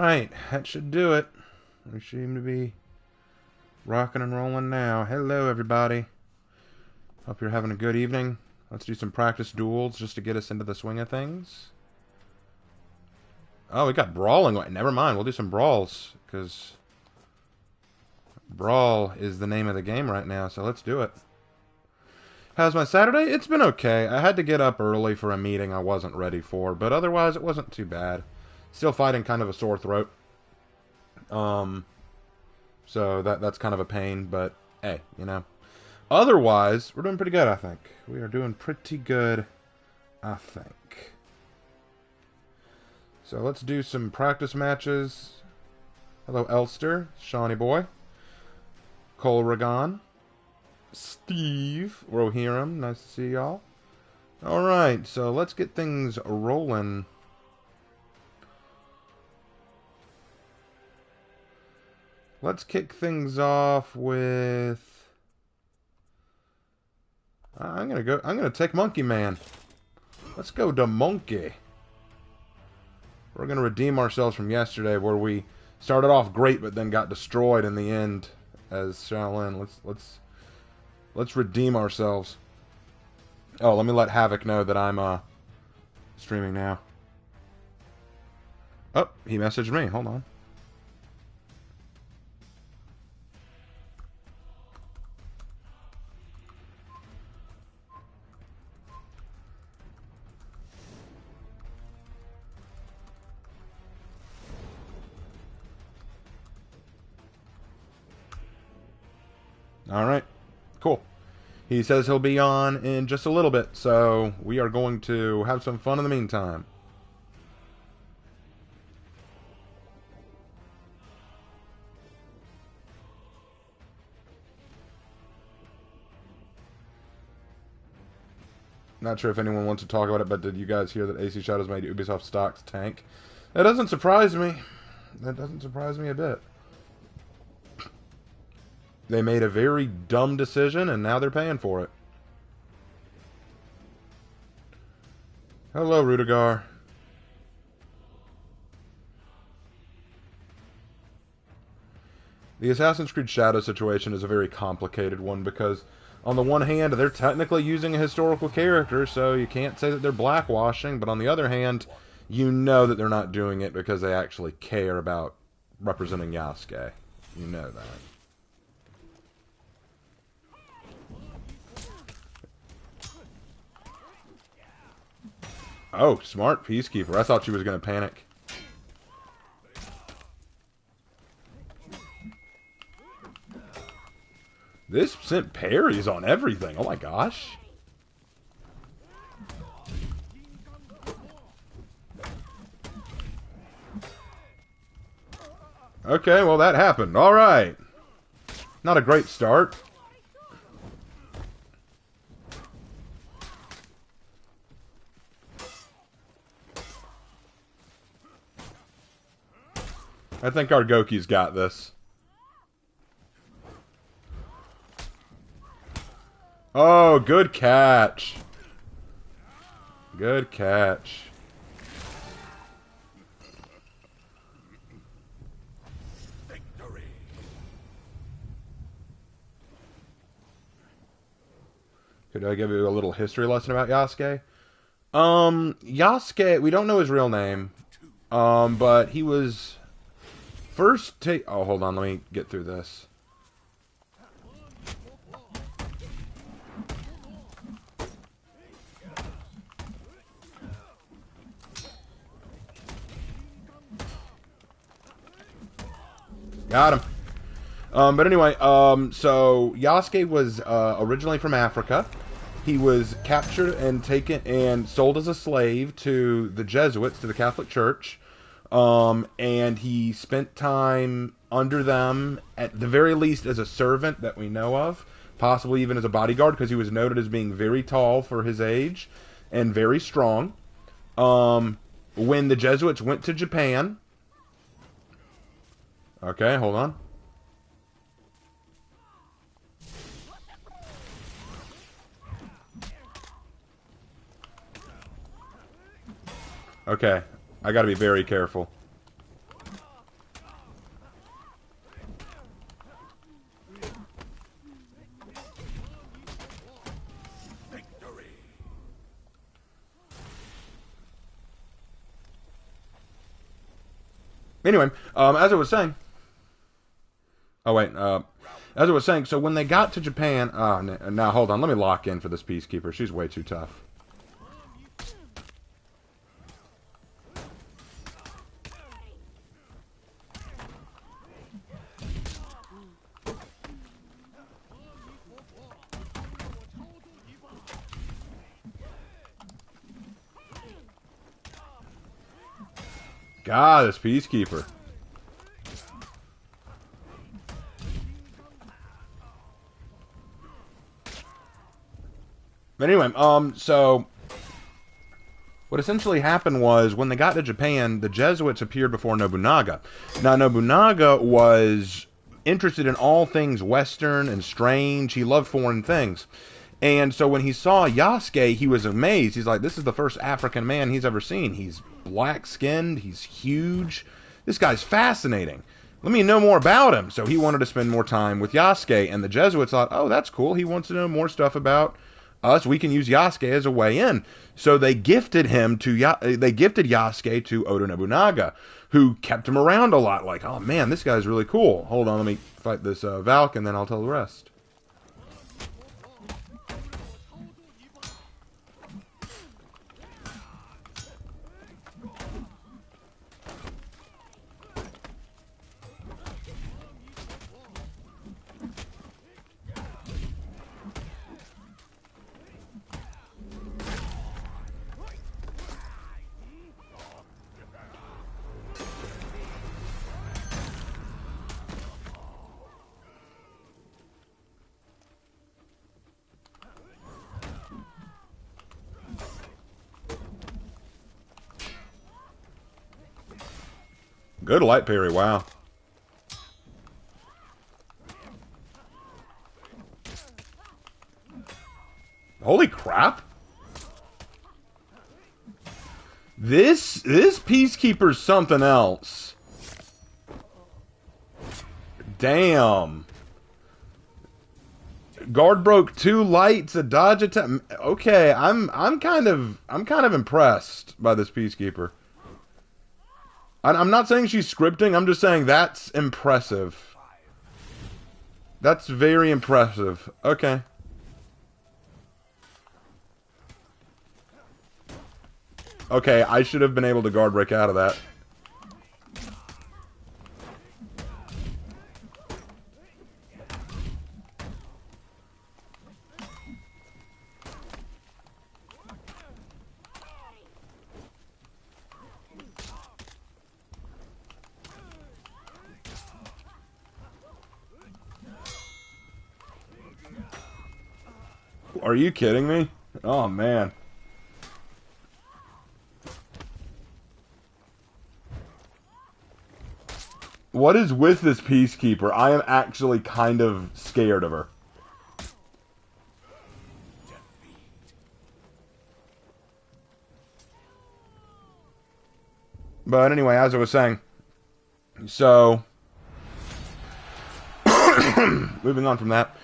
Alright, that should do it. We seem to be rocking and rolling now. Hello, everybody. Hope you're having a good evening. Let's do some practice duels just to get us into the swing of things. Oh, we got brawling. Never mind, we'll do some brawls, because brawl is the name of the game right now, so let's do it. How's my Saturday? It's been okay. I had to get up early for a meeting I wasn't ready for, but otherwise it wasn't too bad. Still fighting kind of a sore throat. So that's kind of a pain, but hey, you know. Otherwise, we're doing pretty good, I think. We are doing pretty good, I think. So let's do some practice matches. Hello, Elster, Shawnee Boy, Colragon, Steve, Rohirrim, nice to see y'all. Alright, so let's get things rolling. Let's kick things off with... I'm gonna take Monkey Man. Let's go to Monkey. We're gonna redeem ourselves from yesterday, where we started off great but then got destroyed in the end as Shaolin. Let's redeem ourselves. Oh, let me let Havoc know that I'm streaming now. Oh, he messaged me. Hold on. Alright, cool. He says he'll be on in just a little bit, so we are going to have some fun in the meantime. Not sure if anyone wants to talk about it, but did you guys hear that AC Shadows made Ubisoft stocks tank? That doesn't surprise me. That doesn't surprise me a bit. They made a very dumb decision, and now they're paying for it. Hello, Rudigar. The Assassin's Creed Shadow situation is a very complicated one, because on the one hand, they're technically using a historical character, so you can't say that they're blackwashing, but on the other hand, you know that they're not doing it because they actually care about representing Yasuke. You know that. Oh, smart Peacekeeper. I thought she was going to panic. This sent parries on everything. Oh my gosh. Okay, well that happened. Alright. Not a great start. I think our Goki's got this. Oh, good catch. Good catch. Victory. Could I give you a little history lesson about Yasuke? Yasuke, we don't know his real name. But he was first oh, hold on, let me get through this. Got him. But anyway, so Yasuke was originally from Africa. He was captured and taken and sold as a slave to the Jesuits, to the Catholic Church. And he spent time under them, at the very least as a servant that we know of, possibly even as a bodyguard, because he was noted as being very tall for his age and very strong. When the Jesuits went to Japan... Okay, hold on. Okay, I gotta be very careful. Anyway, as I was saying, oh wait, as I was saying, so when they got to Japan, now hold on, let me lock in for this peacekeeper. She's way too tough. God, this peacekeeper. But anyway, so what essentially happened was when they got to Japan, the Jesuits appeared before Nobunaga. Now, Nobunaga was interested in all things Western and strange. He loved foreign things. And so when he saw Yasuke, he was amazed. He's like, this is the first African man he's ever seen. He's black-skinned. He's huge. This guy's fascinating. Let me know more about him. So he wanted to spend more time with Yasuke. And the Jesuits thought, oh, that's cool. He wants to know more stuff about us. We can use Yasuke as a way in. So they gifted Yasuke to Oda Nobunaga, who kept him around a lot. Like, oh, man, this guy's really cool. Hold on, let me fight this Valk, and then I'll tell the rest. Good light parry, wow. Holy crap. This Peacekeeper's something else. Damn. Guard broke 2 lights, a dodge attack. Okay, I'm kind of impressed by this Peacekeeper. I'm not saying she's scripting, I'm just saying that's impressive. That's very impressive. Okay. Okay, I should have been able to guard break out of that. Are you kidding me? Oh, man. What is with this Peacekeeper? I am actually kind of scared of her. But anyway, as I was saying, so moving on from that.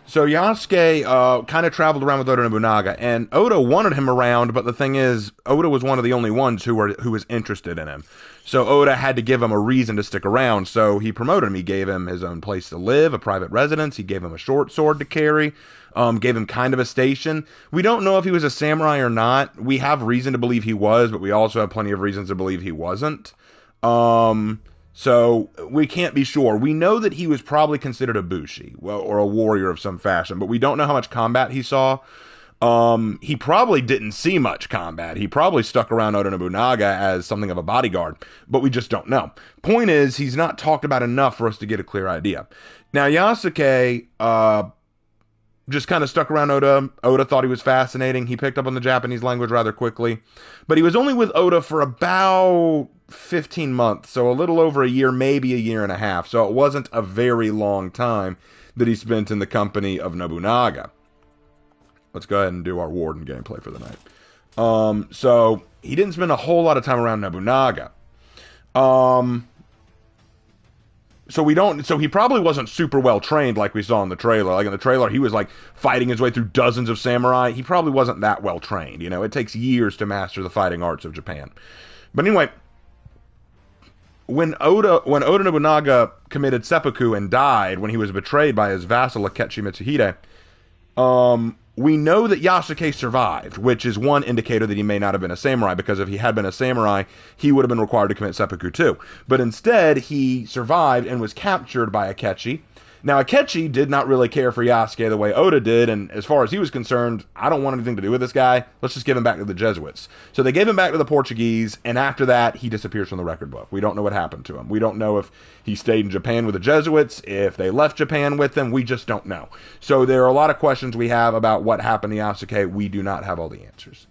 So Yasuke kind of traveled around with Oda Nobunaga, and Oda wanted him around, but the thing is, Oda was one of the only ones who was interested in him. So Oda had to give him a reason to stick around, so he promoted him. He gave him his own place to live, a private residence. He gave him a short sword to carry, gave him kind of a station. We don't know if he was a samurai or not. We have reason to believe he was, but we also have plenty of reasons to believe he wasn't. So we can't be sure. We know that he was probably considered a bushi, well, or a warrior of some fashion, but we don't know how much combat he saw. He probably didn't see much combat. He probably stuck around Oda Nobunaga as something of a bodyguard, but we just don't know. Point is, he's not talked about enough for us to get a clear idea. Now, Yasuke, just kind of stuck around Oda. Oda thought he was fascinating. He picked up on the Japanese language rather quickly. But he was only with Oda for about 15 months, so a little over a year, maybe a year and a half. So it wasn't a very long time that he spent in the company of Nobunaga. Let's go ahead and do our warden gameplay for the night. So he didn't spend a whole lot of time around Nobunaga. So he probably wasn't super well trained like we saw in the trailer. Like in the trailer, he was like fighting his way through dozens of samurai. He probably wasn't that well trained. You know, it takes years to master the fighting arts of Japan. But anyway, Oda Nobunaga committed seppuku and died when he was betrayed by his vassal Akechi Mitsuhide, we know that Yasuke survived, which is one indicator that he may not have been a samurai, because if he had been a samurai, he would have been required to commit seppuku too. But instead, he survived and was captured by Akechi. Now, Akechi did not really care for Yasuke the way Oda did, and as far as he was concerned, I don't want anything to do with this guy. Let's just give him back to the Jesuits. So they gave him back to the Portuguese, and after that, he disappears from the record book. We don't know what happened to him. We don't know if he stayed in Japan with the Jesuits, if they left Japan with them. We just don't know. So there are a lot of questions we have about what happened to Yasuke. We do not have all the answers.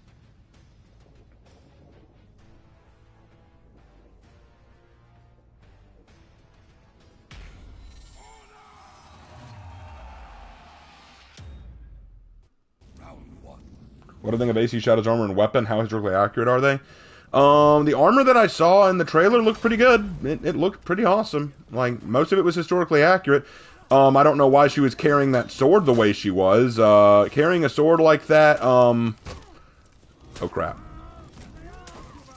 What do you think of AC Shadow's armor and weapon? How historically accurate are they? The armor that I saw in the trailer looked pretty good. It looked pretty awesome. Like, most of it was historically accurate. I don't know why she was carrying that sword the way she was. Carrying a sword like that, oh crap.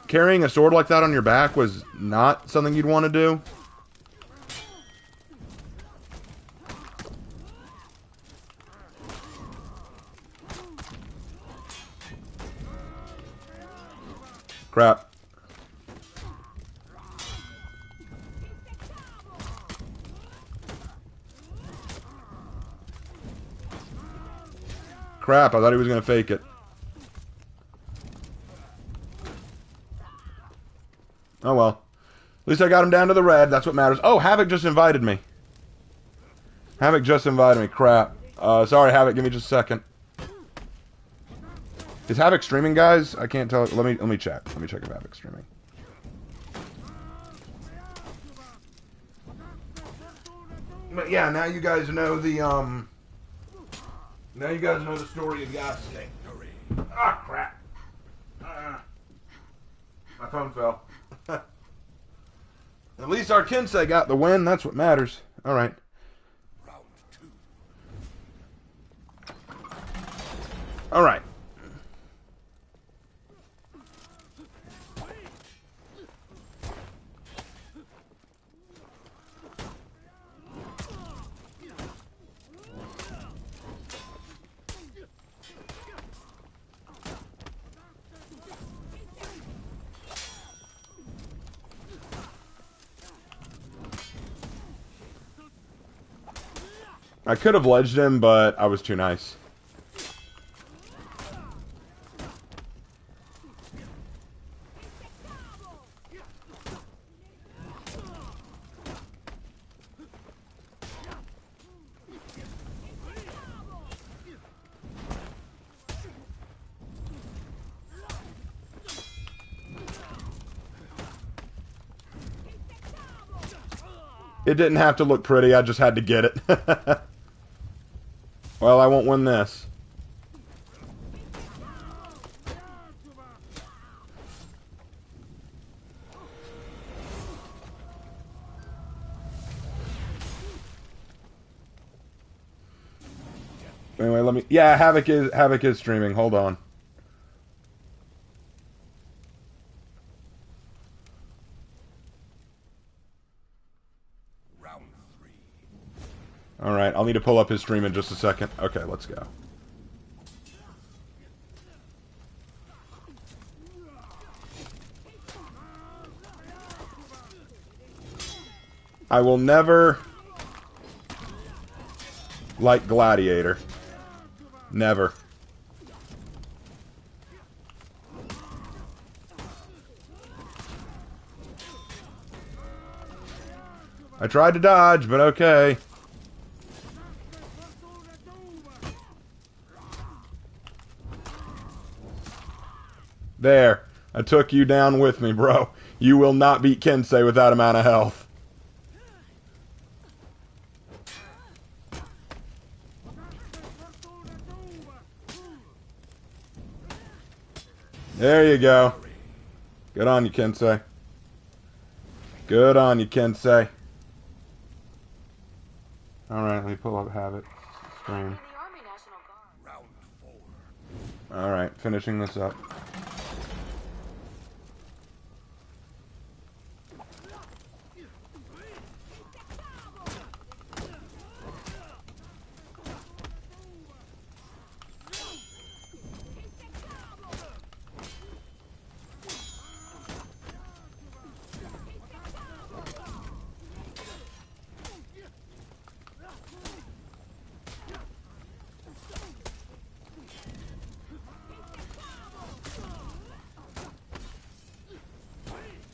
Carrying a sword like that on your back was not something you'd want to do. Crap. Crap, I thought he was going to fake it. Oh well. At least I got him down to the red. That's what matters. Oh, Havoc just invited me. Havoc just invited me. Crap. Sorry, Havoc. Give me just a second. Is Havoc streaming, guys? I can't tell. Let me check. Let me check if Havoc's streaming. But yeah, now you guys know the now you guys know the story of Yasuke. Ah, crap. My phone fell. At least our Kensei got the win. That's what matters. All right. All right. I could have ledged him, but I was too nice. It didn't have to look pretty, I just had to get it. Well, I won't win this. Anyway, let me... Yeah, Havoc is streaming. Hold on. Alright, I'll need to pull up his stream in just a second. Okay, let's go. I will never like Gladiator. Never. I tried to dodge, but okay. There. I took you down with me, bro. You will not beat Kensei with that amount of health. There you go. Good on you, Kensei. Good on you, Kensei. Alright, let me pull up Havoc. Stream. Alright, finishing this up.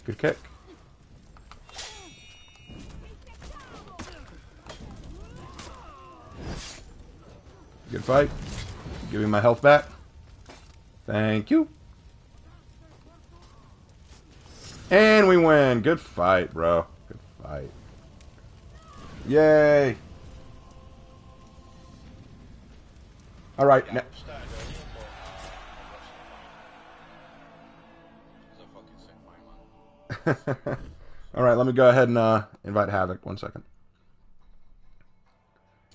Good kick. Good fight. Give me my health back. Thank you. And we win. Good fight, bro. Good fight. Yay. All right. Now. All right, let me go ahead and invite Havoc. 1 second.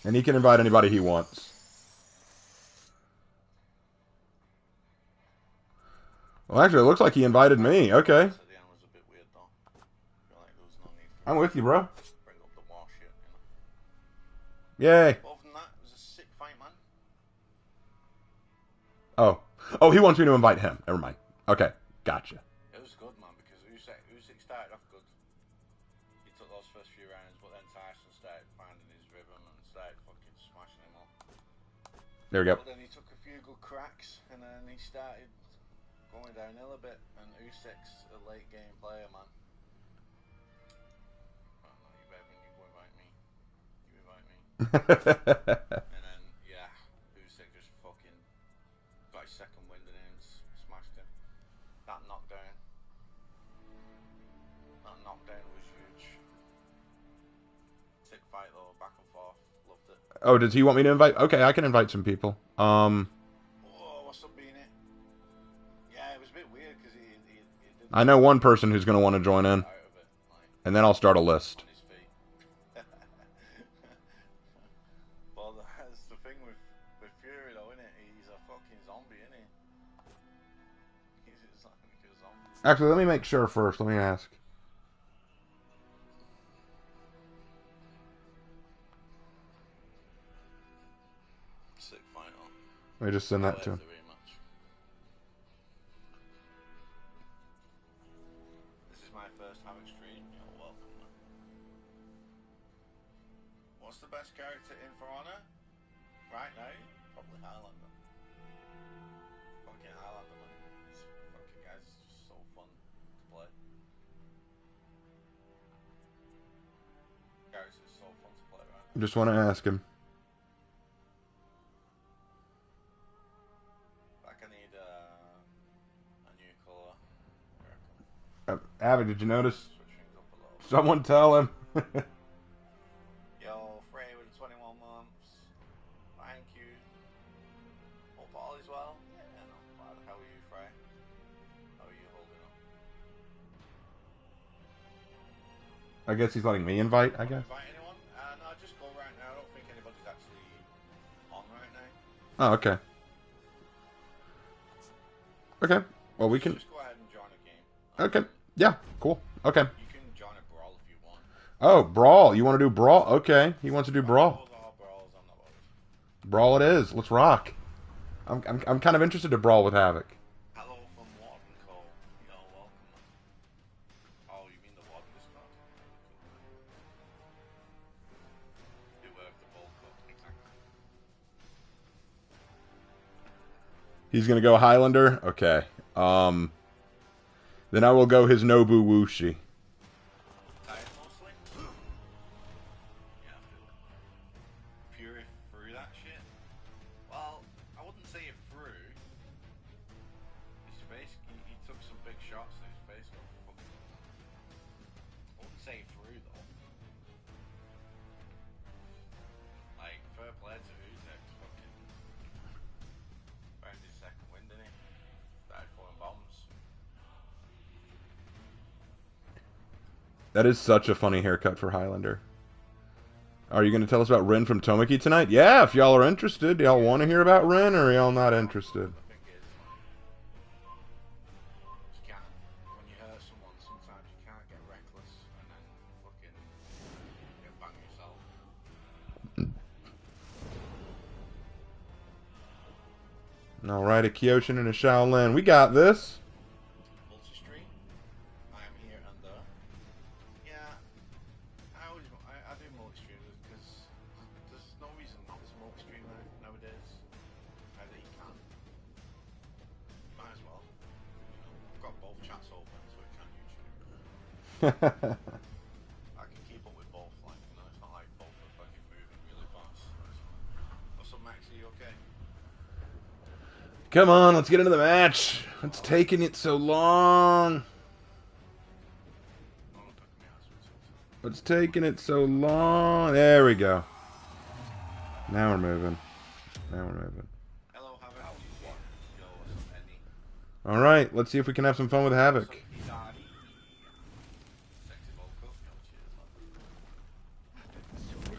And he can invite anybody he wants. Well, actually, it looks like he invited me. Okay. I'm with you, bro. Yay. Oh. Oh, he wants me to invite him. Never mind. Okay. Gotcha. It was good, man, because Usyk started off good. He took those first few rounds, but then Tyson started finding his rhythm and started fucking smashing him up. There we go. But then he took a few good cracks, and then he started going downhill a bit, and Usyk's a late game player, man. Oh, no, you better when you go invite me. You invite me. And then, yeah, Usyk just fucking got his second wind and then smashed him. That knockdown was huge. Sick fight though, back and forth. Loved it. Oh, does he want me to invite? Okay, I can invite some people. Oh, what's up, Beanie? Yeah, it was a bit weird because he didn't. I know one person who's going to want to join in. And then I'll start a list. Well, that's the thing with Fury though, isn't it? He's a fucking zombie, isn't he? He's like a zombie. Actually, let me make sure first. Let me ask. Sick final. Let me just send that to him. This is my first Havoc stream. You're welcome, man. What's the best character in For Honor? Right now? Probably Highlander. Fucking Highlander, man. This fucking guy's just so fun to play. Guys, it's so fun to play, right? I just want to ask him. Like I need a new colour. Havoc, did you notice? Someone tell him. Yo, Frey with 21 months. Thank you. Hope all is well. Yeah, not bad. How are you, Frey? How are you holding up? I guess he's letting me invite, I guess. Invite anyone? No, just go right now. I don't think anybody's actually on right now. Oh, okay. Okay. Well, we can... Just go ahead and join a game. Okay. Yeah, cool. Okay. You can join a brawl if you want. Oh, brawl. You want to do brawl? Okay. He wants to do brawl. Brawls, I'm not worried. Brawl it is. Let's rock. I'm kind of interested to brawl with Havoc. Hello from Warden Cole. You're welcome. Oh, you mean the Warden Discord? Beware of the ball cup. Exactly. He's gonna go Highlander. Okay. Then I will go his Nobu Wushi. Tired mostly? Yeah. Fury through that shit? Well, I wouldn't say it through. His face, he took some big shots and his face got fucked up. I wouldn't say through though. Like, fair play to Usyk, fucking found his second win, didn't he? Started throwing bombs. That is such a funny haircut for Highlander. Are you going to tell us about Rin from Tomiki tonight? Yeah, if y'all are interested. Y'all want to hear about Rin, or are y'all not interested? The thing is, you can't, when you hurt someone, sometimes you can't get reckless and then fucking get bang yourself. Alright, a Kyoshin and a Shaolin. We got this. Multi-stream. I am here and there. Yeah, I do multi-stream because there's no reason not to multi-stream nowadays. Either you can. Might as well. You know, I've got both chats open so it can YouTube. I can keep up with both, like, you know, it's not like both are fucking moving really fast. What's up, Max? Are you okay? Come on, let's get into the match. It's taking it so long. It's taking it so long. There we go. Now we're moving. Now we're moving. Hello, Havoc. Yo, what's up, Eddie? Alright, let's see if we can have some fun with Havoc. Sexy Volko. Yo, cheers, man.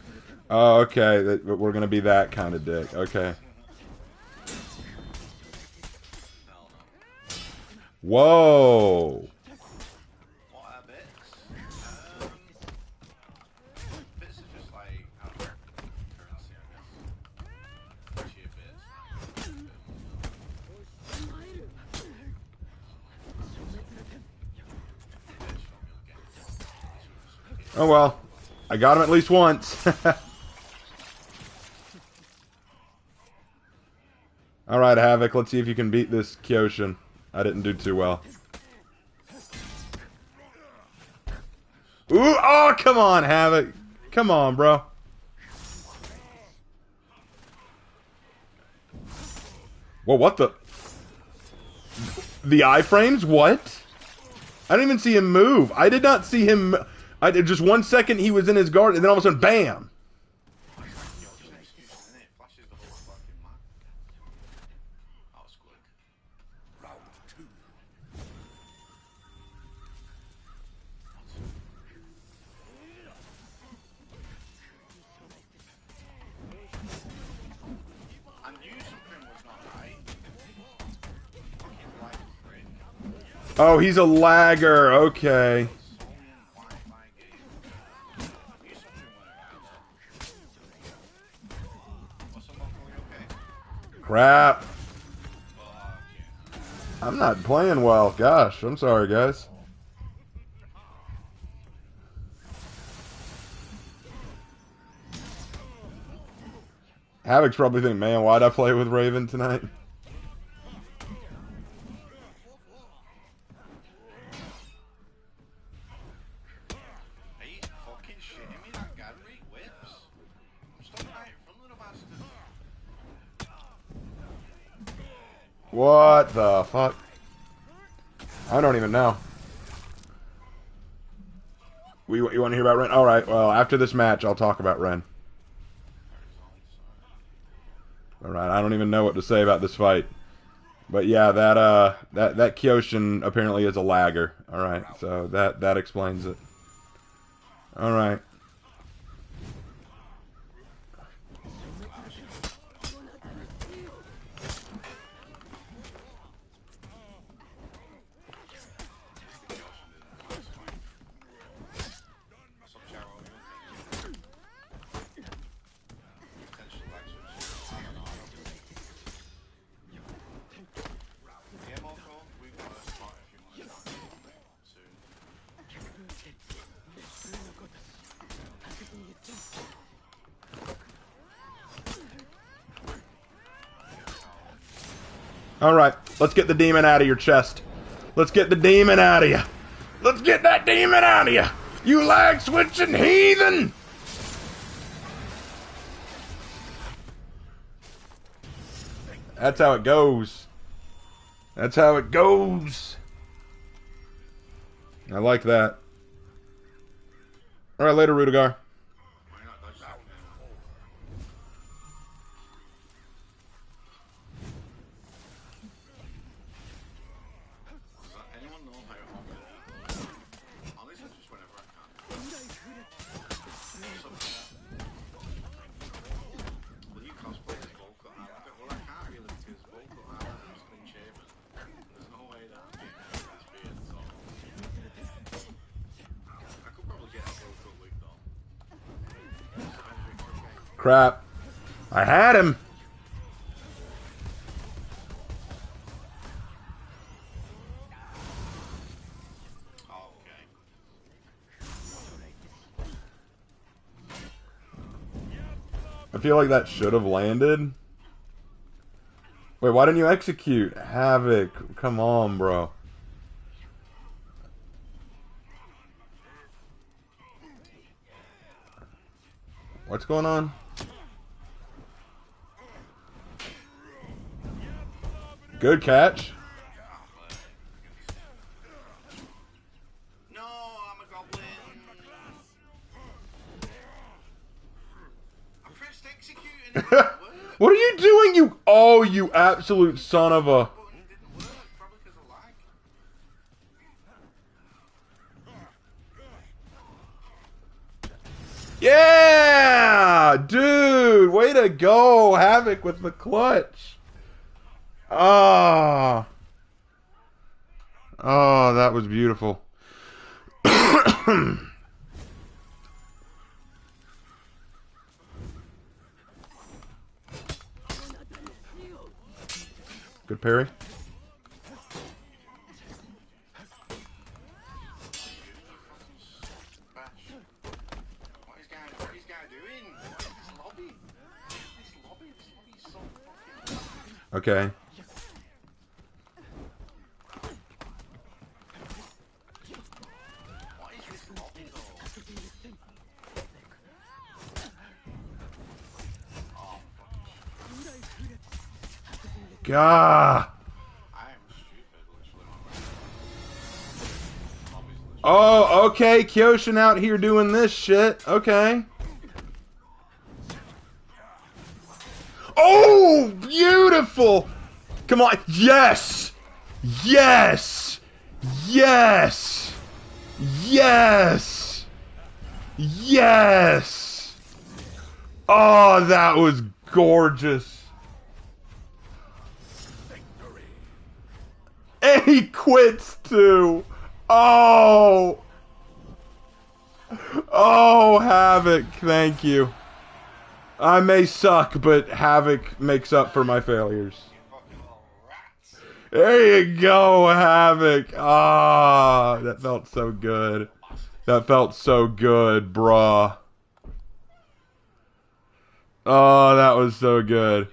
Oh, okay. We're going to be that kind of dick. Okay. Hell no. Whoa. What are bits? Bits are just like, I don't know, currency, I guess. Cheer bits. Oh, well. I got him at least once. Alright, Havoc. Let's see if you can beat this Kyoshin. I didn't do too well. Ooh, oh, come on, Havoc. Come on, bro. Whoa, what the? The iframes? What? I didn't even see him move. I did not see him. I did just 1 second he was in his guard, and then all of a sudden, bam! Oh, he's a lagger. Okay. Crap. I'm not playing well. Gosh, I'm sorry, guys. Havoc's probably thinking, man, why'd I play with Raven tonight? What the fuck? I don't even know. You want to hear about Ren? Alright, well, after this match, I'll talk about Ren. Alright, I don't even know what to say about this fight. But yeah, that Kyoshin apparently is a lagger. Alright, so that explains it. Alright. Alright, let's get the demon out of your chest. Let's get the demon out of you. Let's get that demon out of you. You lag switching heathen. That's how it goes. That's how it goes. I like that. Alright, later, Rudiger. Crap. I had him. I feel like that should have landed. Wait, why didn't you execute? Havoc. Come on, bro. What's going on? Good catch. No, I'm a goblin. I pressed execute and it didn't work. What are you doing, you... Oh, you absolute son of a... The button didn't work, probably because of lag. Yeah! Dude, way to go, Havoc with the clutch. Ah. Oh, that was beautiful. Good parry. What is this guy doing? What is this lobby? This lobby is so fucking... Okay. What is this lobby though? Oh, Gah. I am stupid, literally. Oh, okay. Kyoshin out here doing this shit. Okay. Oh, beautiful. Come on. Yes. Yes. Yes. Yes. Yes. Oh, that was gorgeous. And he quits too. Oh. Oh, Havoc. Thank you. I may suck, but Havoc makes up for my failures. There you go, Havoc. Ah, that felt so good. That felt so good, bruh. Oh, that was so good.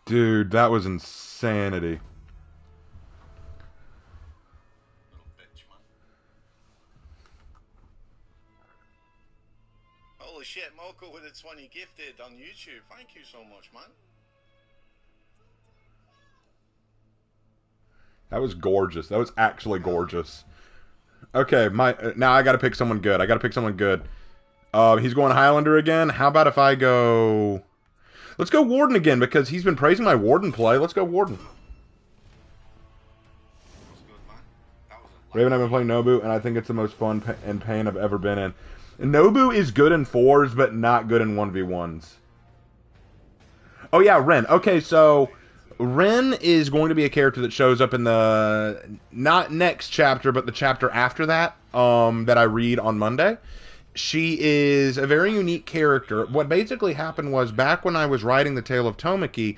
Dude, that was insanity. Holy shit, Moko with a 20 gifted on YouTube. Thank you so much, man. That was gorgeous. That was actually gorgeous. Okay, now I gotta pick someone good. I gotta pick someone good. He's going Highlander again. How about if I go... Let's go Warden again, because he's been praising my Warden play. Let's go Warden. Raven, I've been playing Nobu, and I think it's the most fun and pain I've ever been in. And Nobu is good in 4s, but not good in 1v1s. Oh yeah, Ren. Okay, so... Ren is going to be a character that shows up in the... Not next chapter, but the chapter after that, that I read on Monday. She is a very unique character. What basically happened was, back when I was writing the Tale of Tomoki,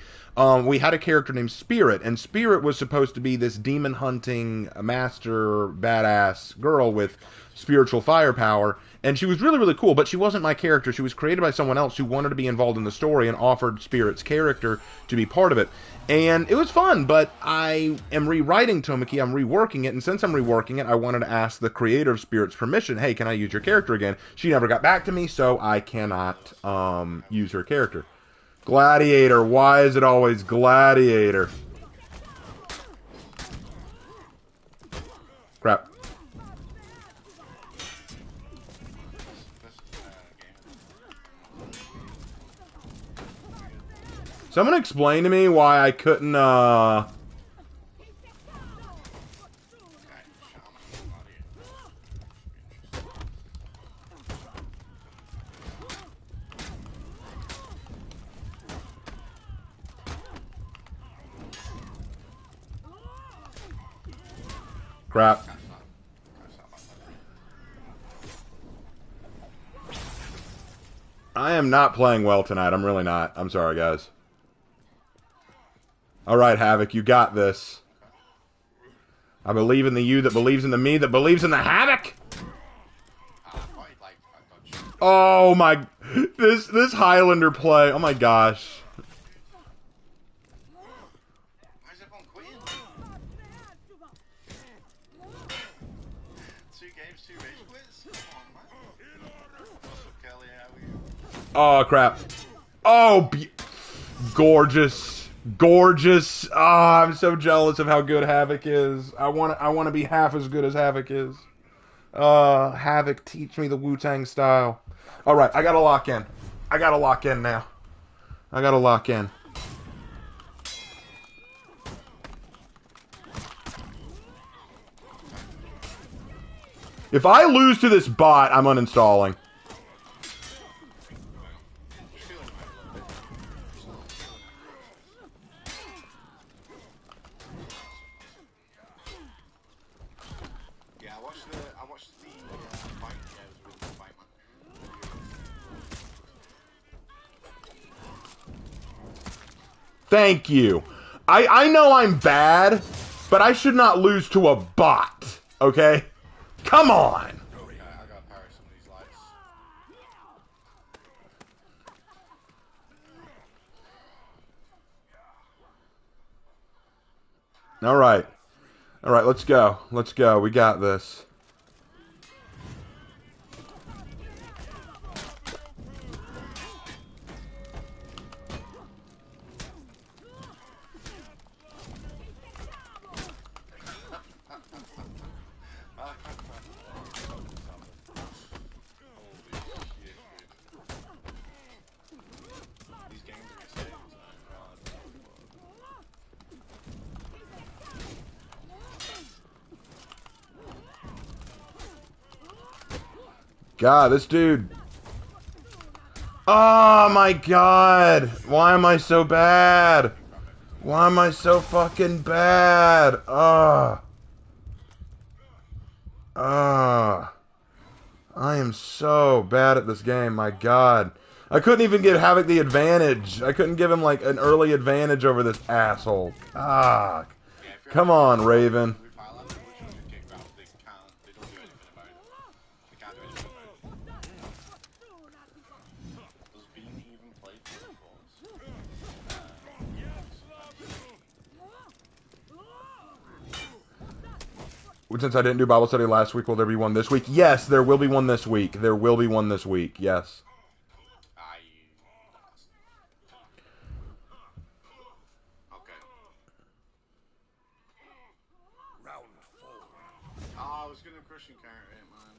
we had a character named Spirit, and Spirit was supposed to be this demon-hunting, master, badass girl with spiritual firepower, and she was really, really cool, but she wasn't my character. She was created by someone else who wanted to be involved in the story and offered Spirit's character to be part of it. And it was fun, but I am rewriting Tomoki, I'm reworking it, and since I'm reworking it, I wanted to ask the creator of Spirit's permission, hey, can I use your character again? She never got back to me, so I cannot use her character. Gladiator, why is it always Gladiator? Crap. Someone explain to me why I couldn't, Crap. I am not playing well tonight. I'm really not. I'm sorry, guys. Alright, Havoc, you got this. I believe in the you that believes in the me that believes in the Havoc! Oh my... This Highlander play, oh my gosh. Oh, crap. Oh, gorgeous. Gorgeous. Ah, I'm so jealous of how good Havoc is. I want to be half as good as Havoc is. Havoc, teach me the Wu-Tang style. Alright, I gotta lock in. I gotta lock in now. I gotta lock in. If I lose to this bot, I'm uninstalling. Yeah, I watched the fight. Yeah, it was a really good fight, man. Thank you. I know I'm bad, but I should not lose to a bot. Okay? Come on. I gotta parry some of these lights. Alright. Alright, let's go. Let's go. We got this. These games are insane. God, this dude. Oh my god. Why am I so bad? Why am I so fucking bad? I am so bad at this game, my god. I couldn't even give Havoc the advantage. I couldn't give him, like, an early advantage over this asshole. Ah. Come on, Raven. With Highlander, which ones you kick out, they don't do anything about it. They can't do anything about it. Does Bean even play for Since I didn't do Bible study last week, will there be one this week? Yes, there will be one this week. There will be one this week, yes. Okay. Round 4. I was gonna Christian carry it, man.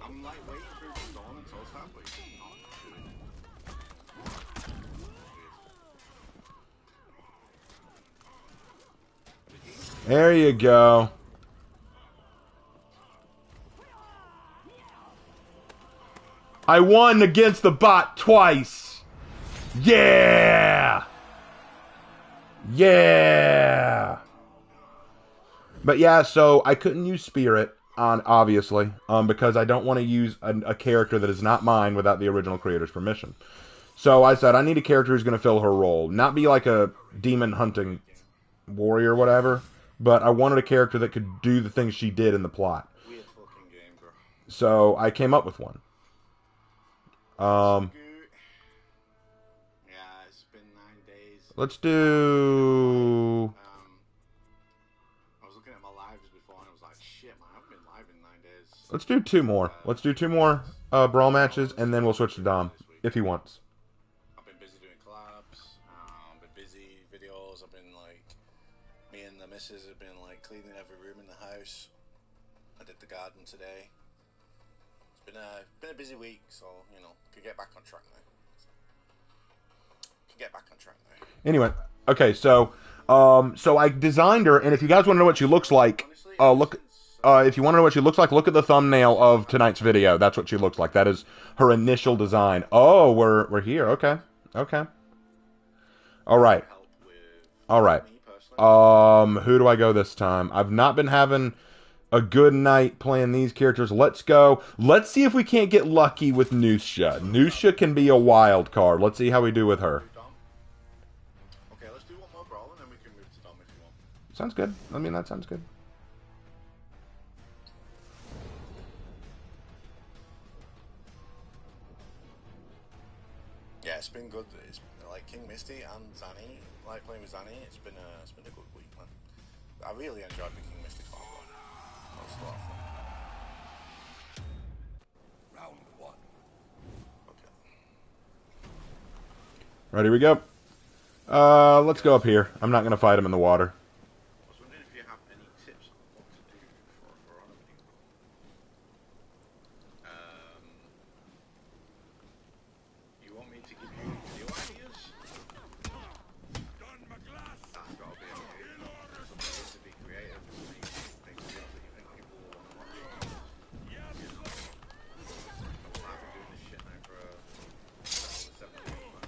I'm like waiting for it to dawn until it's halfway. There you go. I won against the bot twice. Yeah. Yeah. But yeah, so I couldn't use Spirit on, obviously, because I don't want to use a character that is not mine without the original creator's permission. So I said I need a character who's going to fill her role, not be like a demon hunting warrior or whatever, but I wanted a character that could do the things she did in the plot. Weird fucking game, bro. So I came up with one. Yeah, it's been 9 days. Let's do. I was looking at my lives before and I was like, shit, man, I've been live in 9 days. Let's do 2 more. Let's do 2 more brawl matches, and then we'll switch to Dom if he wants. I've been busy doing collabs. I've been busy videos. I've been like, me and the missus have been like cleaning every room in the house. I did the garden today. It's been a busy week, so you know, could get back on track now. Anyway, okay, so I designed her, and if you guys want to know what she looks like, if you want to know what she looks like, look at the thumbnail of tonight's video. That's what she looks like. That is her initial design. Oh, we're here. Okay. Okay. All right. All right. Who do I go this time? I've not been having a good night playing these characters. Let's go. Let's see if we can't get lucky with Nusha. Nusha can be a wild card. Let's see how we do with her. Okay, let's do one more brawl and then we can move to Dom if you want. Sounds good. I mean, that sounds good. Yeah, it's been good. It's like King Misty and Zanny, like playing with Zanny. It's been a good week, man. I really enjoyed the King Misty farm. That was a lot of fun. Round one. Okay. Ready, we go. Let's go up here. I'm not gonna fight him in the water. I was wondering if you have any tips on what to do for honor people. You want me to give you video ideas? That's got to be okay. Something to be creative and make things that you think people will want to watch. I've been doing this shit now for over 7 years, man.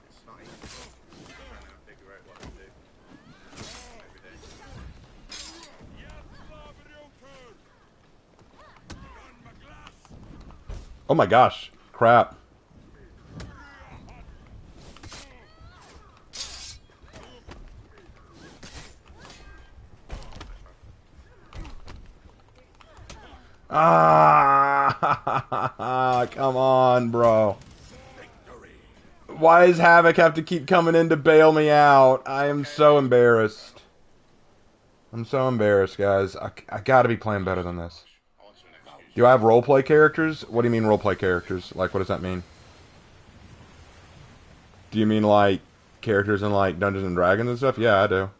It's not easy. Trying to figure out what to do every day. Oh my gosh. Crap. Ah, come on, bro. Why does Havoc have to keep coming in to bail me out? I am so embarrassed. I'm so embarrassed, guys. I gotta be playing better than this. I want to excuse Do I have roleplay characters? What do you mean roleplay characters? Like, what does that mean? Do you mean, like, characters in, like, Dungeons and Dragons and stuff? Yeah, I do.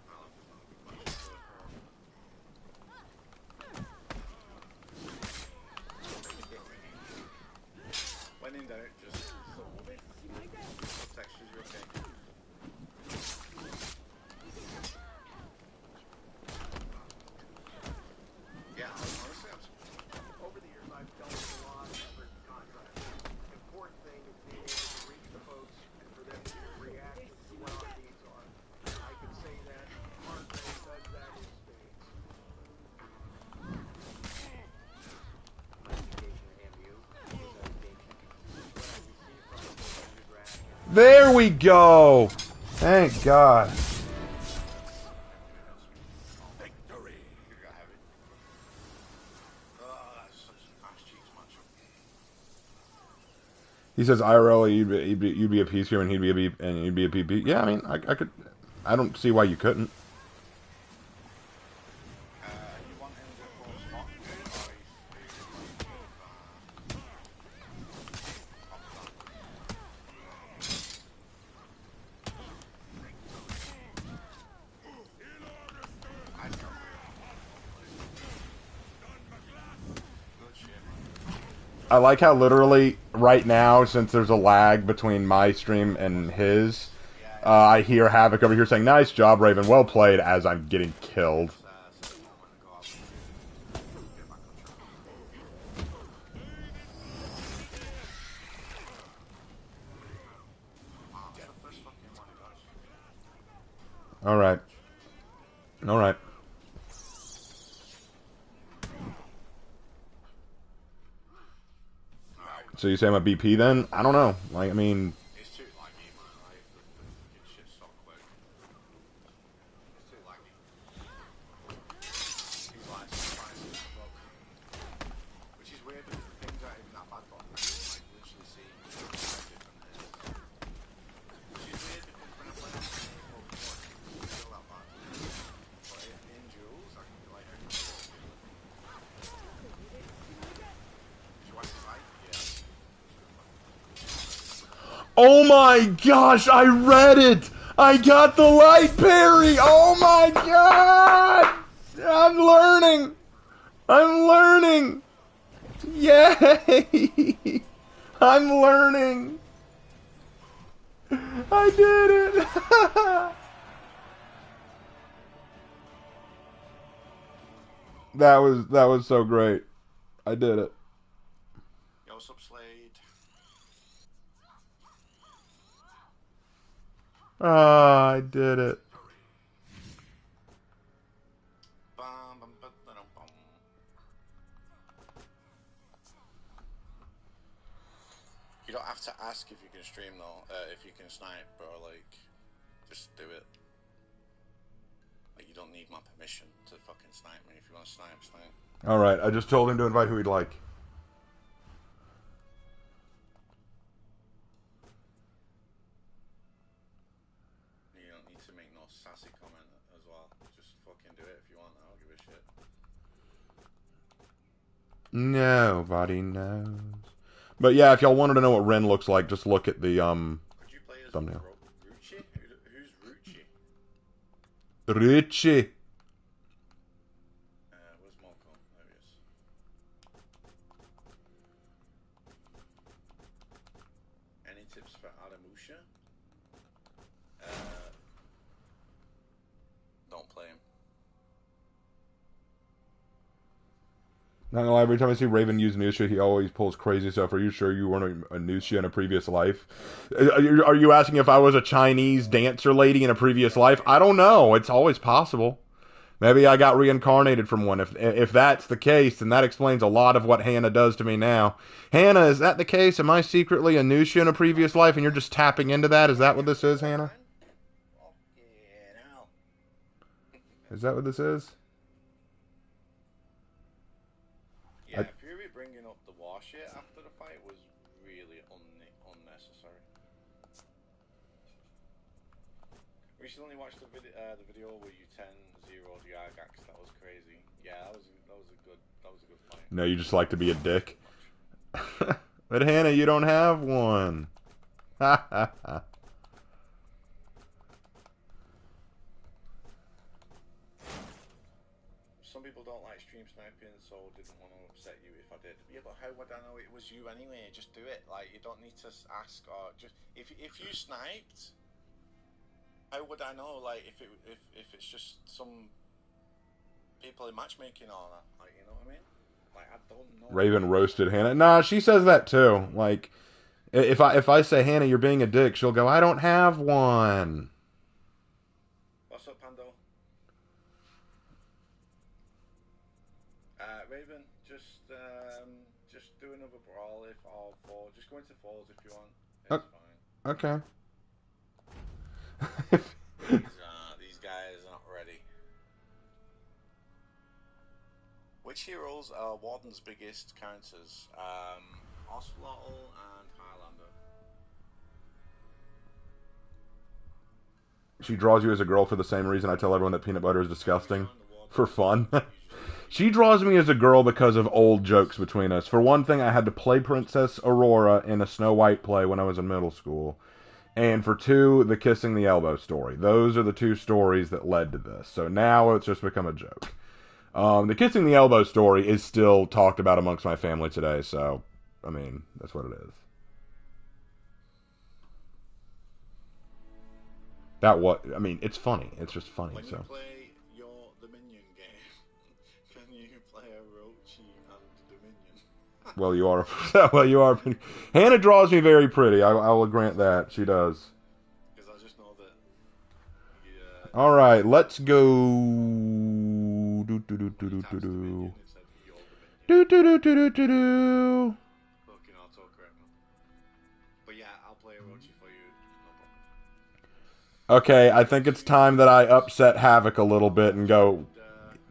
when in doubt, just textures, you're okay. Yeah, honestly, over the years I've dealt with a lot of different contracts. The important thing is being able to reach the folks and for them to react to what our needs are. I can say that Andre does that in spades. There we go! Thank God. Victory. That's such an ass cheeks matchup. He says IRL, you'd be a PC and he'd be a B, and you'd be a PP. Yeah, I mean, I could. I don't see why you couldn't. You want him to go spot? I like how literally right now, since there's a lag between my stream and his, I hear Havoc over here saying, "Nice job, Raven. Well played," as I'm getting killed. All right. All right. So you say I'm a BP then? I don't know. Like, I mean, It's too laggy, man. Like, the shit's so quick. It's too laggy. He's like surprising that bug. Which is weird because the things aren't even that bad, but I can like literally see how different it is. Which is weird because when I play on Pokemon, it's still that bad. But in duels, I can feel like I can feel it. Did you watch the fight? Yeah. oh my gosh, I read it! I got the light parry! Oh my god! I'm learning! I'm learning! Yay! I'm learning! I did it! that was so great. I did it. Yo, what's up, Slade? Ah, I did it. Bum, bum, bum, bum, bum. You don't have to ask if you can stream though, if you can snipe, bro. Like, just do it. Like, you don't need my permission to fucking snipe me. If you want to snipe, snipe. Alright, I just told him to invite who he'd like. You don't need to make no sassy comment as well. Just fucking do it if you want. I don't give a shit. Nobody knows. But yeah, if y'all wanted to know what Ren looks like, just look at the Could you play as thumbnail. Rucci? Who's Rucci? Richie. Where's Malcolm? There he is. Any tips for Adamusha? Don't play him. Not gonna lie, every time I see Raven use Nusha, he always pulls crazy stuff. Are you sure you weren't a Nusha in a previous life? Are you asking if I was a Chinese dancer lady in a previous life? I don't know. It's always possible. Maybe I got reincarnated from one. If that's the case, then that explains a lot of what Hannah does to me now. Hannah, is that the case? Am I secretly a Nusha in a previous life and you're just tapping into that? Is that what this is, Hannah? Is that what this is? Yeah, Fury bringing up the war shit after the fight was really unnecessary. Recently watched the video where you 10-0'd Yargax. That was crazy. Yeah, that was a good fight. No, you just like to be a dick. But Hannah, you don't have one. Ha ha ha. Some people don't like stream sniping, so didn't want to upset you if I did. Yeah, but how would I know it was you anyway? Just do it. Like, you don't need to ask or just if you sniped. How would I know? Like, if it's just some people in matchmaking or that, like, you know what I mean? Like, I don't know. Raven roasted Hannah. Nah, she says that too. Like, if I say, Hannah, you're being a dick, she'll go, I don't have one. What's up, Pando? Raven, just do another brawl if or four. Just go into fours if you want. It's fine. Okay. These guys are not ready. Which heroes are Warden's biggest counters? Ocelotl and Highlander. She draws you as a girl for the same reason I tell everyone that peanut butter is disgusting. For fun. She draws me as a girl because of old jokes between us. For one thing, I had to play Princess Aurora in a Snow White play when I was in middle school. And for two, the kissing the elbow story. Those are the two stories that led to this. So now it's just become a joke. The kissing the elbow story is still talked about amongst my family today. So, I mean, that's what it is. I mean, it's funny. It's just funny. When so. you play the minion game, can you play a Rochi and the minion? Well, you are. Well, you are. Hannah draws me very pretty. I will grant that she does. Because I just know that. All right, let's go. Do do do do do do do. Do do do do do do. Fucking autocorrect me. But yeah, I'll play a Rochi for you. No problem. Okay, I think it's time that I upset Havoc a little bit and go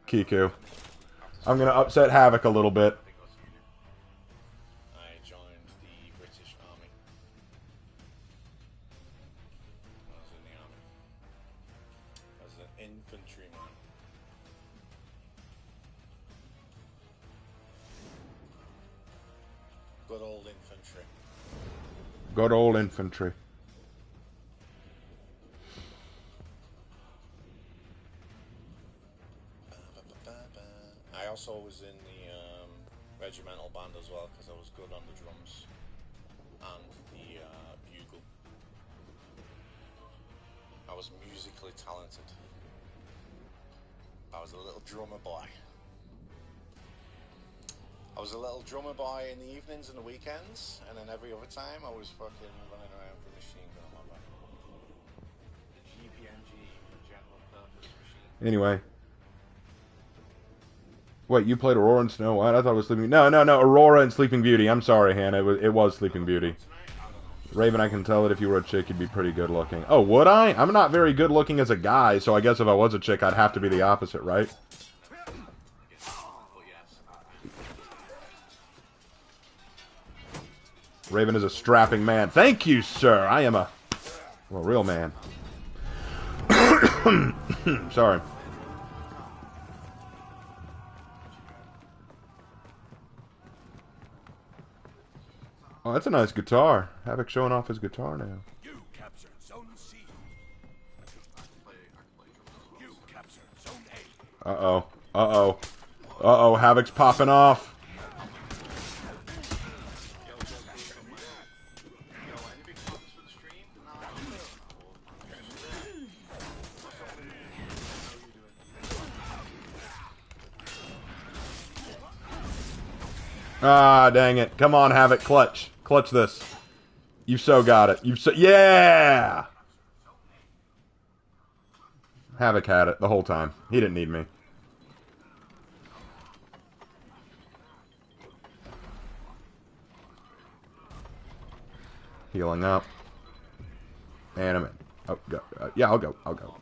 Kiku. I'm gonna upset Havoc a little bit. I joined the British Army. I was in the army. As an infantryman. Good old infantry. Good old infantry. I also was in the regimental band as well because I was good on the drums and the bugle. I was musically talented. I was a little drummer boy. I was a little drummer boy in the evenings and the weekends, and then every other time I was fucking running around with a machine gun on my back. The GPNG, general purpose machine. Anyway. Wait, you played Aurora and Snow White? I thought it was Sleeping... No, Aurora and Sleeping Beauty. I'm sorry, Hannah. It was Sleeping Beauty. Raven, I can tell that if you were a chick, you'd be pretty good looking. Oh, would I? I'm not very good looking as a guy, so I guess if I was a chick, I'd have to be the opposite, right? Raven is a strapping man. Thank you, sir. I am a real man. Sorry. Oh, that's a nice guitar. Havoc showing off his guitar now. You captured Zone C. You captured Zone A. Uh-oh. Uh-oh. Uh-oh, Havoc's popping off. Ah, dang it. Come on, Havoc. Clutch. Clutch this. You've so got it. You've so... Yeah! Havoc had it the whole time. He didn't need me. Healing up. And I'm in. Oh, go. Yeah, I'll go. I'll go.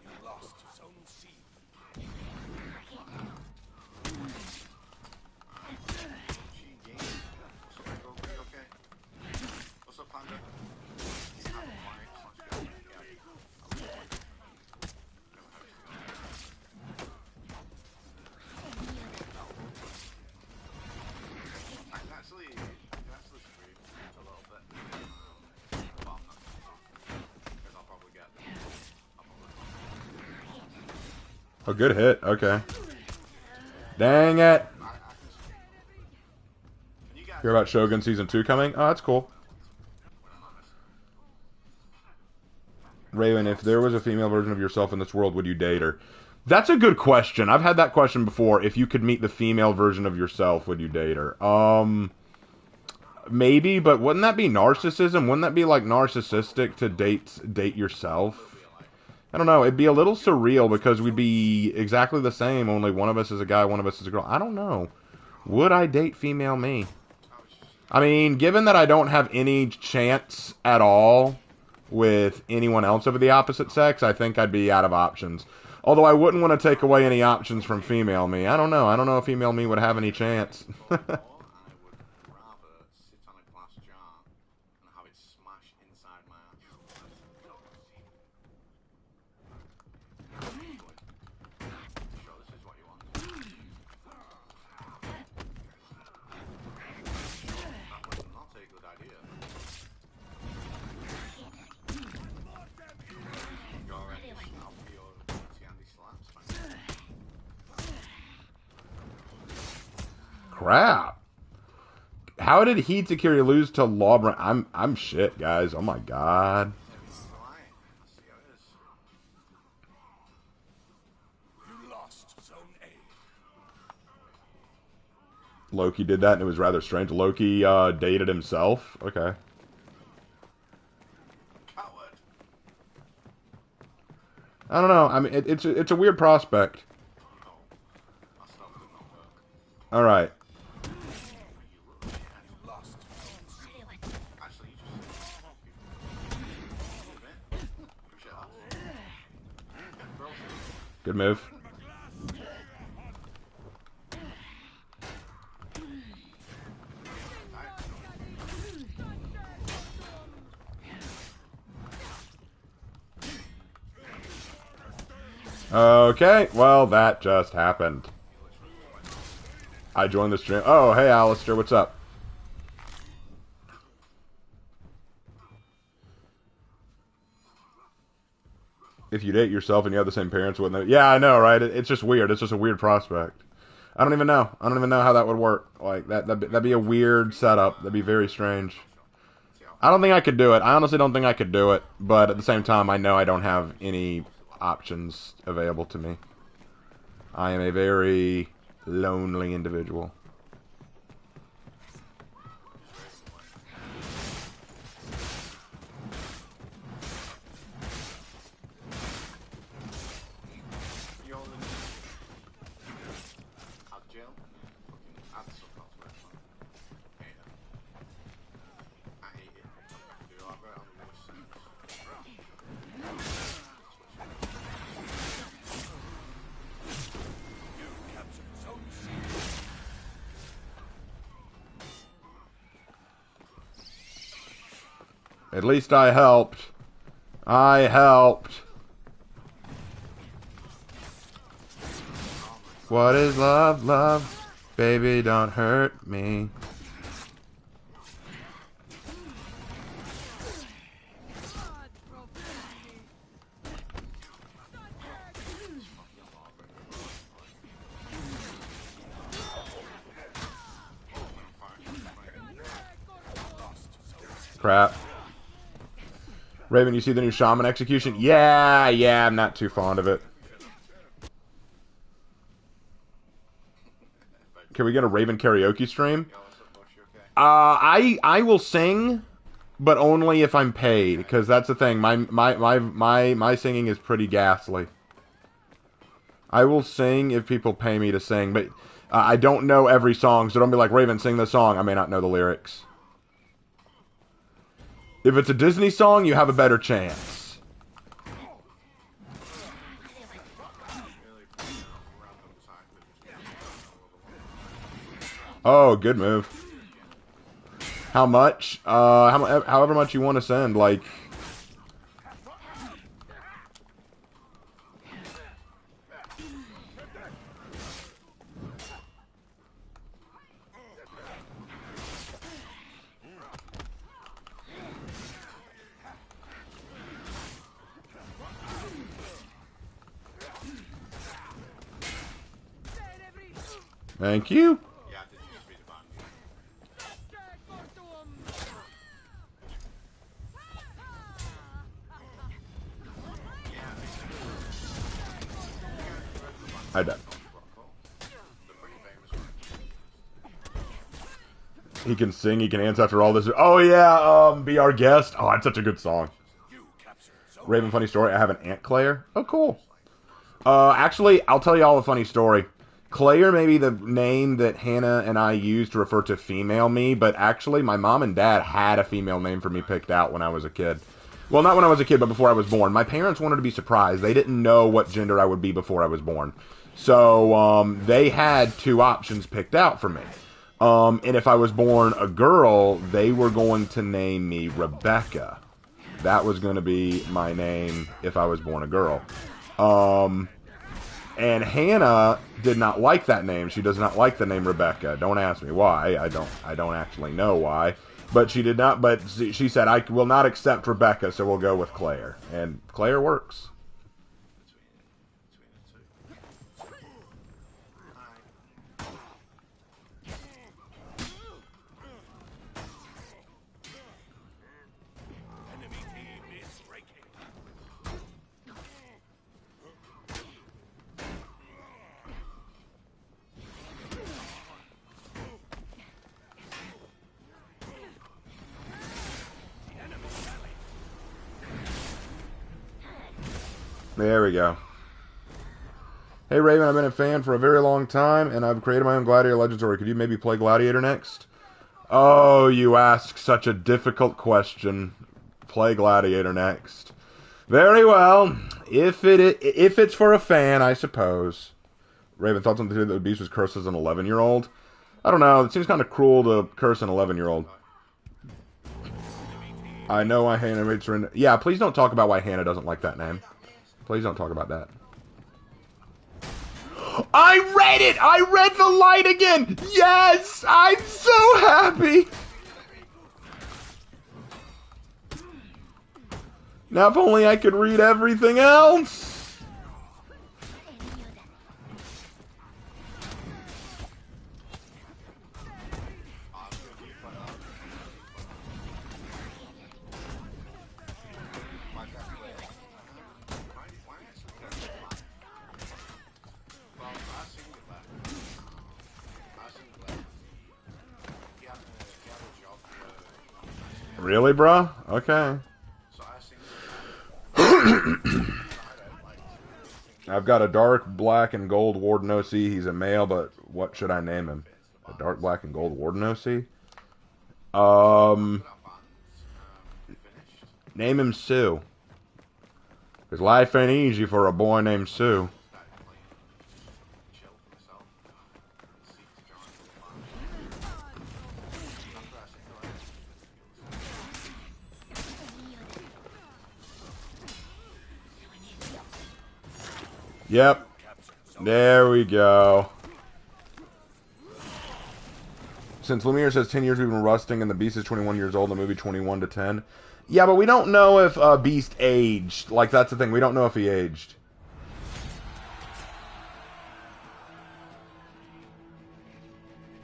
You lost Zone C. What's up, Panda? Oh, good hit. Okay. Dang it. Hear about Shogun Season 2 coming? Oh, that's cool. Raven, if there was a female version of yourself in this world, would you date her? That's a good question. I've had that question before. If you could meet the female version of yourself, would you date her? Maybe, but wouldn't that be narcissism? Wouldn't that be, like, narcissistic to date yourself? I don't know. It'd be a little surreal because we'd be exactly the same, only one of us is a guy, one of us is a girl. I don't know. Would I date female me? I mean, given that I don't have any chance at all with anyone else of the opposite sex, I think I'd be out of options. Although I wouldn't want to take away any options from female me. I don't know. I don't know if female me would have any chance. Crap. How did Heatsecurity lose to Lawbrand? I'm shit, guys. Oh my god. You lost Zone A. Loki did that and it was rather strange. Loki dated himself? Okay. I don't know. I mean, it's a weird prospect. All right. Good move. Okay, well, that just happened. I joined the stream. Oh, hey, Alistair, what's up? If you date yourself and you have the same parents, wouldn't they? Yeah, I know, right? It's just weird. It's just a weird prospect. I don't even know. I don't even know how that would work. Like, that'd be a weird setup. That'd be very strange. I don't think I could do it. I honestly don't think I could do it. But at the same time, I know I don't have any options available to me. I am a very lonely individual. At least I helped. I helped. What is love, love? Baby, don't hurt me. Crap. Raven, you see the new Shaman execution? Yeah, I'm not too fond of it. Can we get a Raven karaoke stream? I will sing, but only if I'm paid, because that's the thing. My singing is pretty ghastly. I will sing if people pay me to sing, but I don't know every song, so don't be like, Raven, sing this song. I may not know the lyrics. If it's a Disney song, you have a better chance. Oh, good move. How much? However much you want to send, like... Thank you. I don't. He can sing, he can answer after all this. Oh yeah, Be Our Guest. Oh, it's such a good song. Raven, funny story, I have an Aunt Claire. Oh, cool. Actually, I'll tell you all a funny story. Claire may be the name that Hannah and I used to refer to female me, but actually my mom and dad had a female name for me picked out when I was a kid. Well, not when I was a kid, but before I was born. My parents wanted to be surprised. They didn't know what gender I would be before I was born. So, they had two options picked out for me. And if I was born a girl, they were going to name me Rebecca. That was going to be my name if I was born a girl. And Hannah did not like that name. She does not like the name Rebecca. Don't ask me why. I don't actually know why. But she did not. But she said, I will not accept Rebecca, so we'll go with Claire. And Claire works. There we go. Hey Raven, I've been a fan for a very long time, and I've created my own Gladiator Legendary. Could you maybe play Gladiator next? Oh, you ask such a difficult question. Play Gladiator next. Very well. If it's for a fan, I suppose. Raven, thoughts on the theory that Beast was cursed as an 11-year-old? I don't know. It seems kind of cruel to curse an 11-year-old. I know why Hannah rates her in... Yeah, please don't talk about why Hannah doesn't like that name. Please don't talk about that. I read it! I read the light again! Yes! I'm so happy! Now if only I could read everything else! Really, bruh? Okay. I've got a dark black and gold warden OC. He's a male, but what should I name him? A dark black and gold warden OC? Name him Sue. Because life ain't easy for a boy named Sue. Yep. There we go. Since Lumiere says 10 years we've been rusting and the Beast is 21 years old, the movie 21 to 10. Yeah, but we don't know if Beast aged. Like, that's the thing. We don't know if he aged.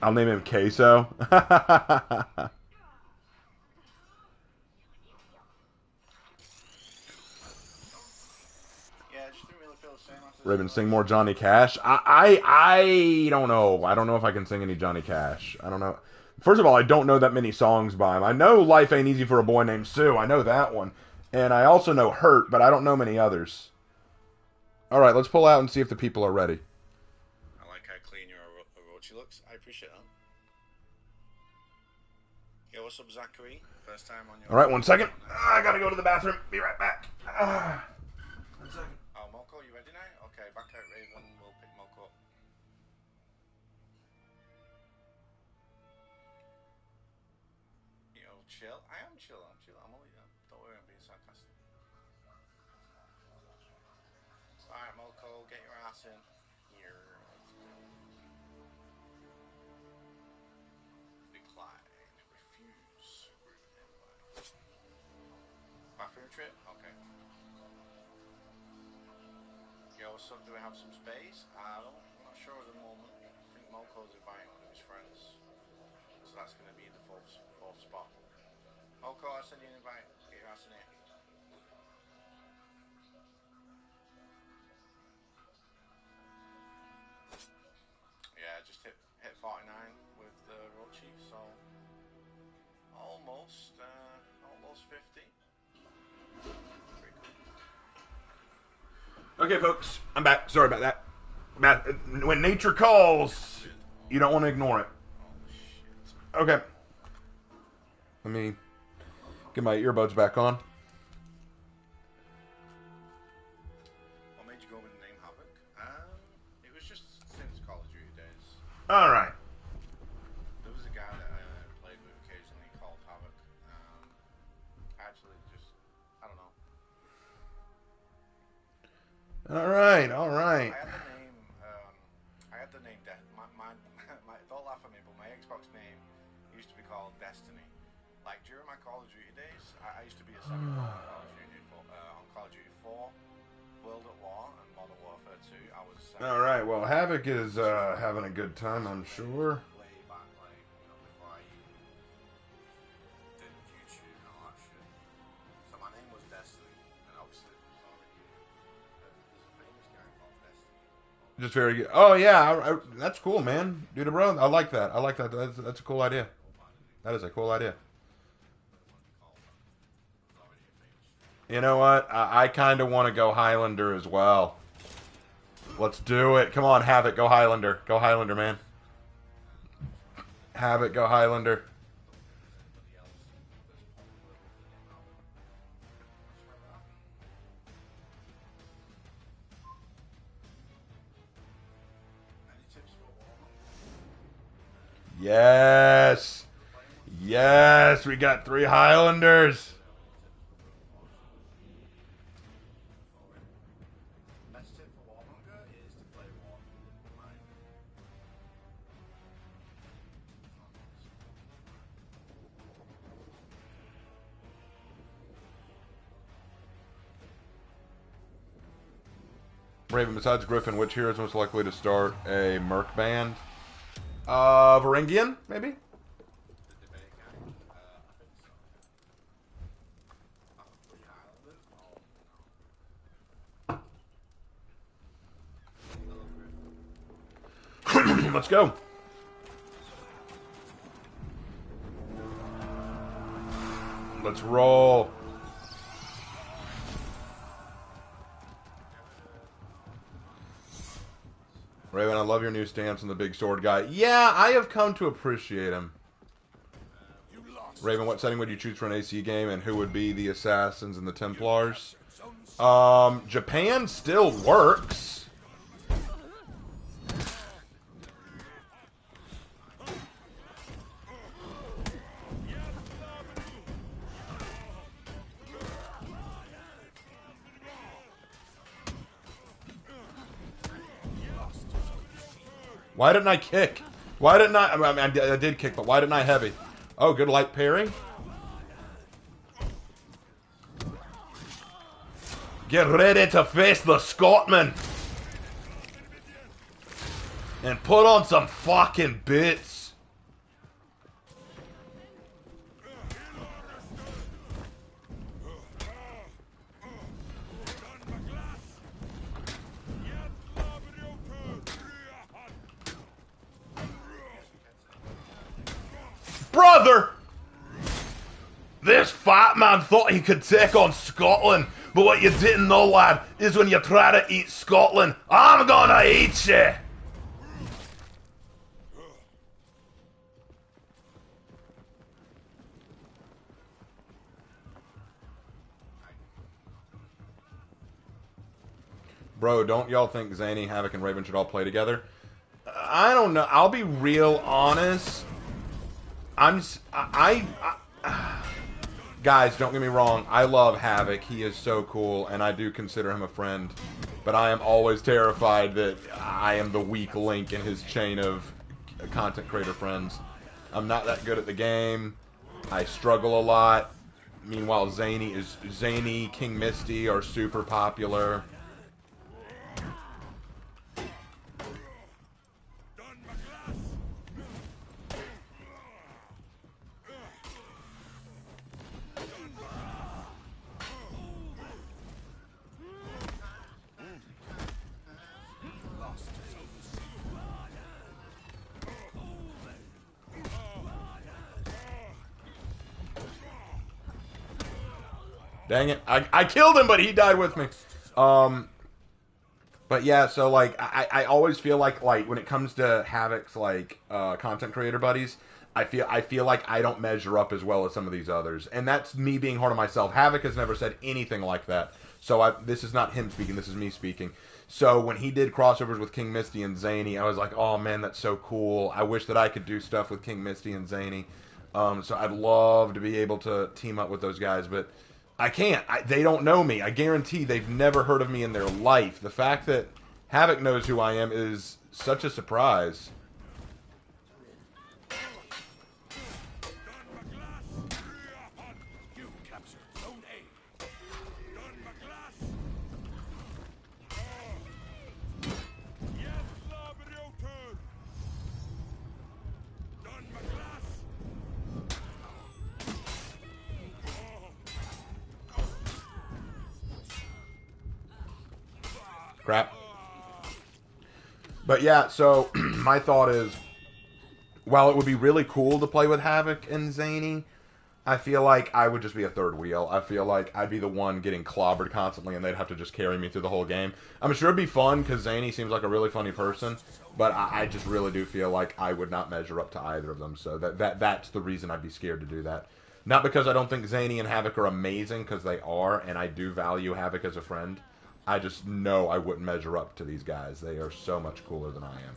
I'll name him Queso. Yeah, it just didn't really feel the same after Raven, this. sing more Johnny Cash. I don't know. I don't know if I can sing any Johnny Cash. I don't know. First of all, I don't know that many songs by him. I know Life Ain't Easy for a Boy Named Sue. I know that one. And I also know Hurt, but I don't know many others. All right, let's pull out and see if the people are ready. I like how clean your Orochi looks. I appreciate that. Yo, what's up, Zachary? First time on your... All right, 1 second. I gotta go to the bathroom. Be right back. 1 second. Oh, Moko, you ready now? Okay, back out, Raven. We'll pick Moko up. Yo, chill. I am chill. I'm chill. I'm only... Don't worry, I'm being sarcastic. Alright, Moko, get your ass in. Here, let's go. Decline. Refuse. Group invite. Bathroom trip? Okay. Yo, what's up? Do we have some space? I'm not sure at the moment. I think Moko's inviting one of his friends. So that's going to be the fourth spot. Moko, I'll send you an invite. Get your ass in here. Yeah, just hit 49 with the Rochi, so almost 50. Pretty cool. Okay, folks, I'm back. Sorry about that. When nature calls, you don't want to ignore it. Oh shit. Okay. Let me get my earbuds back on. What made you go with the name Havoc? It was just since Call of Duty days. All right. There was a guy that I played with occasionally called Havoc. Actually, just I don't know. All right. All right. I had the name. Don't laugh at me, but my Xbox name used to be called Destiny. Like during my Call of Duty days, I used to be a semi on Call of Duty on Call of Duty 4, World at War, and Modern Warfare 2. I was. All right. Well, Havoc is having a good time, I'm sure. Way back, like before I even did YouTube and all that shit. So my name was Destiny, and obviously there's a famous guy called Destiny. Just very good. Oh yeah, that's cool, man. Dude, bro, I like that. I like that. That's a cool idea. That is a cool idea. You know what? I kind of want to go Highlander as well. Let's do it. Come on, Havoc, go Highlander. Go Highlander, man. Havoc, go Highlander. Yes. Yes, we got 3 Highlanders. Best tip for Warmonger is to play Warden. Raven, besides Griffin, which hero is most likely to start a Merc band? Varangian, maybe? Let's go. Let's roll. Raven, I love your new stance on the big sword guy. Yeah, I have come to appreciate him. Raven, what setting would you choose for an AC game, and who would be the Assassins and the Templars? Japan still works. Why didn't I kick? Why didn't I... I did kick, but why didn't I heavy? Oh, good light parry. Get ready to face the Scotsman. And put on some fucking bits. Brother! This fat man thought he could take on Scotland, but what you didn't know, lad, is when you try to eat Scotland, I'm gonna eat you! Bro, don't y'all think Zany, Havoc, and Raven should all play together? I don't know. I'll be real honest. Guys, don't get me wrong. I love Havoc. He is so cool, and I do consider him a friend. But I am always terrified that I am the weak link in his chain of content creator friends. I'm not that good at the game. I struggle a lot. Meanwhile, Zany, King Misty are super popular. Dang it. I killed him, but he died with me. But yeah, so like I always feel like when it comes to Havoc's like content creator buddies, I feel like I don't measure up as well as some of these others. And that's me being hard on myself. Havoc has never said anything like that. So this is not him speaking, this is me speaking. So when he did crossovers with King Misty and Zany, I was like, oh man, that's so cool. I wish that I could do stuff with King Misty and Zany. So I'd love to be able to team up with those guys, but I can't. They don't know me. I guarantee they've never heard of me in their life. The fact that Havoc knows who I am is such a surprise. Crap. But yeah, so my thought is, while it would be really cool to play with Havoc and Zany, I feel like I would just be a third wheel. I feel like I'd be the one getting clobbered constantly, and they'd have to just carry me through the whole game. I'm sure it'd be fun, because Zany seems like a really funny person, but I just really do feel like I would not measure up to either of them, so that's the reason I'd be scared to do that. Not because I don't think Zany and Havoc are amazing, because they are, and I do value Havoc as a friend. I just know I wouldn't measure up to these guys. They are so much cooler than I am.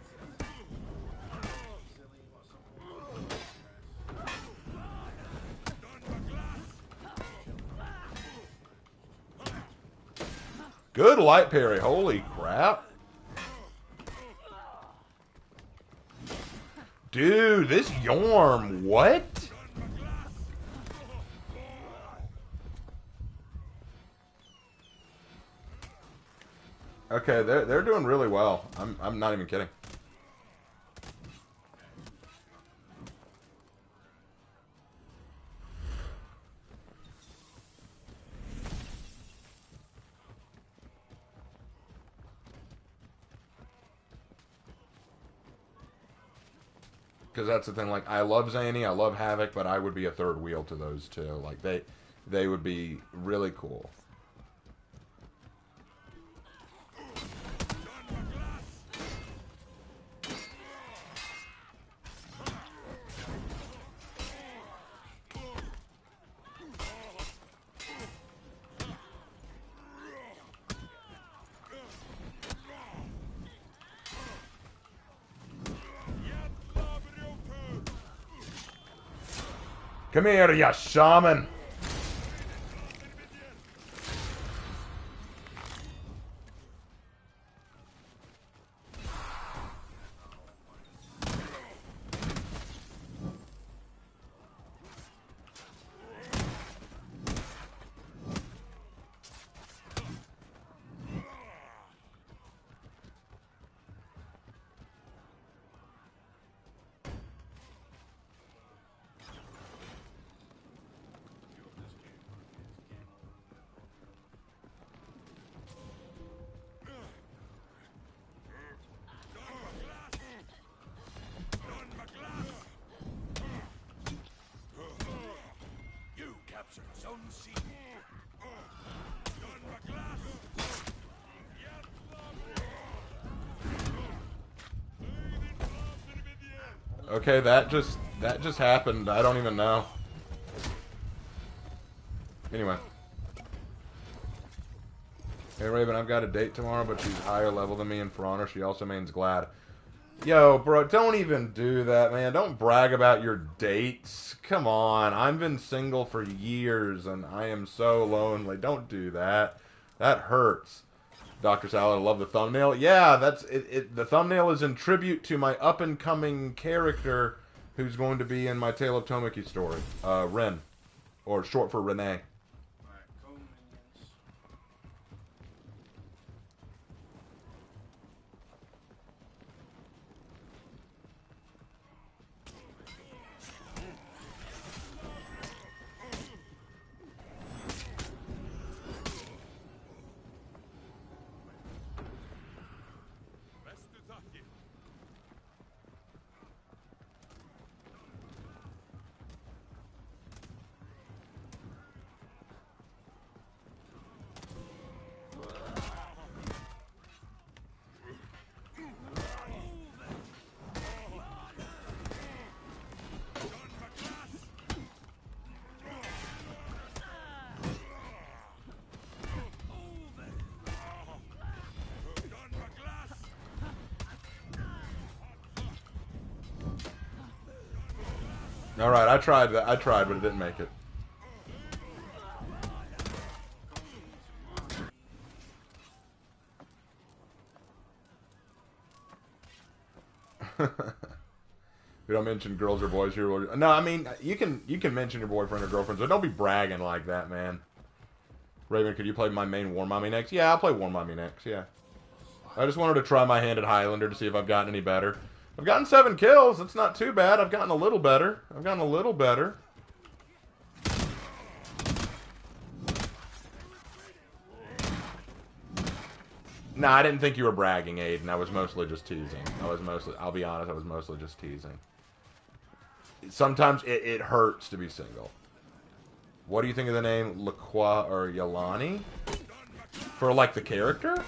Good light parry. Holy crap. Dude, this Yorm, what? Okay, they're doing really well. I'm not even kidding. Because that's the thing, like, I love Zany, I love Havoc, but I would be a third wheel to those two. Like, they would be really cool. Come here, ya shaman. captured Zone C. Done my glass. Okay, that just happened. I don't even know. Anyway. Hey Raven, I've got a date tomorrow, but she's higher level than me in For Honor. She also means glad. Yo, bro, don't even do that, man. Don't brag about your dates. Come on. I've been single for years, and I am so lonely. Don't do that. That hurts. Dr. Salad, I love the thumbnail. Yeah, that's it. The thumbnail is in tribute to my up-and-coming character who's going to be in my Tale of Tomiki story. Ren. Or short for Renee. Alright, go minions. Alright, I tried that. I tried, but it didn't make it. We don't mention girls or boys here. No, I mean you can mention your boyfriend or girlfriend, but don't be bragging like that, man. Raven, could you play my main War Mommy next? Yeah, I'll play War Mommy next. Yeah. I just wanted to try my hand at Highlander to see if I've gotten any better. I've gotten 7 kills. That's not too bad. I've gotten a little better. No, I didn't think you were bragging, Aiden. I was mostly just teasing. I'll be honest, I was mostly just teasing. Sometimes it hurts to be single. What do you think of the name Laqua or Yalani? For, like, the character?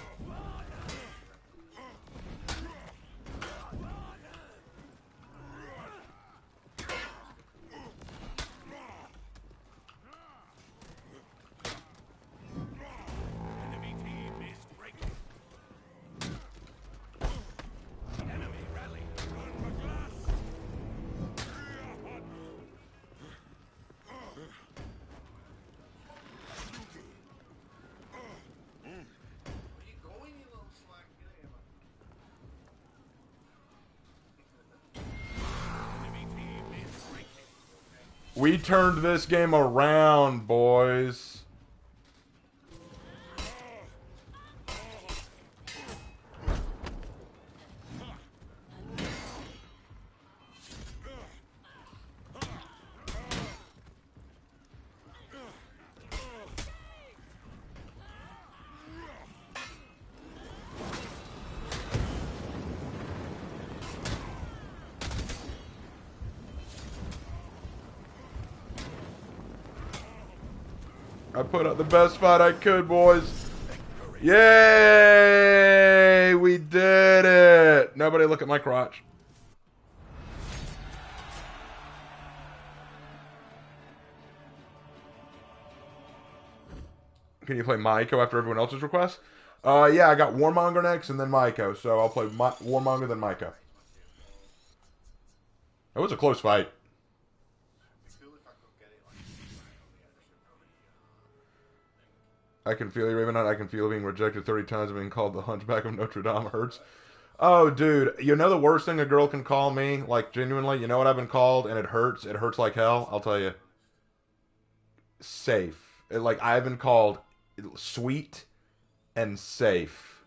We turned this game around, boys. I put up the best fight I could, boys. Yay! We did it! Nobody look at my crotch. Can you play Maiko after everyone else's request? Yeah, I got Warmonger next and then Maiko, so I'll play Warmonger then Maiko. That was a close fight. I can feel you, Raven. I can feel being rejected 30 times and being called the Hunchback of Notre Dame hurts. Oh, dude. You know the worst thing a girl can call me? Like, genuinely, you know what I've been called and it hurts? It hurts like hell? I'll tell you. Safe. Like, I've been called sweet and safe.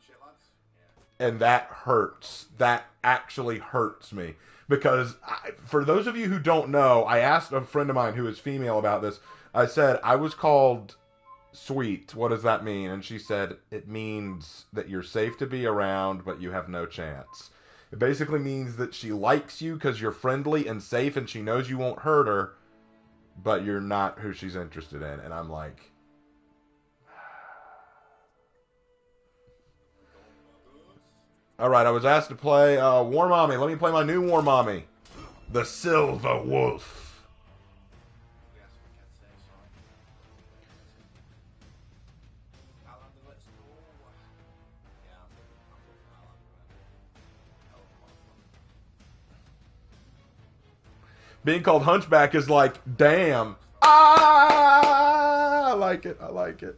And that hurts. That actually hurts me. Because, for those of you who don't know, I asked a friend of mine who is female about this. I said, I was called sweet. What does that mean? And she said, it means that you're safe to be around, but you have no chance. It basically means that she likes you because you're friendly and safe and she knows you won't hurt her, but you're not who she's interested in. And I'm like, all right, I was asked to play War Mommy. Let me play my new War Mommy, the Silver Wolf. Yes, we can say so. Highlander, let's go. Yeah, I'm going Highlander. Hell of a lot of fun. Being called Hunchback is like, damn. Ah, I like it. I like it.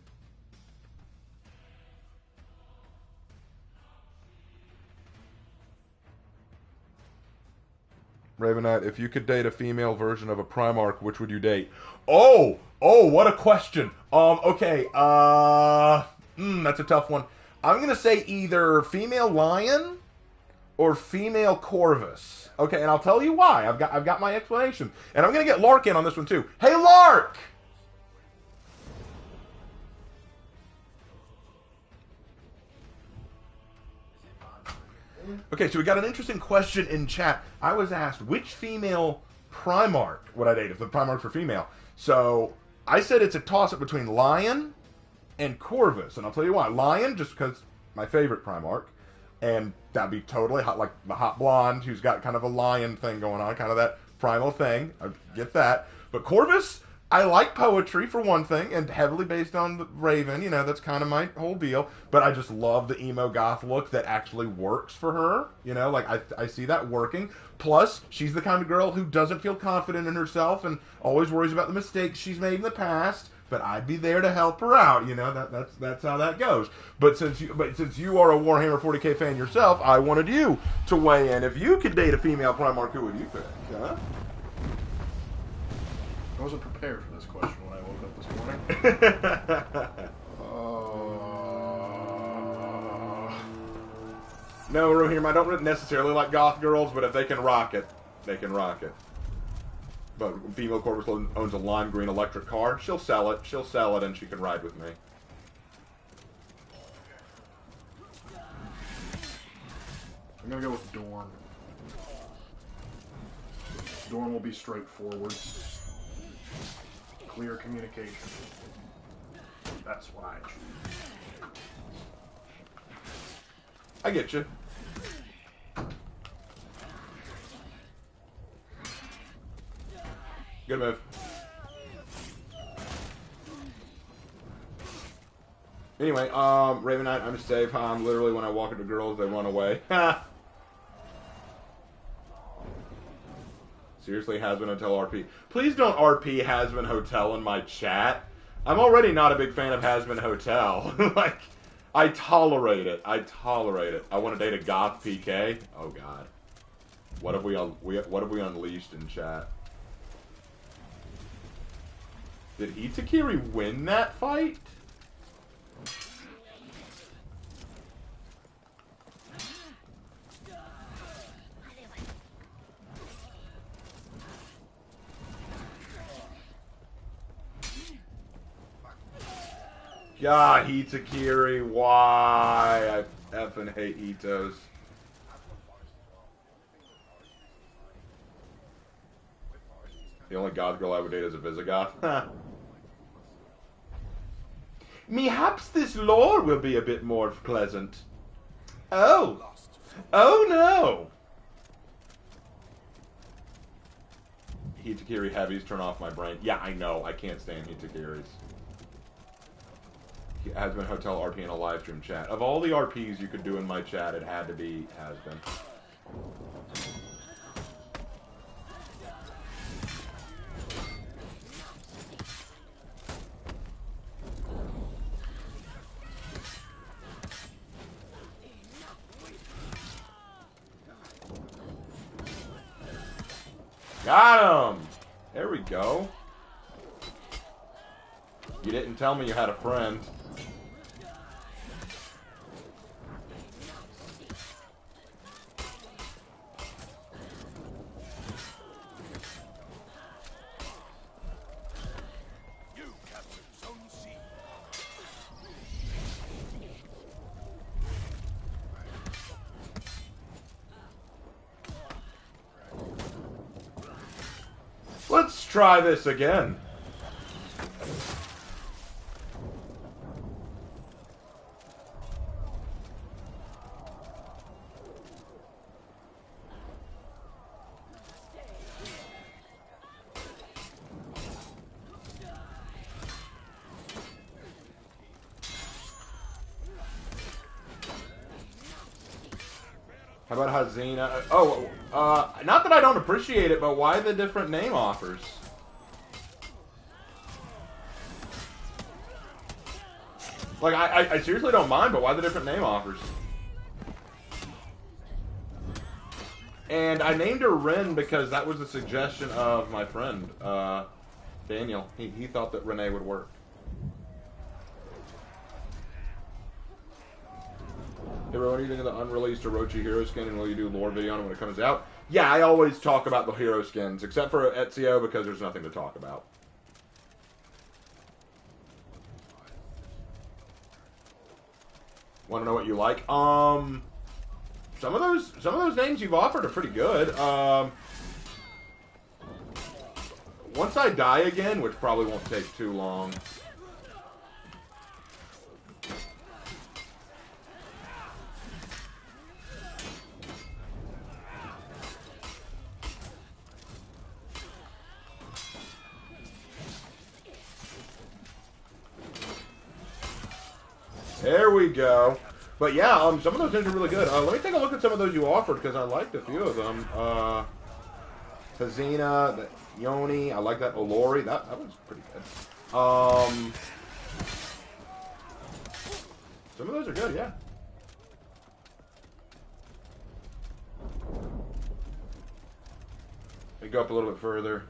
Raven Knight, if you could date a female version of a Primarch, which would you date? Oh, what a question. Okay, that's a tough one. I'm gonna say either female Lion or female Corvus. Okay, and I'll tell you why. I've got my explanation, and I'm gonna get Lark in on this one too. Hey, Lark! Okay, so we got an interesting question in chat. I was asked, which female Primarch would I date if the Primarchs were female? So I said it's a toss-up between Lion and Corvus, and I'll tell you why. Lion, just because my favorite Primarch, and that'd be totally hot, like the hot blonde who's got kind of a lion thing going on, kind of that primal thing. I get that. But Corvus, I like poetry for one thing, and heavily based on the Raven. You know, that's kind of my whole deal. But I just love the emo goth look that actually works for her. You know, like I see that working. Plus, she's the kind of girl who doesn't feel confident in herself and always worries about the mistakes she's made in the past. But I'd be there to help her out. You know, that's how that goes. But since you are a Warhammer 40K fan yourself, I wanted you to weigh in. If you could date a female Primarch, who would you pick? Huh? I wasn't prepared for this question when I woke up this morning. No, Rohirrim, I don't necessarily like goth girls, but if they can rock it, they can rock it. But female Corvus owns a lime green electric car. She'll sell it. She'll sell it, and she can ride with me. I'm gonna go with Dorn. Dorn will be straightforward. Clear communication. That's what I choose. I get you. Good move. Anyway, Raven Knight, I'm safe. Literally, when I walk into girls, they run away. Seriously, Hasbin Hotel RP. Please don't RP Hasbin Hotel in my chat. I'm already not a big fan of Hasbin Hotel. Like, I tolerate it. I tolerate it. I want to date a goth PK. Oh God. What have we unleashed in chat? Did Itakiri win that fight? God, Itakiri, why? I effing hate Itos. The only goth girl I would date is a Visigoth. Perhaps this lore will be a bit more pleasant. Oh. Oh no. Hitakiri heavies turn off my brain. Yeah, I know. I can't stand Hitakiris. Hasbin Hotel RP in a live stream chat. Of all the RPs you could do in my chat, it had to be Hasbin. Got him! There we go. You didn't tell me you had a friend. Let's try this again. How about Hazina? Oh, not that I don't appreciate it, but why the different name offers? Like, I seriously don't mind, but why the different name offers? And I named her Ren because that was a suggestion of my friend, Daniel. He thought that Renee would work. Hey, bro, what do you think of the unreleased Orochi hero skin, and will you do lore video on it when it comes out? Yeah, I always talk about the hero skins, except for Ezio because there's nothing to talk about. Want to know what you like? Some of those names you've offered are pretty good. Once I die again, which probably won't take too long. There we go. But yeah, some of those things are really good. Let me take a look at some of those you offered because I liked a few of them. Hazina, the Yoni, I like that. Olori, that was pretty good. Some of those are good, yeah. Let me go up a little bit further.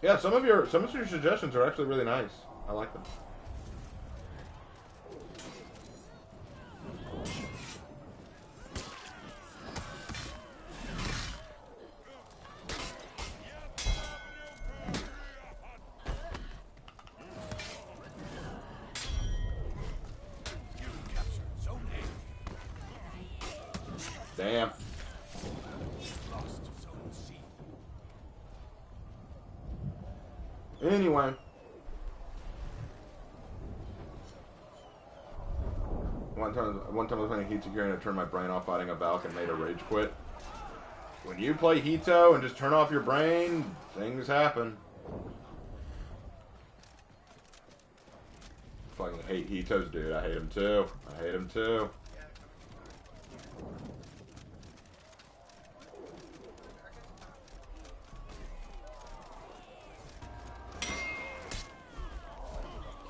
Yeah, some of your suggestions are actually really nice. I like them. Damn. Anyway. One time I was playing Hito and I turned my brain off fighting a Valk and made a rage quit. When you play Hito and just turn off your brain, things happen. Fucking hate Hitos, dude. I hate him too. I hate him too.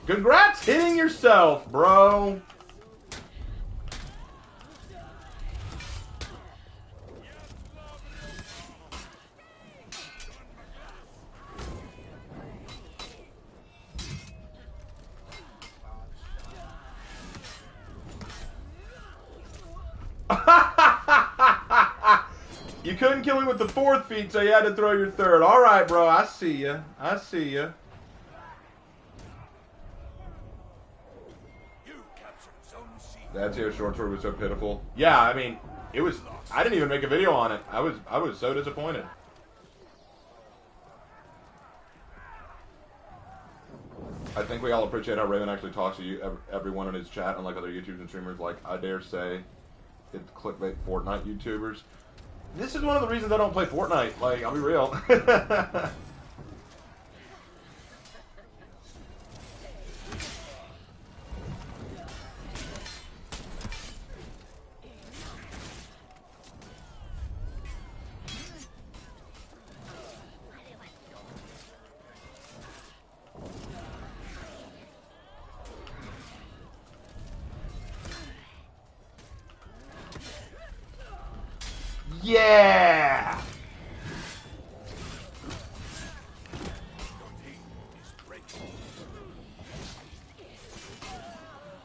Congrats hitting yourself, bro. You couldn't kill me with the fourth feat, so you had to throw your third. All right, bro. I see ya. I see ya. That's how short sword was so pitiful. Yeah, I mean, it was. I didn't even make a video on it. I was so disappointed. I think we all appreciate how Raven actually talks to you, everyone in his chat, unlike other YouTubers and streamers. Like I dare say, it's clickbait Fortnite YouTubers. This is one of the reasons I don't play Fortnite. Like, I'll be real. Yeah!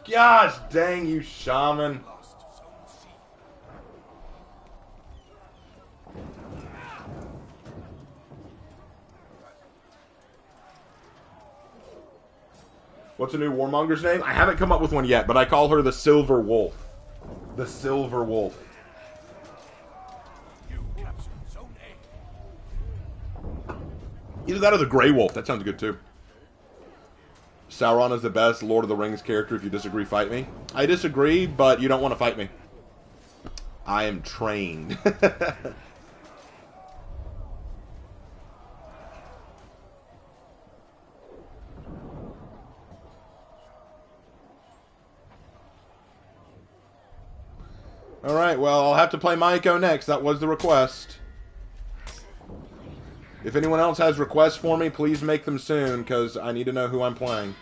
Gosh dang you, shaman. What's a new warmonger's name? I haven't come up with one yet, but I call her the Silver Wolf. The Silver Wolf. You captured Zone A. Either that or the Grey Wolf. That sounds good too. Sauron is the best Lord of the Rings character. If you disagree, fight me. I disagree, but you don't want to fight me. I am trained. Alright, well, I'll have to play Maiko next. That was the request. If anyone else has requests for me, please make them soon, because I need to know who I'm playing.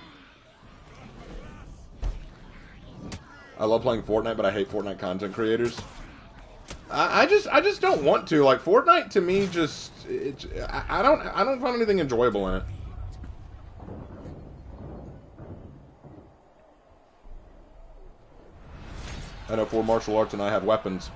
I love playing Fortnite, but I hate Fortnite content creators. I just don't want to. Like, Fortnite to me just I don't find anything enjoyable in it. I know 4 martial arts and I have weapons.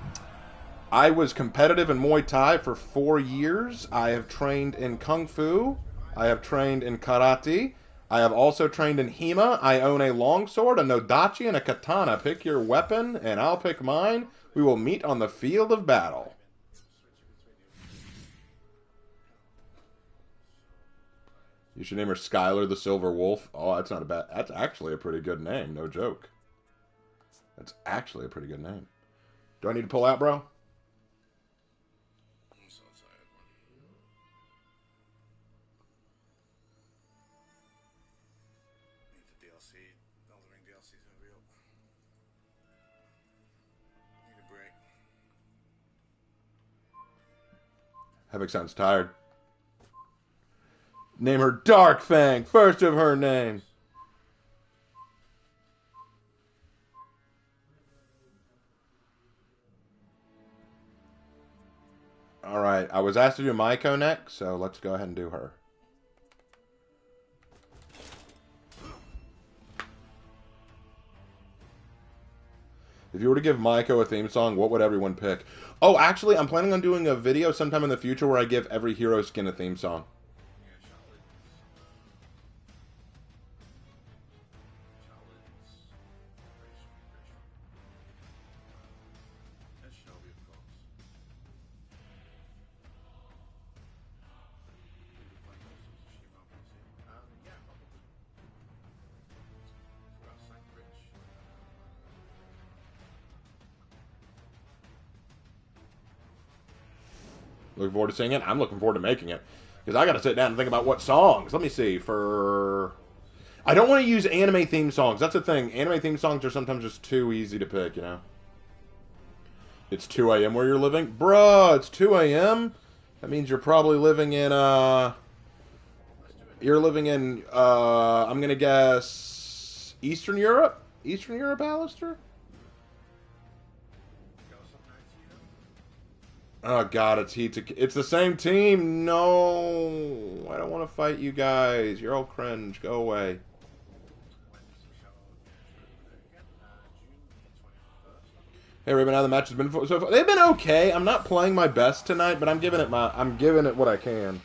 I was competitive in Muay Thai for 4 years. I have trained in Kung Fu. I have trained in Karate. I have also trained in Hema. I own a longsword, a Nodachi, and a katana. Pick your weapon, and I'll pick mine. We will meet on the field of battle. You should name her Skylar the Silver Wolf. Oh, that's not a bad... That's actually a pretty good name, no joke. That's actually a pretty good name. Do I need to pull out, bro? I'm so tired, man. Need the DLC. Elden Ring DLC's gonna be up. Need a break. Havoc sounds tired. Name her Dark Fang, first of her name. Alright, I was asked to do Maiko next, so let's go ahead and do her. If you were to give Maiko a theme song, what would everyone pick? Oh, actually, I'm planning on doing a video sometime in the future where I give every hero skin a theme song. Looking forward to seeing it. I'm looking forward to making it. Because I got to sit down and think about what songs. Let me see. I don't want to use anime theme songs. That's the thing. Anime theme songs are sometimes just too easy to pick, you know? It's 2 a.m. where you're living? Bruh, it's 2 a.m.? That means you're probably living in, You're living in, I'm going to guess... Eastern Europe? Eastern Europe, Alistair? Oh god, it's the same team. No, I don't want to fight you guys. You're all cringe. Go away. Hey, Raven, how the match has been so far? They've been okay. I'm not playing my best tonight, but I'm giving it what I can.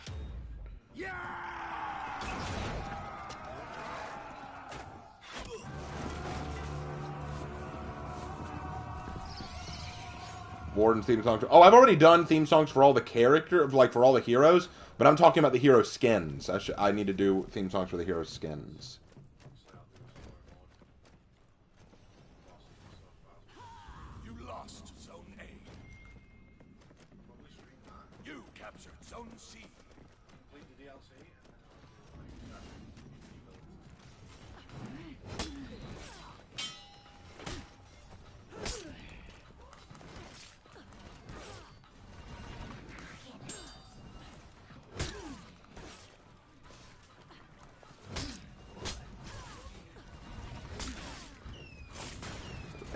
Warden theme songs. Oh, I've already done theme songs for all the for all the heroes, but I'm talking about the hero skins. I need to do theme songs for the hero skins. You lost Zone A. You captured Zone C. Complete the DLC.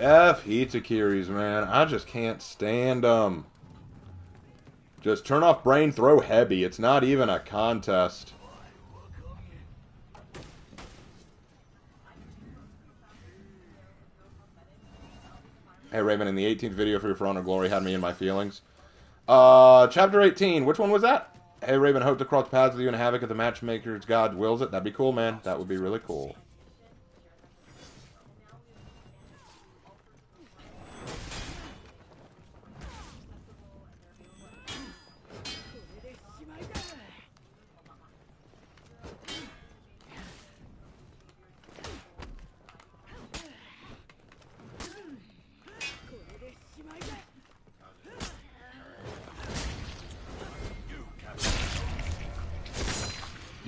F Hitakiris, man. I just can't stand them. Just turn off brain, throw heavy. It's not even a contest. Hey, Raymond, in the 18th video for your For Honor Glory had me in my feelings. Chapter 18. Which one was that? Hey, Raven, hope to cross paths with you and Havoc if the matchmaker's God wills it. That'd be cool, man. That would be really cool.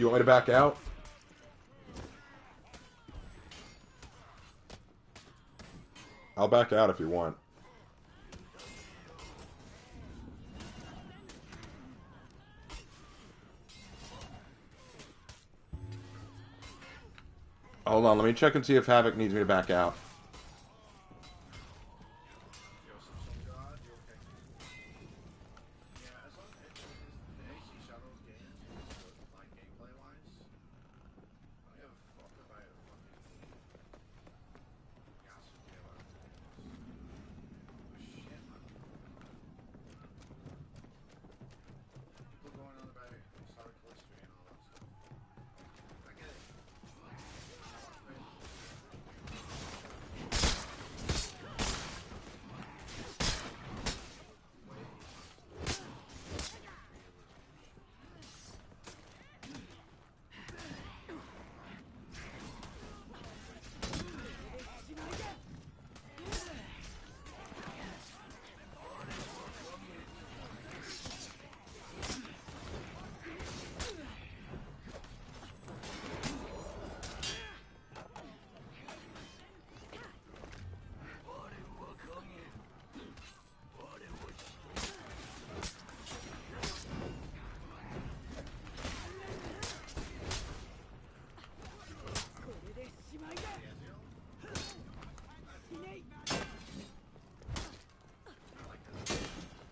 You want me to back out? I'll back out if you want. Hold on, let me check and see if Havoc needs me to back out.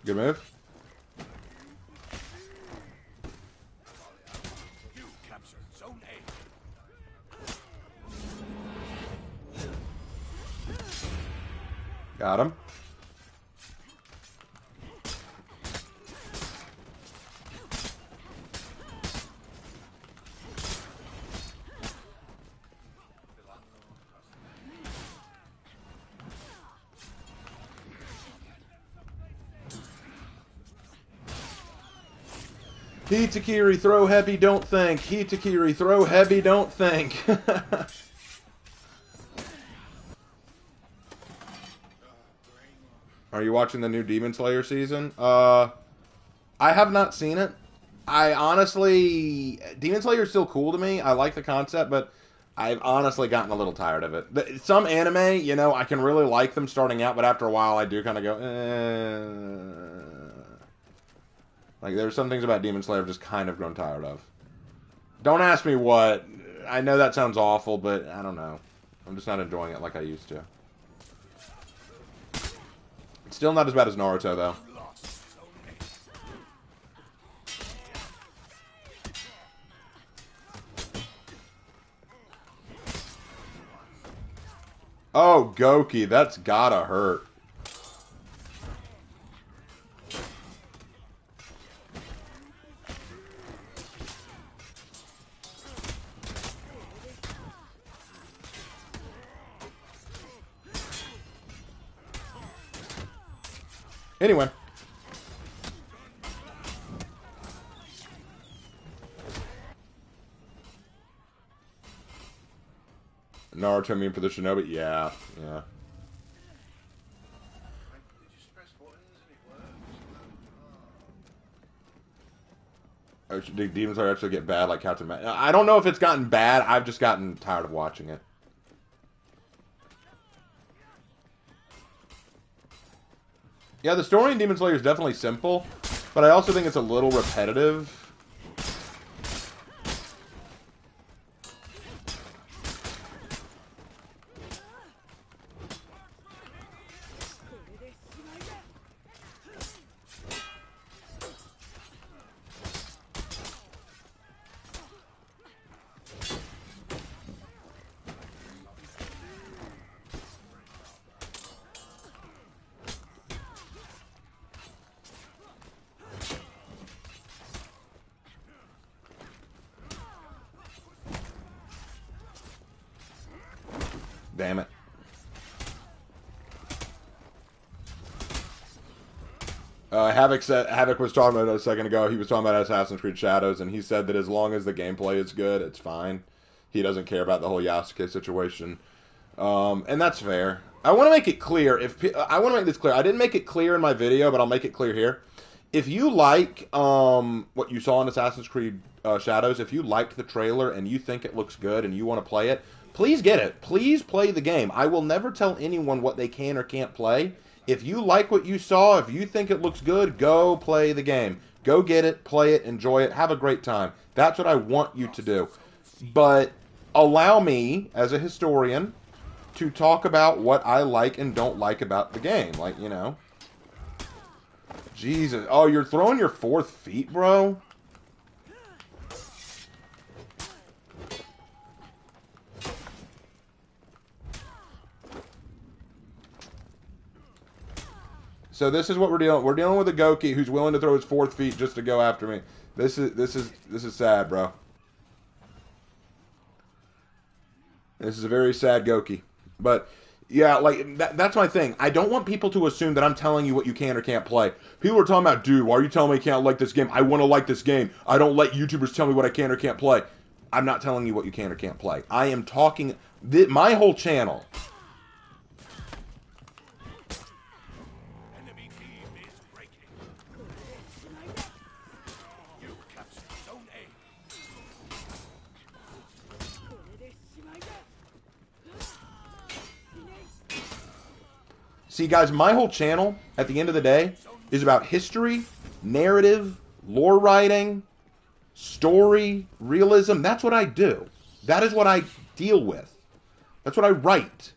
Good move. You captured Zone A. Got him. Hitakiri, throw heavy, don't think. Hitakiri, throw heavy, don't think. Are you watching the new Demon Slayer season? I have not seen it. I honestly... Demon Slayer is still cool to me. I like the concept, but I've honestly gotten a little tired of it. Some anime, you know, I can really like them starting out, but after a while I do kind of go, Like, there's some things about Demon Slayer I've just kind of grown tired of. Don't ask me what. I know that sounds awful, but I don't know. I'm just not enjoying it like I used to. It's still not as bad as Naruto, though. Oh, Goki, that's gotta hurt. Anyway. Naruto meme for the Shinobi? Yeah, yeah. Did Demon Slayer actually get bad like Captain Matt? I don't know if it's gotten bad. I've just gotten tired of watching it. Yeah, the story in Demon Slayer is definitely simple, but I also think it's a little repetitive. Damn it. Havoc was talking about it a second ago. He was talking about Assassin's Creed Shadows, and he said that as long as the gameplay is good, it's fine. He doesn't care about the whole Yasuke situation, and that's fair. I want to make it clear. I want to make this clear. I didn't make it clear in my video, but I'll make it clear here. if you like what you saw in Assassin's Creed Shadows, if you liked the trailer and you think it looks good and you want to play it, please get it. Please play the game. I will never tell anyone what they can or can't play. If you like what you saw, if you think it looks good, go play the game. Go get it, play it, enjoy it, have a great time. That's what I want you to do. But allow me, as a historian, to talk about what I like and don't like about the game. Like, you know. Jesus. Oh, you're throwing your 4th feet, bro? So this is what we're dealing. We're dealing with a Goki who's willing to throw his 4th feet just to go after me. This is sad, bro. This is a very sad Goki. But yeah, like that's my thing. I don't want people to assume that I'm telling you what you can or can't play. People are talking about, dude, why are you telling me I can't like this game? I want to like this game. I don't let YouTubers tell me what I can or can't play. I'm not telling you what you can or can't play. I am talking my whole channel. Enemy team is breaking. You captured Zone A. See, guys, my whole channel, at the end of the day, is about history, narrative, lore writing, story, realism. That's what I do. That is what I deal with. That's what I write.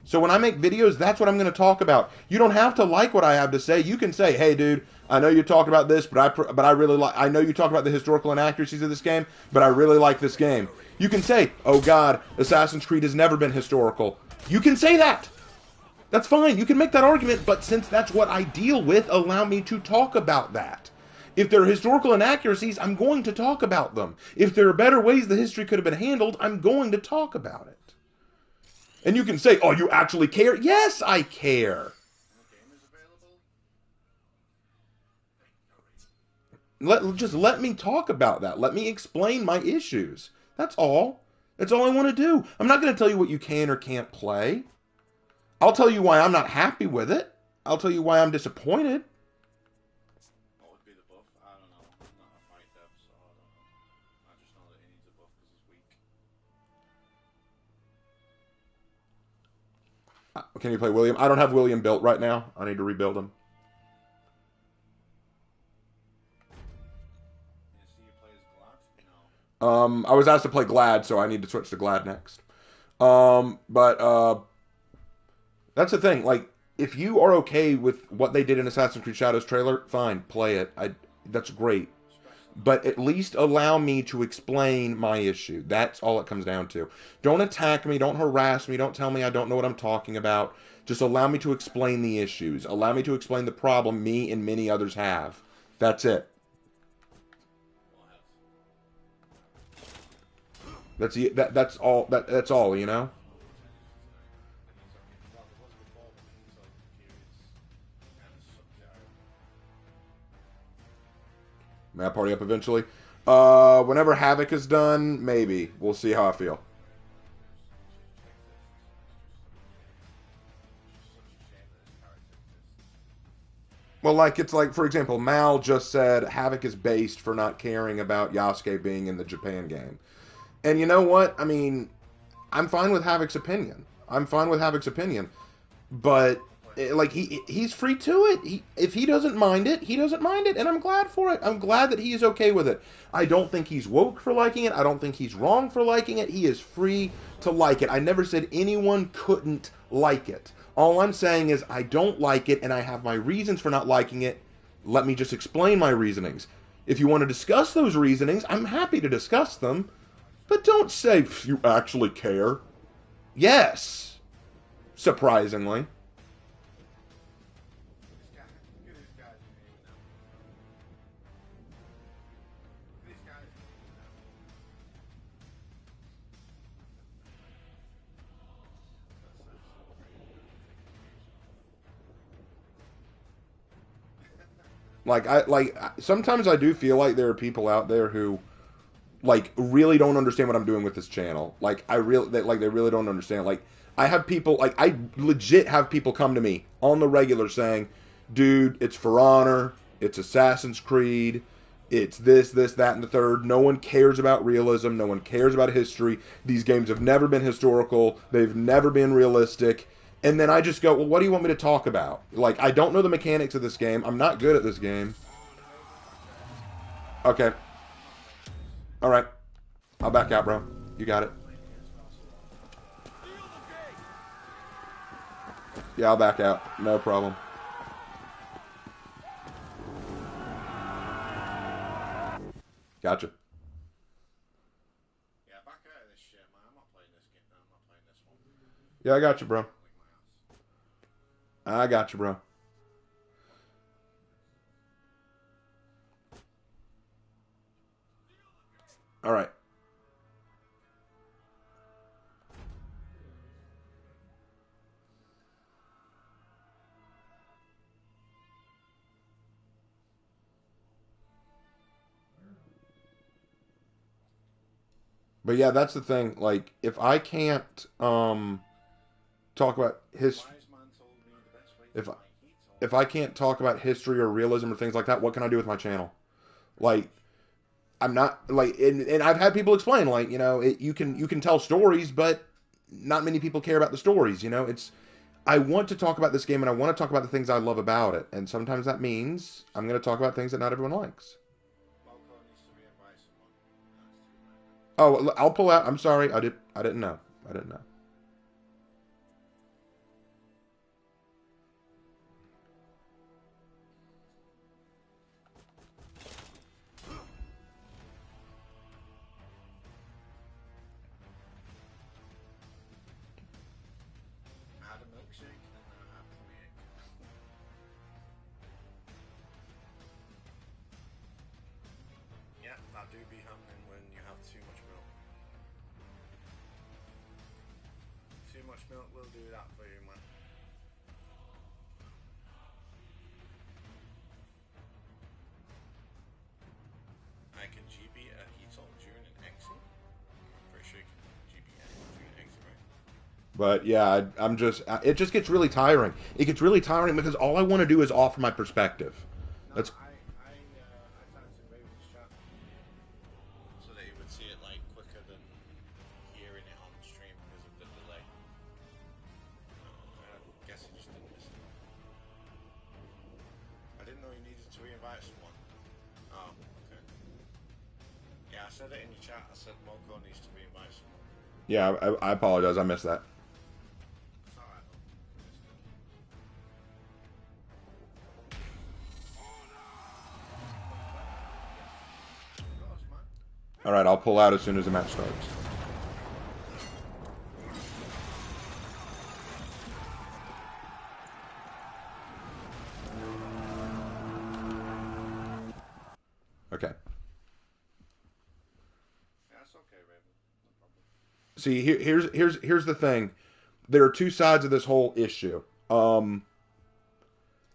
So when I make videos, that's what I'm going to talk about. You don't have to like what I have to say. You can say, hey, dude, I know you talked about this, but I really like. I know you talked about the historical inaccuracies of this game, but I really like this game. You can say, oh, God, Assassin's Creed has never been historical. You can say that. That's fine. You can make that argument, but since that's what I deal with, allow me to talk about that. If there are historical inaccuracies, I'm going to talk about them. If there are better ways the history could have been handled, I'm going to talk about it. And you can say, oh, you actually care? Yes, I care. Just let me talk about that. Let me explain my issues. That's all. That's all I want to do. I'm not going to tell you what you can or can't play. I'll tell you why I'm not happy with it. I'll tell you why I'm disappointed. What would be the buff? I don't know. I'm not a fight dev, so I don't know. I just know that he needs a buff because he's weak. Can you play William? I don't have William built right now. I need to rebuild him. You see you play as Glad? No. I was asked to play Glad, so I need to switch to Glad next. That's the thing. Like, if you are okay with what they did in Assassin's Creed Shadows trailer, fine, play it. That's great. But at least allow me to explain my issue. That's all it comes down to. Don't attack me. Don't harass me. Don't tell me I don't know what I'm talking about. Just allow me to explain the issues. Allow me to explain the problem me and many others have. That's it. That's all. That's all. You know. May I party up eventually? Whenever Havoc is done, maybe. We'll see how I feel. Well, like, it's like, for example, Mal just said Havoc is based for not caring about Yasuke being in the Japan game. And you know what? I mean, I'm fine with Havoc's opinion. I'm fine with Havoc's opinion. But like he's free to it. If he doesn't mind it, he doesn't mind it, and I'm glad for it. I'm glad that he is okay with it. I don't think he's woke for liking it. I don't think he's wrong for liking it. He is free to like it. I never said anyone couldn't like it. All I'm saying is I don't like it, and I have my reasons for not liking it. Let me just explain my reasonings. If you want to discuss those reasonings, I'm happy to discuss them. But don't say you actually care. Yes. Surprisingly. Sometimes I do feel like there are people out there who like really don't understand what I'm doing with this channel. They really don't understand. Like I have people like I legit have people come to me on the regular saying, "Dude, it's for honor. It's Assassin's Creed. It's this, that, and the third. No one cares about realism. No one cares about history. These games have never been historical. They've never been realistic. And then I just go, well, what do you want me to talk about? Like, I don't know the mechanics of this game. I'm not good at this game. Okay. All right. I'll back out, bro. You got it. Yeah, I'll back out. No problem. Gotcha. Yeah, back out of this shit, man. I'm not playing this game. I'm not playing this one. Yeah, I got you, bro. I got you, bro. All right. But yeah, that's the thing. Like, if I can't talk about his, if if I can't talk about history or realism or things like that, what can I do with my channel? Like, I'm not like, and I've had people explain, like, you know, you can tell stories, but not many people care about the stories. You know, it's I want to talk about this game and I want to talk about the things I love about it, and sometimes that means I'm going to talk about things that not everyone likes. Oh, I'll pull out. I'm sorry. I didn't know. I didn't know. I had a milkshake and then I had a milk. Yeah, that do be happening when you have too much milk. Too much milk will do that for you, man. I can GB a heat on during an exit. I'm pretty sure you can GB during an exit, right? But yeah, I'm just. It just gets really tiring. It gets really tiring because all I want to do is offer my perspective. No, That's I tried to move this chat so that you would see it like quicker than hearing it on stream because of the delay. I guess I just didn't listen. I didn't know you needed to re-invite someone. Oh, okay. Yeah, I said it in the chat. I said Moko needs to re-invite someone. yeah. I apologize. I missed that. It's alright though. Yours, man. All right, I'll pull out as soon as the match starts. Okay. Yeah, it's okay, Raven. No problem. See, here's the thing. There are two sides of this whole issue.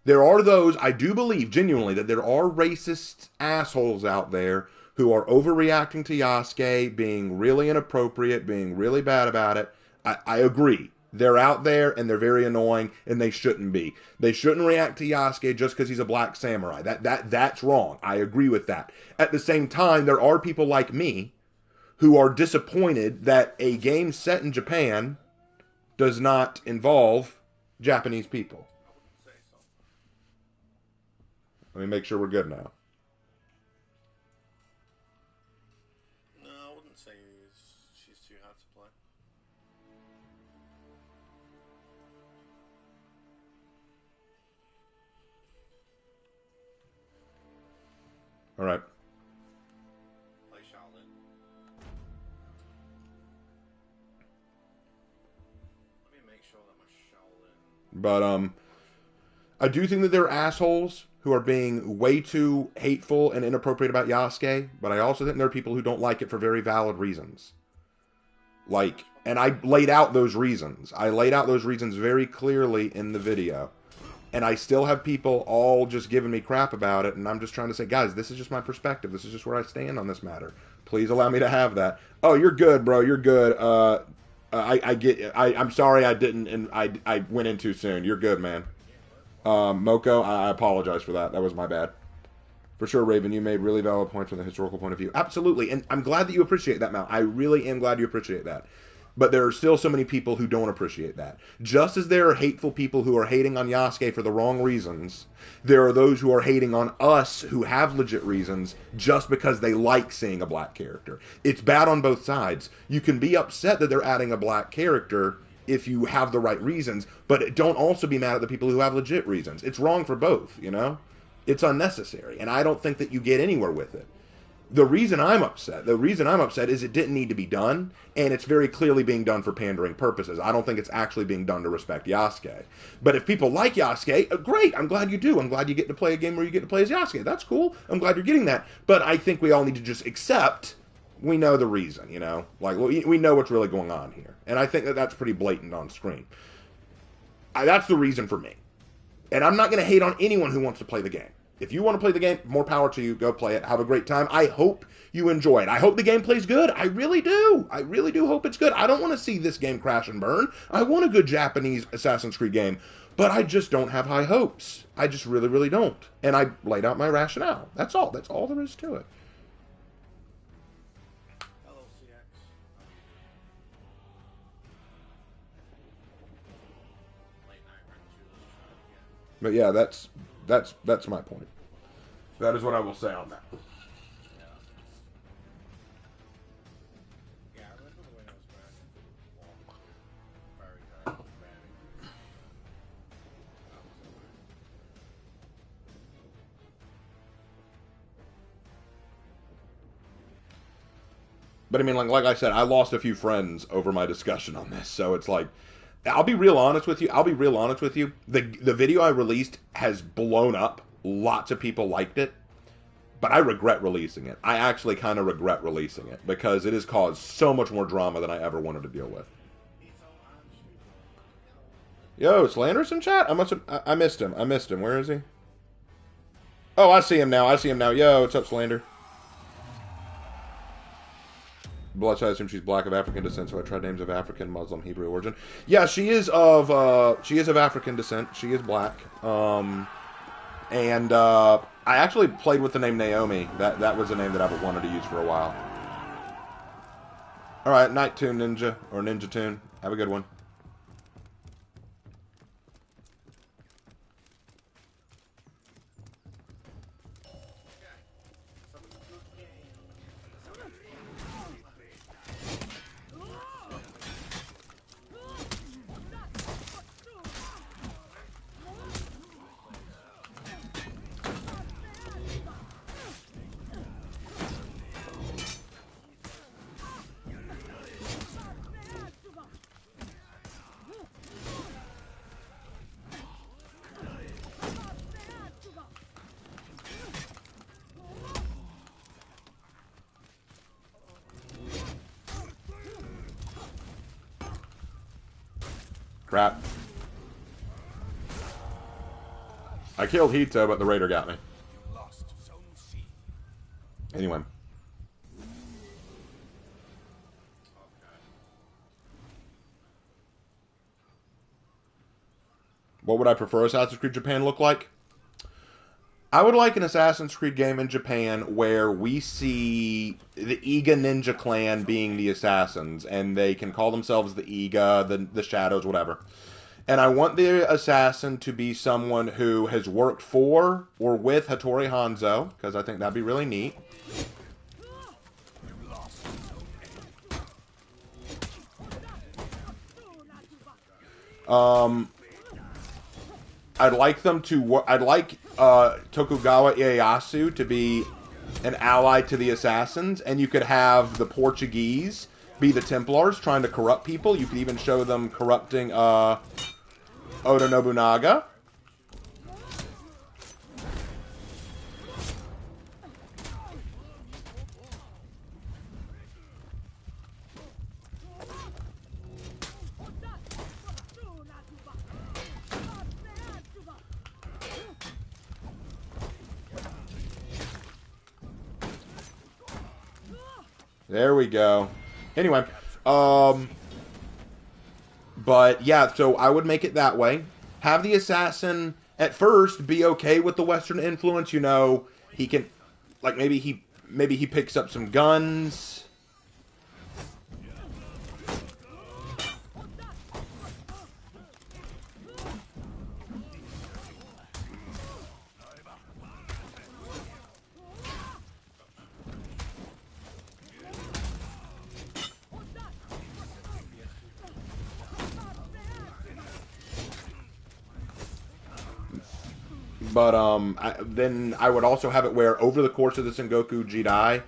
There are those, I do believe genuinely that there are racist assholes out there who are overreacting to Yasuke, being really inappropriate, being really bad about it. I agree. They're out there and they're very annoying and they shouldn't be. They shouldn't react to Yasuke just because he's a black samurai. That's wrong. I agree with that. At the same time, there are people like me who are disappointed that a game set in Japan does not involve Japanese people. I wouldn't say so. Let me make sure we're good now. No, I wouldn't say she's too hard to play. All right. Play Charlotte. Let me make sure that my Shaolin. But I do think that there are assholes who are being way too hateful and inappropriate about Yasuke, but I also think there are people who don't like it for very valid reasons. Like, and I laid out those reasons. I laid out those reasons very clearly in the video. And I still have people all just giving me crap about it, and I'm just trying to say, guys, this is just my perspective. This is just where I stand on this matter. Please allow me to have that. Oh, you're good, bro. You're good. I'm sorry I didn't, and I went in too soon. You're good, man. Moko, I apologize for that. That was my bad. For sure, Raven, you made really valid points from the historical point of view. Absolutely, and I'm glad that you appreciate that, Mal. I really am glad you appreciate that. But there are still so many people who don't appreciate that. Just as there are hateful people who are hating on Yasuke for the wrong reasons, there are those who are hating on us who have legit reasons just because they like seeing a black character. It's bad on both sides. You can be upset that they're adding a black character if you have the right reasons, but don't also be mad at the people who have legit reasons. It's wrong for both, you know? It's unnecessary, and I don't think that you get anywhere with it. The reason I'm upset is it didn't need to be done, and it's very clearly being done for pandering purposes. I don't think it's actually being done to respect Yasuke. But if people like Yasuke, great, I'm glad you do. I'm glad you get to play a game where you get to play as Yasuke. That's cool. I'm glad you're getting that. But I think we all need to just accept we know the reason, you know? Like, we know what's really going on here. And I think that that's pretty blatant on screen. That's the reason for me. And I'm not going to hate on anyone who wants to play the game. If you want to play the game, more power to you. Go play it. Have a great time. I hope you enjoy it. I hope the game plays good. I really do. I really do hope it's good. I don't want to see this game crash and burn. I want a good Japanese Assassin's Creed game. But I just don't have high hopes. I just really, really don't. And I laid out my rationale. That's all. That's all there is to it. Hello, CX. Late night run But yeah, that's my point. That is what I will say on that. Yeah, I remember when I was crashing through the wall. Very tired, very. But I mean, like I said, I lost a few friends over my discussion on this, so it's like, I'll be real honest with you. The video I released has blown up. Lots of people liked it, but I regret releasing it. I actually kind of regret releasing it because it has caused so much more drama than I ever wanted to deal with. Yo, Slander's in chat? I missed him. Where is he? Oh, I see him now. Yo, what's up, Slander? Bloodside, I assume she's black of African descent, so I tried names of African, Muslim, Hebrew origin. Yeah, she is of African descent. She is black. And I actually played with the name Naomi. That was a name that I've wanted to use for a while. All right, Night Tune Ninja, or Ninja Tune. Have a good one. Crap. I killed Hito, but the Raider got me. Lost Zone C. Anyway. What would I prefer Assassin's Creed Japan look like? I would like an Assassin's Creed game in Japan where we see the Iga Ninja Clan being the assassins, and they can call themselves the Iga, the Shadows, whatever. And I want the assassin to be someone who has worked for or with Hattori Hanzo, because I think that'd be really neat. I'd like them to. I'd like Tokugawa Ieyasu to be an ally to the assassins, and you could have the Portuguese be the Templars trying to corrupt people. You could even show them corrupting Oda Nobunaga. There we go. Anyway, but yeah, so I would make it that way. Have the assassin at first be okay with the Western influence, you know, he can, like, maybe he picks up some guns. But then I would also have it where over the course of the Sengoku Jidai,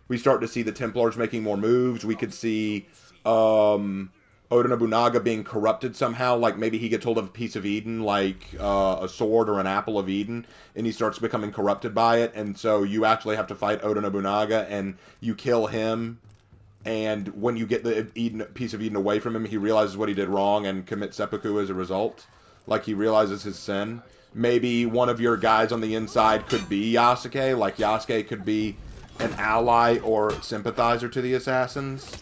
we start to see the Templars making more moves. We could see Oda Nobunaga being corrupted somehow. Like maybe he gets hold of a piece of Eden, like a sword or an apple of Eden, and he starts becoming corrupted by it. And so you actually have to fight Oda Nobunaga, and you kill him. And when you get the piece of Eden away from him, he realizes what he did wrong and commits seppuku as a result. Like he realizes his sin. Maybe one of your guys on the inside could be Yasuke. Like Yasuke could be an ally or sympathizer to the assassins.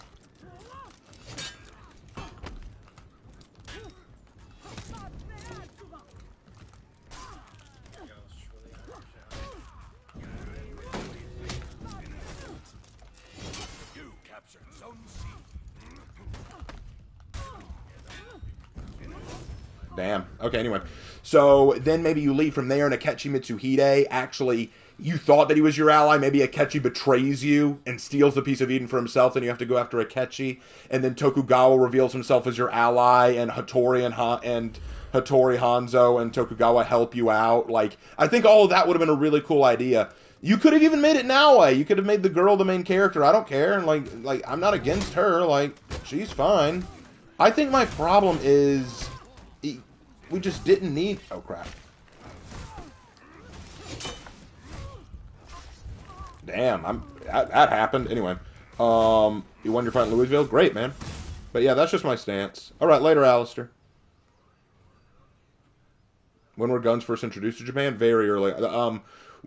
You captured Zone C. Damn. Okay, anyway. So then maybe you leave from there and Akechi Mitsuhide actually, you thought that he was your ally. Maybe Akechi betrays you and steals the piece of Eden for himself, and you have to go after Akechi. And then Tokugawa reveals himself as your ally, and Hattori Hanzo and Tokugawa help you out. Like, I think all of that would have been a really cool idea. You could have even made it Naoe. You could have made the girl the main character. I don't care. And like I'm not against her. Like, she's fine. I think my problem is we just didn't need... Oh, crap. Damn, that happened. Anyway, you won your fight in Louisville? Great, man. But yeah, that's just my stance. Alright, later, Alistair. When were guns first introduced to Japan? Very early.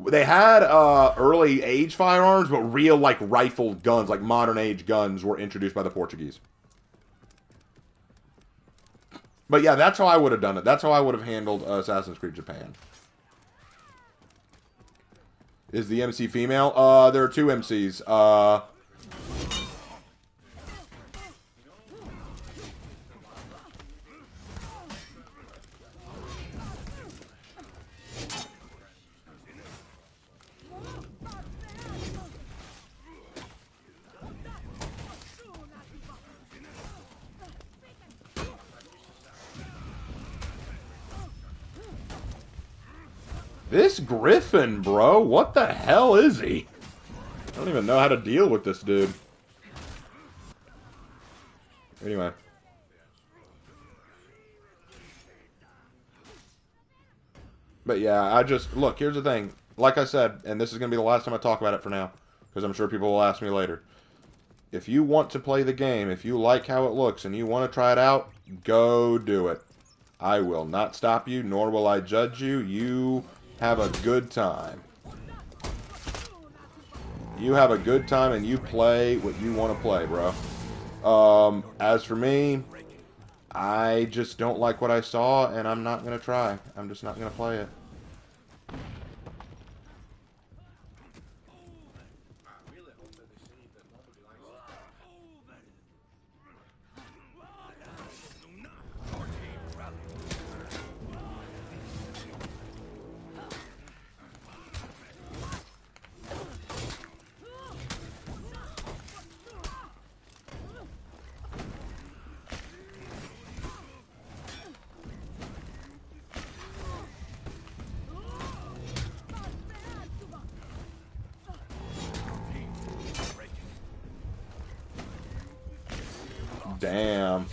They had early age firearms, but real, like, rifled guns, like modern age guns, were introduced by the Portuguese. But yeah, that's how I would have done it. That's how I would have handled Assassin's Creed Japan. Is the MC female? There are two MCs. This Griffin, bro, what the hell is he? I don't even know how to deal with this dude. Anyway. But yeah, look, here's the thing. Like I said, and this is going to be the last time I talk about it for now, because I'm sure people will ask me later. If you want to play the game, if you like how it looks, and you want to try it out, go do it. I will not stop you, nor will I judge you. You have a good time. You have a good time and you play what you want to play, bro. As for me, I just don't like what I saw and I'm not going to try. I'm just not going to play it. Damn.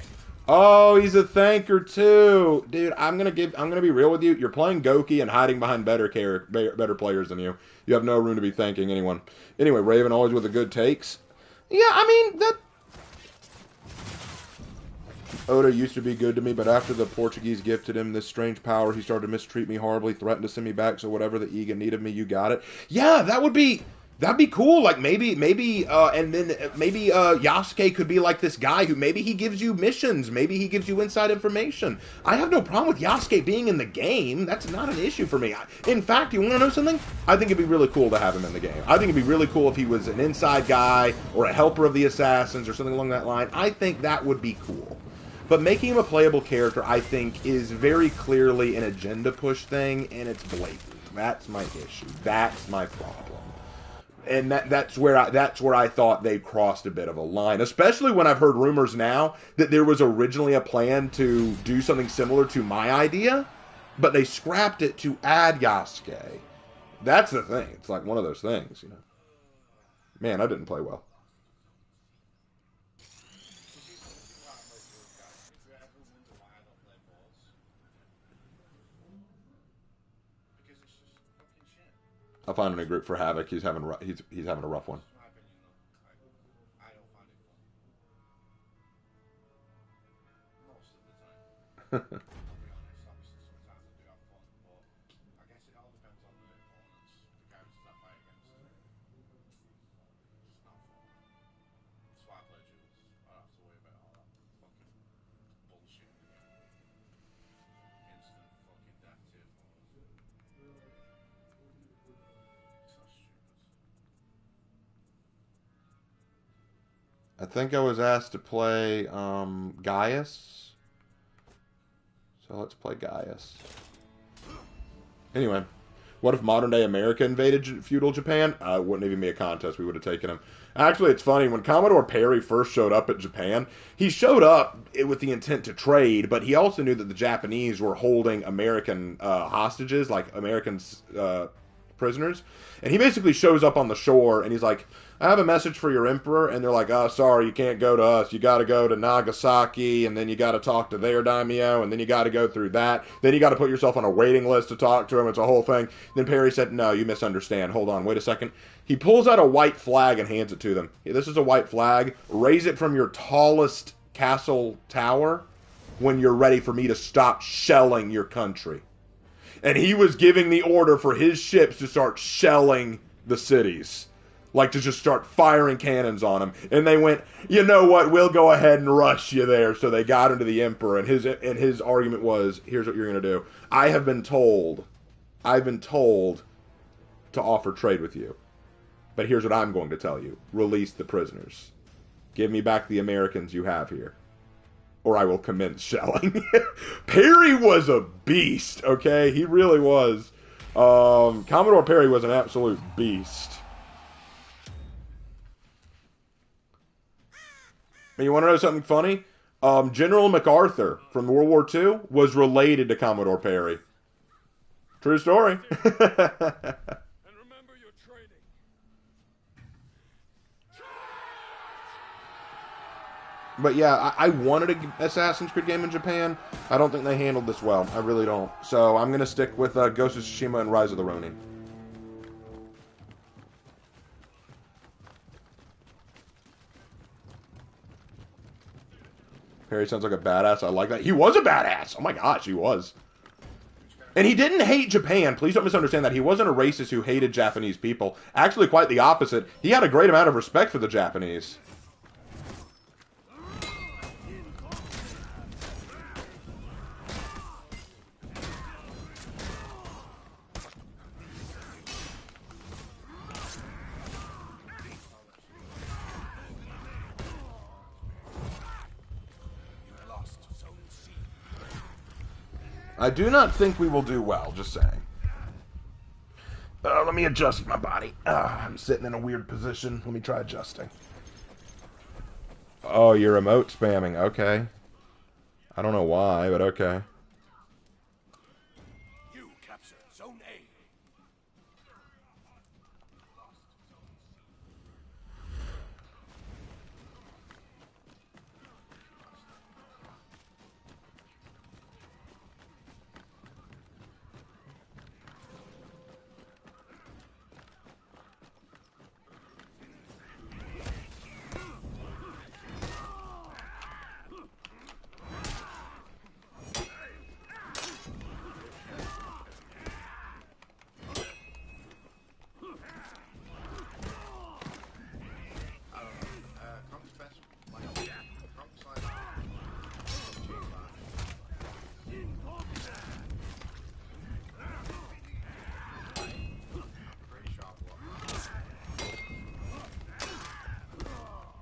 Oh, he's a thanker too. Dude, I'm gonna be real with you. You're playing Goki and hiding behind better players than you. You have no room to be thanking anyone. Anyway, Raven always with the good takes. Yeah, I mean that Oda used to be good to me, but after the Portuguese gifted him this strange power, he started to mistreat me horribly, threatened to send me back, so whatever the Egan needed me, you got it. Yeah, that would be That'd be cool. Like and then maybe Yasuke could be like this guy who maybe he gives you missions, maybe he gives you inside information. I have no problem with Yasuke being in the game. That's not an issue for me. In fact, you want to know something? I think it'd be really cool to have him in the game. I think it'd be really cool if he was an inside guy or a helper of the assassins or something along that line. I think that would be cool. But making him a playable character, I think, is very clearly an agenda push thing, and it's blatant. That's my issue. That's my problem. And that's where I thought they crossed a bit of a line, especially when I've heard rumors now that there was originally a plan to do something similar to my idea, but they scrapped it to add Yasuke. That's the thing. It's like one of those things, you know. Man, I didn't play well. I'll find him in a group for Havoc. He's having a rough one. I think I was asked to play Gaius. So let's play Gaius. Anyway, what if modern day America invaded feudal Japan? It wouldn't even be a contest. We would have taken him. Actually, it's funny. When Commodore Perry first showed up at Japan, he showed up with the intent to trade, but he also knew that the Japanese were holding American hostages, like American prisoners. And he basically shows up on the shore, and he's like, I have a message for your emperor. And they're like, oh, sorry, you can't go to us. You got to go to Nagasaki, and then you got to talk to their daimyo, and then you got to go through that. Then you got to put yourself on a waiting list to talk to him. It's a whole thing. Then Perry said, no, you misunderstand. Hold on, wait a second. He pulls out a white flag and hands it to them. Hey, this is a white flag. Raise it from your tallest castle tower when you're ready for me to stop shelling your country. And he was giving the order for his ships to start shelling the cities. Like to just start firing cannons on them. And they went, you know what, we'll go ahead and rush you there. So they got into the emperor, and his argument was, here's what you're going to do. I've been told to offer trade with you. But here's what I'm going to tell you. Release the prisoners. Give me back the Americans you have here, or I will commence shelling. Perry was a beast, okay? He really was. Commodore Perry was an absolute beast. And you want to know something funny? General MacArthur from World War II was related to Commodore Perry. True story. And remember your training. But yeah, I wanted an Assassin's Creed game in Japan. I don't think they handled this well. I really don't. So I'm going to stick with Ghost of Tsushima and Rise of the Ronin. Perry sounds like a badass. I like that. He was a badass. Oh my gosh, he was. And he didn't hate Japan. Please don't misunderstand that. He wasn't a racist who hated Japanese people. Actually, quite the opposite. He had a great amount of respect for the Japanese. I do not think we will do well, just saying. Let me adjust my body. I'm sitting in a weird position. Let me try adjusting. Oh, you're remote spamming. Okay. I don't know why, but okay. You capture Zone A.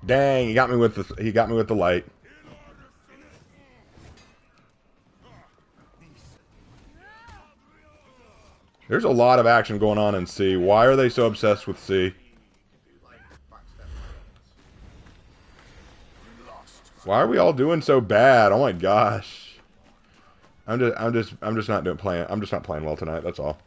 Dang, he got me with the light. There's a lot of action going on in C. Why are they so obsessed with C? Why are we all doing so bad? Oh my gosh. I'm just not playing. I'm just not playing well tonight. That's all.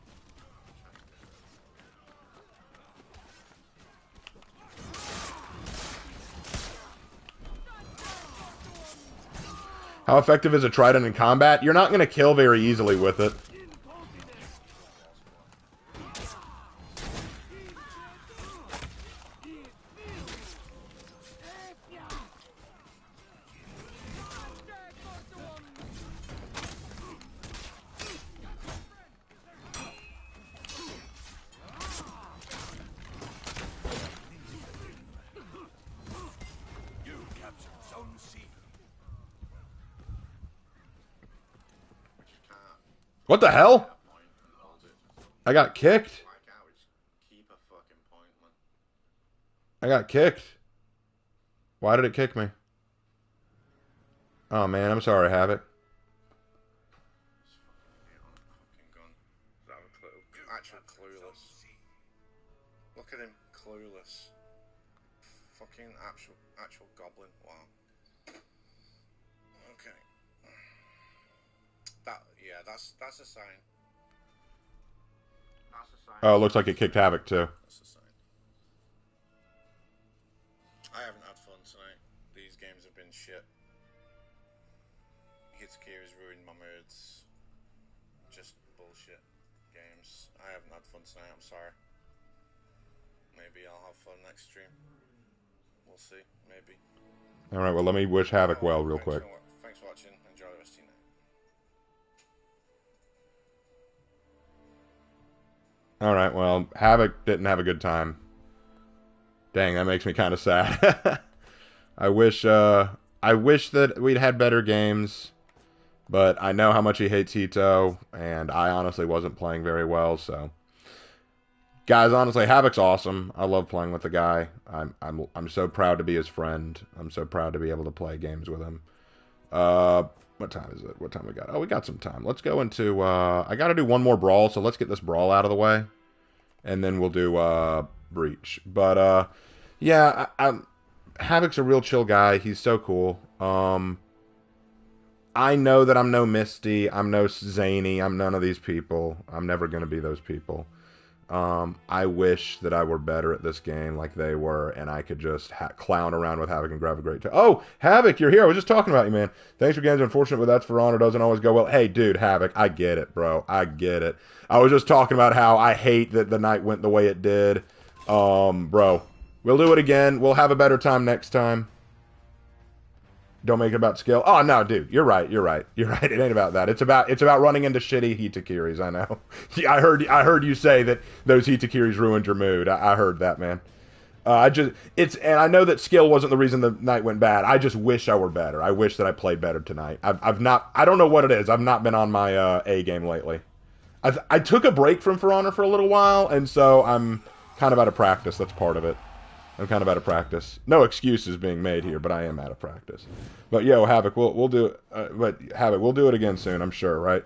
How effective is a trident in combat? You're not going to kill very easily with it. What the hell? I got kicked. I got kicked. Why did it kick me? Oh man, I'm sorry, Havoc. Actual clueless. Look at him, clueless. Fucking actual goblin. Wow. Okay. That's a sign. That's a sign. Oh, it looks like it kicked Havoc too. That's a sign. I haven't had fun tonight. These games have been shit. Hitsuki's ruined my moods. Just bullshit games. I haven't had fun tonight, I'm sorry. Maybe I'll have fun next stream. We'll see, maybe. Alright, well let me wish Havoc well real quick. Thanks for watching. Enjoy the rest of your night. Alright, well, Havoc didn't have a good time. Dang, that makes me kind of sad. I wish that we'd had better games, but I know how much he hates Hito, and I honestly wasn't playing very well, so. Guys, honestly, Havoc's awesome. I love playing with the guy. I'm so proud to be his friend. I'm so proud to be able to play games with him. What time is it? What time we got? Oh, we got some time. Let's go into, I gotta do one more brawl, so let's get this brawl out of the way. And then we'll do, Breach. But, yeah, Havoc's a real chill guy. He's so cool. I know that I'm no Misty. I'm no Zany. I'm none of these people. I'm never gonna be those people. I wish that I were better at this game like they were, and I could just clown around with Havoc and grab a great time. Oh, Havoc, you're here. I was just talking about you, man. Thanks for games. Unfortunate, but that's for honor. Doesn't always go well. Hey, dude, Havoc, I get it, bro. I get it. I was just talking about how I hate that the night went the way it did. Bro, we'll do it again. We'll have a better time next time. Don't make it about skill. Oh no, dude, you're right. You're right. You're right. It ain't about that. It's about running into shitty Hitakiris. I know. I heard you say that those Hitakiris ruined your mood. I heard that, man. And I know that skill wasn't the reason the night went bad. I just wish I were better. I wish that I played better tonight. I don't know what it is. I've not been on my A game lately. I took a break from For Honor for a little while, and so I'm kind of out of practice. That's part of it. I'm kind of out of practice. No excuses being made here, but I am out of practice. But yo, Havoc, we'll do it. But Havoc, we'll do it again soon. I'm sure, right?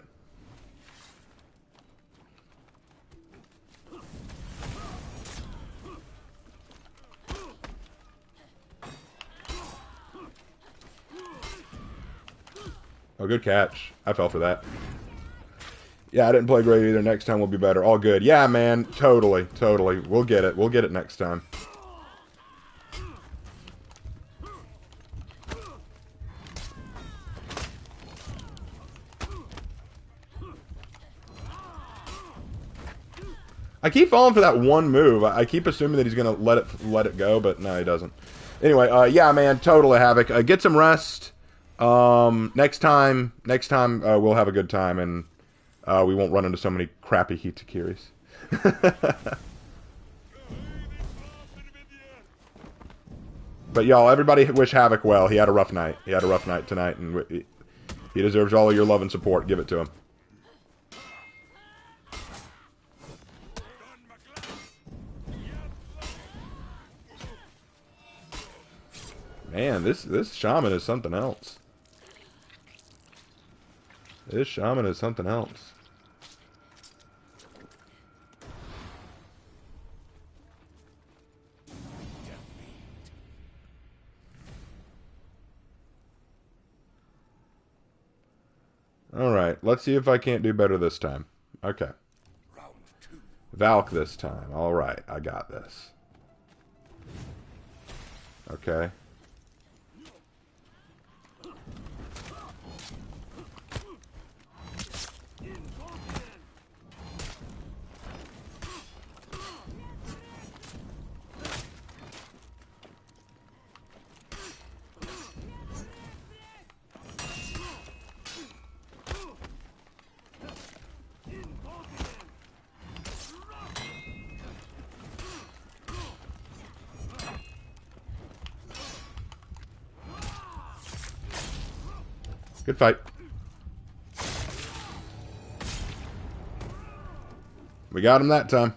Oh, good catch. I fell for that. Yeah, I didn't play great either. Next time we'll be better. All good. Yeah, man. Totally. Totally. We'll get it. We'll get it next time. I keep falling for that one move. I keep assuming that he's gonna let it go, but no, he doesn't. Anyway, yeah, man, totally Havoc. Get some rest. Next time, we'll have a good time, and we won't run into so many crappy Hitakiris. But y'all, everybody wish Havoc well. He had a rough night. He had a rough night tonight, and he deserves all of your love and support. Give it to him. Man, this shaman is something else. This shaman is something else. Alright, let's see if I can't do better this time. Okay. Valk this time. Alright, I got this. Okay. Good fight. We got him that time.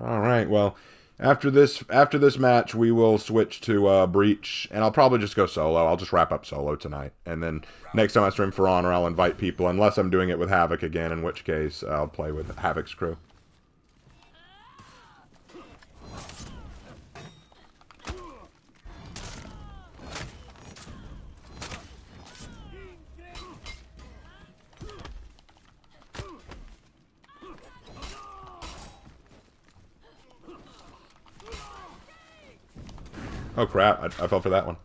All right. Well, after this match, we will switch to Breach, and I'll probably just go solo. I'll just wrap up solo tonight, and then next time I stream For Honor, I'll invite people, unless I'm doing it with Havoc again, in which case I'll play with Havoc's crew. Oh crap, I fell for that one.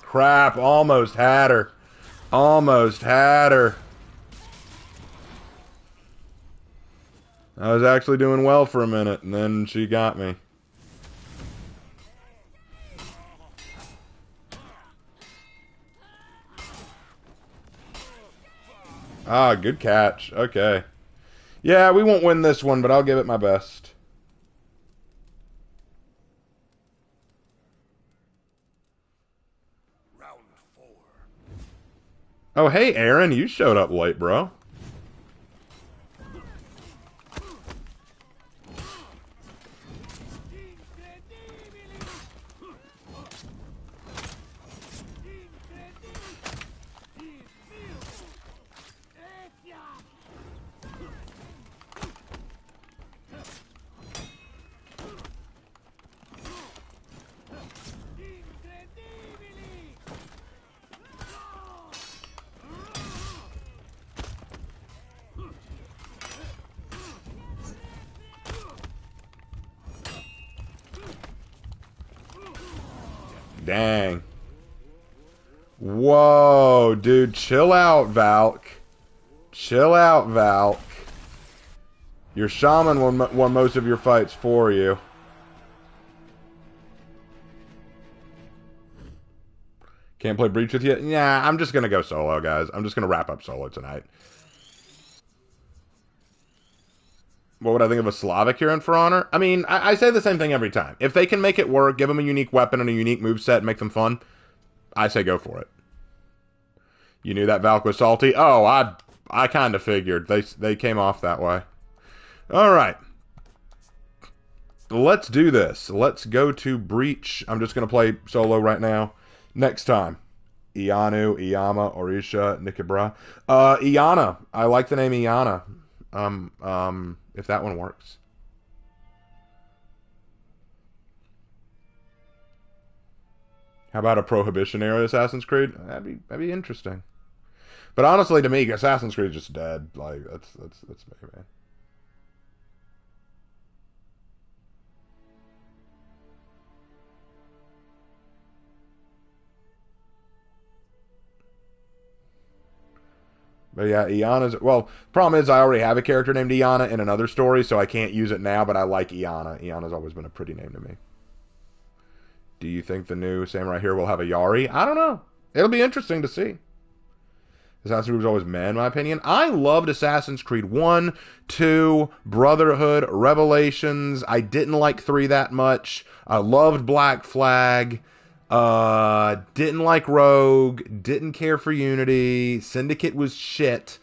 Crap, almost had her. Almost had her. I was actually doing well for a minute, and then she got me. Ah, good catch. Okay. Yeah, we won't win this one, but I'll give it my best. Round 4. Oh, hey, Aaron, you showed up late, bro. Dang. Whoa, dude, chill out, Valk. Chill out, Valk. Your shaman won most of your fights for you. Can't play Breach with you? Yeah, I'm just going to go solo, guys. I'm just going to wrap up solo tonight. What would I think of a Slavic here in For Honor? I mean, I say the same thing every time. If they can make it work, give them a unique weapon and a unique moveset and make them fun, I say go for it. You knew that Valk was salty? Oh, I kind of figured. They came off that way. All right. Let's do this. Let's go to Breach. I'm just going to play solo right now. Next time. Ianu, Iyama, Orisha, Nikibra. Iana. I like the name Iana. If that one works. How about a Prohibition era Assassin's Creed? That'd be interesting. But honestly, to me, Assassin's Creed is just dead. Like that's me, man. But yeah, Iana's... Well, problem is I already have a character named Iana in another story, so I can't use it now, but I like Iana. Iana's always been a pretty name to me. Do you think the new Samurai here will have a Yari? I don't know. It'll be interesting to see. Assassin's Creed was always meh, in my opinion. I loved Assassin's Creed 1, 2, Brotherhood, Revelations. I didn't like 3 that much. I loved Black Flag. Didn't like Rogue. Didn't care for Unity. Syndicate was shit.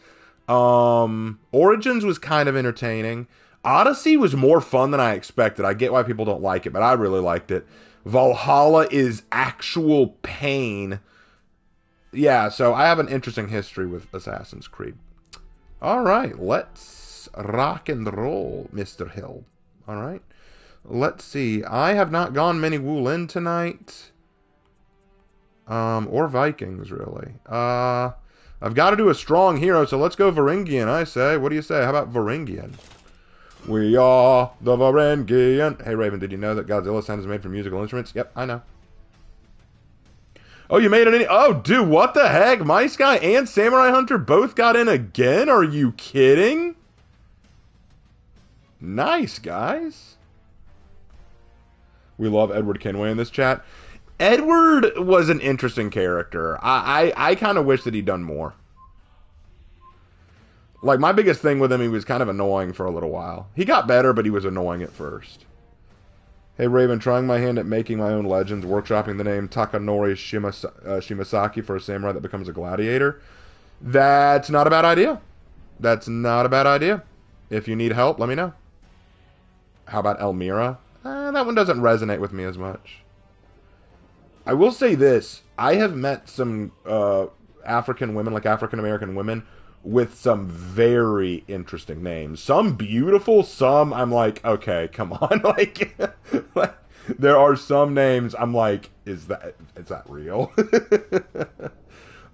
Origins was kind of entertaining. Odyssey was more fun than I expected. I get why people don't like it, but I really liked it. Valhalla is actual pain. Yeah, so I have an interesting history with Assassin's Creed. Alright, let's rock and roll, Mr. Hill. Alright. Let's see. I have not gone many Wulin tonight. Or Vikings, really. I've got to do a strong hero, so let's go Varangian, I say. What do you say? How about Varangian? We are the Varangian. Hey, Raven, did you know that Godzilla sound is made from musical instruments? Yep, I know. Oh, you made it in. Oh, dude, what the heck? Mice Guy and Samurai Hunter both got in again? Are you kidding? Nice, guys. We love Edward Kenway in this chat. Edward was an interesting character. I kind of wish that he'd done more. Like, my biggest thing with him, he was kind of annoying for a little while. He got better, but he was annoying at first. Hey, Raven, trying my hand at making my own legends, workshopping the name Takanori Shimasaki for a samurai that becomes a gladiator. That's not a bad idea. That's not a bad idea. If you need help, let me know. How about Elmira? That one doesn't resonate with me as much. I will say this. I have met some African women, like African-American women, with some very interesting names. Some beautiful, some I'm like, okay, come on. like there are some names I'm like, is that real?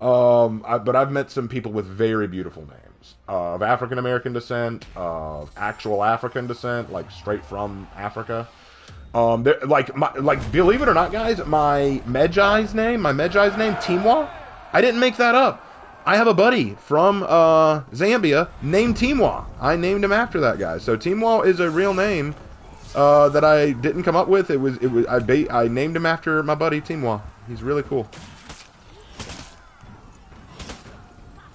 But I've met some people with very beautiful names. Of African American descent, of actual African descent, like straight from Africa. Like believe it or not, guys, my Medjai's name, Timwa, I didn't make that up. I have a buddy from Zambia named Timwa. I named him after that guy. So Timwa is a real name that I didn't come up with. I named him after my buddy Timwa. He's really cool.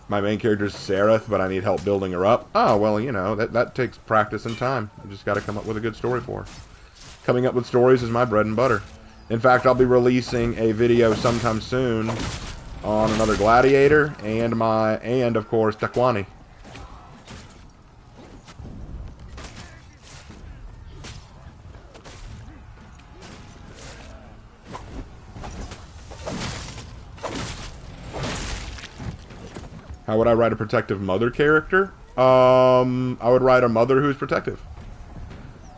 My main character is Sereth, but I need help building her up. Oh, well, you know, that takes practice and time. You just got to come up with a good story for her. Coming up with stories is my bread and butter. In fact, I'll be releasing a video sometime soon on another gladiator and of course Takwani. How would I write a protective mother character? I would write a mother who's protective.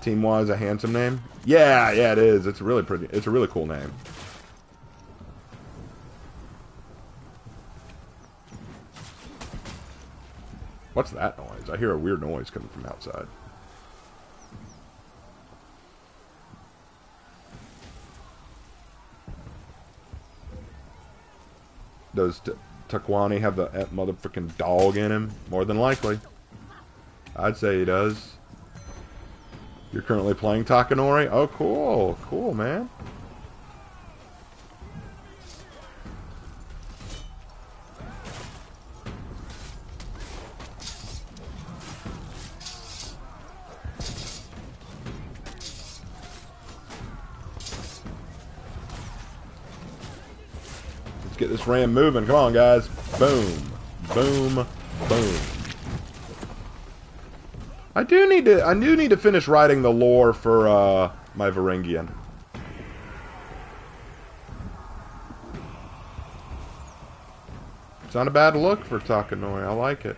Timwa is a handsome name. Yeah, it is. It's really pretty. It's a really cool name. What's that noise? I hear a weird noise coming from outside. Does Takwani have the motherfucking dog in him? More than likely. I'd say he does. You're currently playing Takanori? Oh, cool. Cool, man. Let's get this ram moving. Come on, guys. Boom. Boom. Boom. I do need to finish writing the lore for my Varangian. It's not a bad look for Takanori. I like it.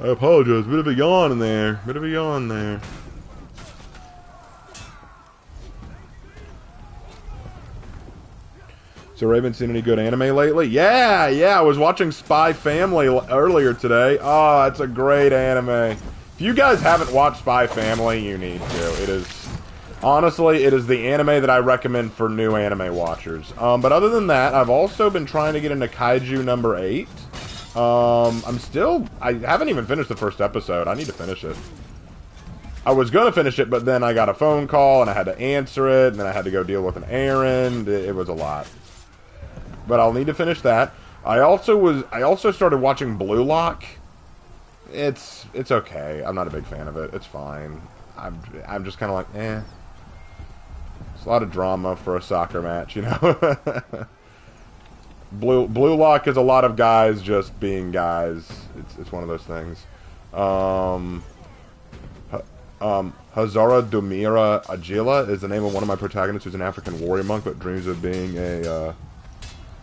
I apologize. Bit of a yawn in there. Bit of a yawn there. So Raven, seen any good anime lately? Yeah, I was watching Spy Family earlier today. Oh, it's a great anime. If you guys haven't watched Spy Family, you need to. It is, honestly, it is the anime that I recommend for new anime watchers. But other than that, I've also been trying to get into Kaiju number 8. I haven't even finished the first episode. I need to finish it. I was going to finish it, but then I got a phone call, and I had to answer it, and then I had to go deal with an errand. It was a lot. but I'll need to finish that. I also started watching Blue Lock. It's okay. I'm not a big fan of it. It's fine. I'm just kind of like, eh. It's a lot of drama for a soccer match, you know. Blue Lock is a lot of guys just being guys. It's one of those things. Hazara Dumira Agila is the name of one of my protagonists, who's an African warrior monk but dreams of being a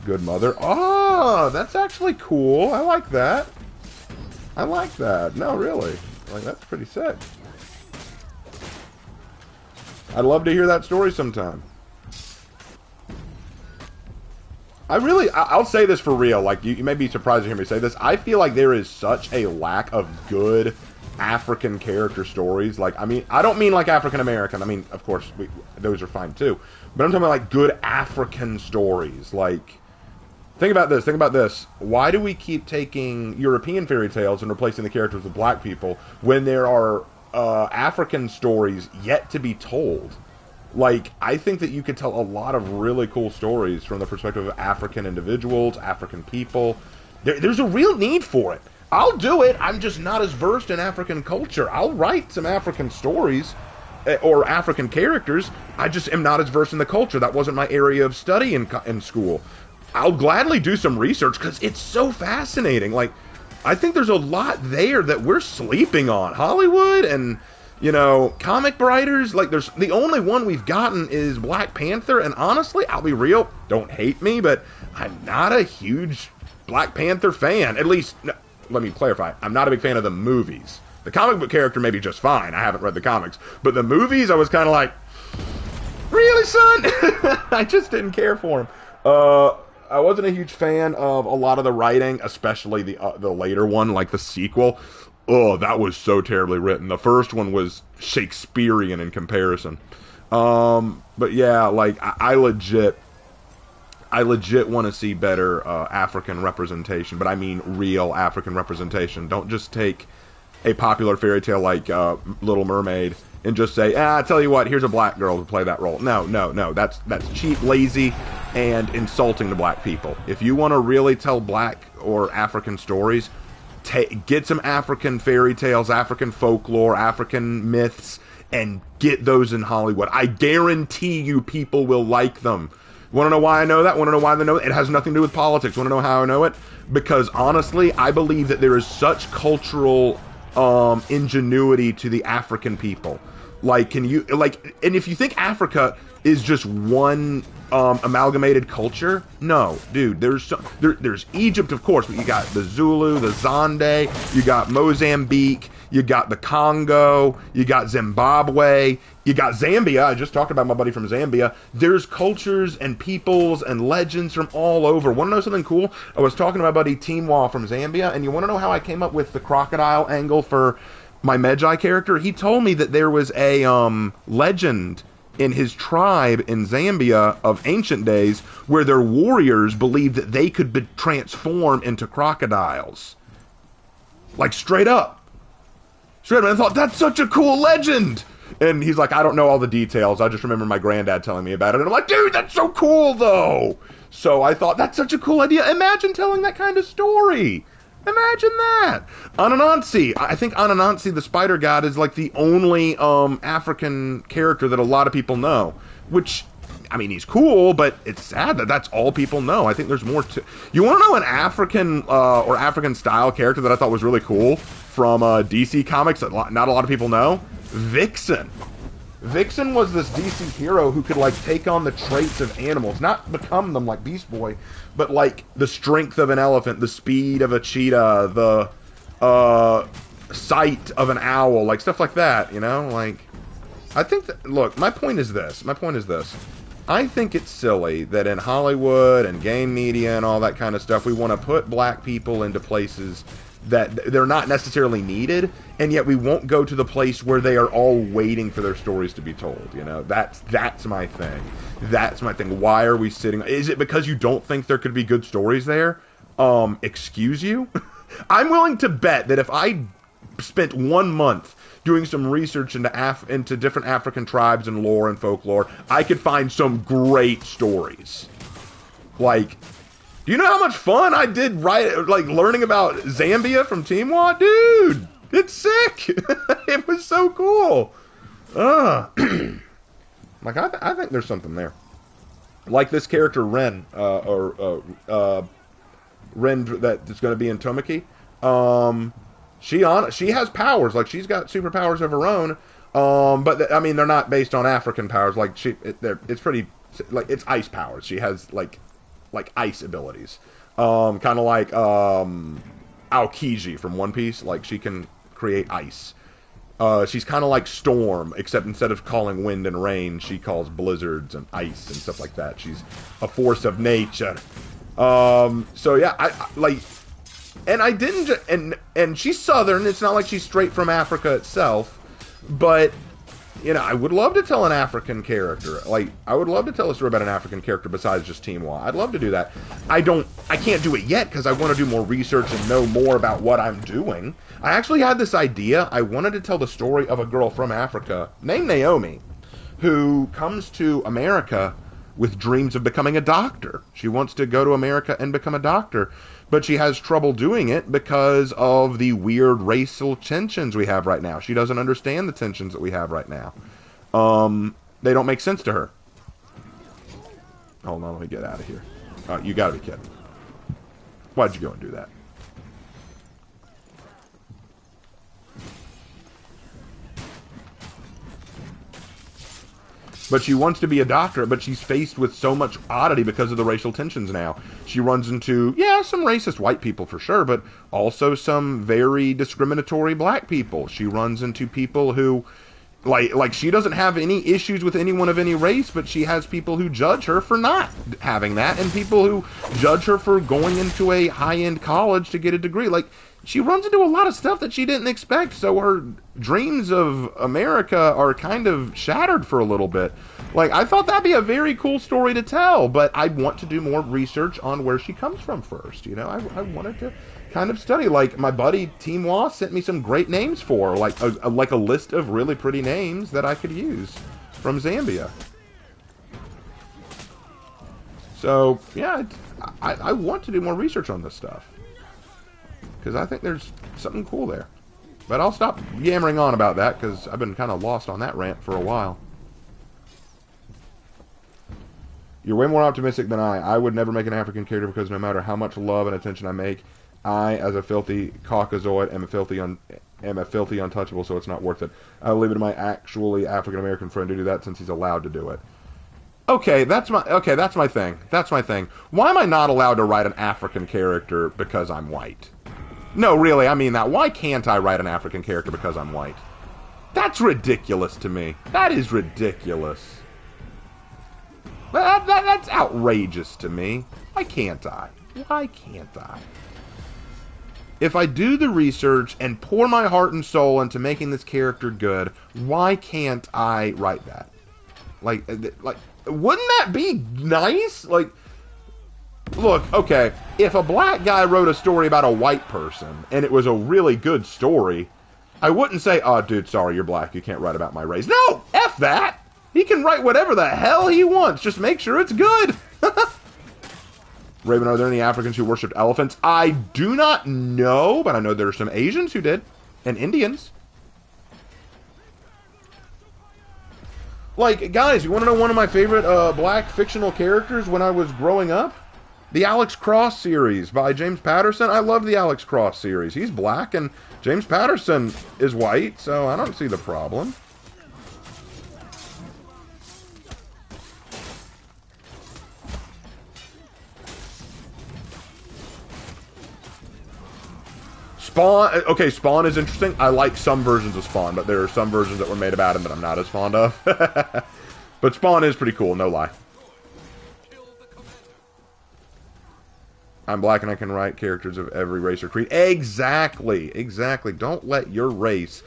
good mother. Oh, that's actually cool. I like that. I like that. No, really. Like, that's pretty sick. I'd love to hear that story sometime. I'll say this for real. Like, you may be surprised to hear me say this. I feel like there is such a lack of good African character stories. Like, I mean, I don't mean like African American. I mean, of course, those are fine too. But I'm talking about like good African stories. Like, think about this. Think about this. Why do we keep taking European fairy tales and replacing the characters with black people when there are African stories yet to be told? Like, I think that you could tell a lot of really cool stories from the perspective of African individuals, African people. There's a real need for it. I'll do it. I'm just not as versed in African culture. I'll write some African stories or African characters. I just am not as versed in the culture. That wasn't my area of study in school. I'll gladly do some research because it's so fascinating. Like, I think there's a lot there that we're sleeping on. Hollywood and, you know, comic writers, like, there's the only one we've gotten is Black Panther, and honestly, I'll be real, don't hate me, but I'm not a huge Black Panther fan. At least, no, let me clarify, I'm not a big fan of the movies. The comic book character may be just fine, I haven't read the comics, but the movies, I was kind of like, really, son? I just didn't care for him. I wasn't a huge fan of a lot of the writing, especially the later one, like the sequel. Oh, that was so terribly written. The first one was Shakespearean in comparison. But yeah, like I legit want to see better African representation, but I mean real African representation. Don't just take a popular fairy tale like Little Mermaid and just say, I tell you what, here's a black girl to play that role. No, that's cheap, lazy, and insulting to black people. If you want to really tell black or African stories, get some African fairy tales, African folklore, African myths, and get those in Hollywood. I guarantee you people will like them. Want to know why I know that? Want to know why they know it? It has nothing to do with politics. Want to know how I know it? Because honestly, I believe that there is such cultural ingenuity to the African people. Like, and if you think Africa is just one amalgamated culture, no, dude. There's Egypt, of course, but you got the Zulu, the Zande, you got Mozambique, you got the Congo, you got Zimbabwe, you got Zambia. I just talked about my buddy from Zambia. There's cultures and peoples and legends from all over. Want to know something cool? I was talking to my buddy Teamwa from Zambia, and you want to know how I came up with the crocodile angle for my Medjai character? He told me that there was a legend in his tribe in Zambia of ancient days where their warriors believed that they could transform into crocodiles. Like, straight up. And I thought, that's such a cool legend! And he's like, I don't know all the details, I just remember my granddad telling me about it. And I'm like, dude, that's so cool, though! So I thought, that's such a cool idea. Imagine telling that kind of story! Imagine that! Anansi. I think Anansi, the spider god, is like the only African character that a lot of people know. Which, I mean, he's cool, but it's sad that that's all people know. I think there's more to... You want to know an African or African-style character that I thought was really cool from DC Comics that not a lot of people know? Vixen. Vixen was this DC hero who could, like, take on the traits of animals. Not become them like Beast Boy, but, like, the strength of an elephant, the speed of a cheetah, the sight of an owl, like, stuff like that, you know? Like, I think that... Look, my point is this. I think it's silly that in Hollywood and game media and all that kind of stuff, we want to put black people into places that they're not necessarily needed, and yet we won't go to the place where they are all waiting for their stories to be told, you know? That's my thing. That's my thing. Why are we sitting... Is it because you don't think there could be good stories there? Excuse you? I'm willing to bet that if I spent 1 month doing some research into different African tribes and lore and folklore, I could find some great stories. Like, Do you know how much fun I did like learning about Zambia from Teamwa? Dude, it's sick. It was so cool. Like, I think there's something there. Like this character, Ren, Ren that's going to be in Tomiki. She has powers. Like, she's got superpowers of her own. But, I mean, they're not based on African powers. Like, it's pretty, like, it's ice powers. She has, like ice abilities. Kind of like, Aokiji from One Piece. Like, she can create ice. She's kind of like Storm, except instead of calling wind and rain, she calls blizzards and ice and stuff like that. She's a force of nature. So yeah, I like, and I didn't, and she's Southern. It's not like she's straight from Africa itself, but you know, I would love to tell an African character. Like, I would love to tell a story about an African character besides just Teamwa. I'd love to do that. I can't do it yet because I want to do more research and know more about what I'm doing. I actually had this idea. I wanted to tell the story of a girl from Africa named Naomi who comes to America with dreams of becoming a doctor. She wants to go to America and become a doctor, but she has trouble doing it because of the weird racial tensions we have right now. She doesn't understand the tensions that we have right now. They don't make sense to her. Hold on, let me get out of here. You gotta be kidding. Why'd you go and do that? But she wants to be a doctor, but she's faced with so much oddity because of the racial tensions now. She runs into, yeah, some racist white people for sure, but also some very discriminatory black people. She runs into people who, like she doesn't have any issues with anyone of any race, but she has people who judge her for not having that, and people who judge her for going into a high-end college to get a degree. Like, she runs into a lot of stuff that she didn't expect, so her dreams of America are kind of shattered for a little bit. Like, I thought that'd be a very cool story to tell, but I want to do more research on where she comes from first, you know? I wanted to kind of study. Like, my buddy Teamwa sent me some great names for her, like a list of really pretty names that I could use from Zambia. So, yeah, I want to do more research on this stuff, because I think there's something cool there. But I'll stop yammering on about that, because I've been kind of lost on that rant for a while. You're way more optimistic than I. I would never make an African character because no matter how much love and attention I make, I, as a filthy Caucasoid, am a filthy untouchable, so it's not worth it. I'll leave it to my actually African-American friend to do that since he's allowed to do it. Okay, that's my thing. That's my thing. Why am I not allowed to write an African character because I'm white? No, really, I mean that. Why can't I write an African character because I'm white? That's ridiculous to me. That is ridiculous. That's outrageous to me. Why can't I? Why can't I? If I do the research and pour my heart and soul into making this character good, why can't I write that? Like, wouldn't that be nice? Like, look, okay, if a black guy wrote a story about a white person, and it was a really good story, I wouldn't say, oh, dude, sorry, you're black, you can't write about my race. No! F that! He can write whatever the hell he wants, just make sure it's good! Raven, are there any Africans who worshipped elephants? I do not know, but I know there are some Asians who did, and Indians. Like, guys, you want to know one of my favorite black fictional characters when I was growing up? The Alex Cross series by James Patterson. I love the Alex Cross series. He's black, and James Patterson is white, so I don't see the problem. Spawn, okay, Spawn is interesting. I like some versions of Spawn, but there are some versions that were made about him that I'm not as fond of. But Spawn is pretty cool, no lie. I'm black and I can write characters of every race or creed. Exactly, exactly. Don't let your race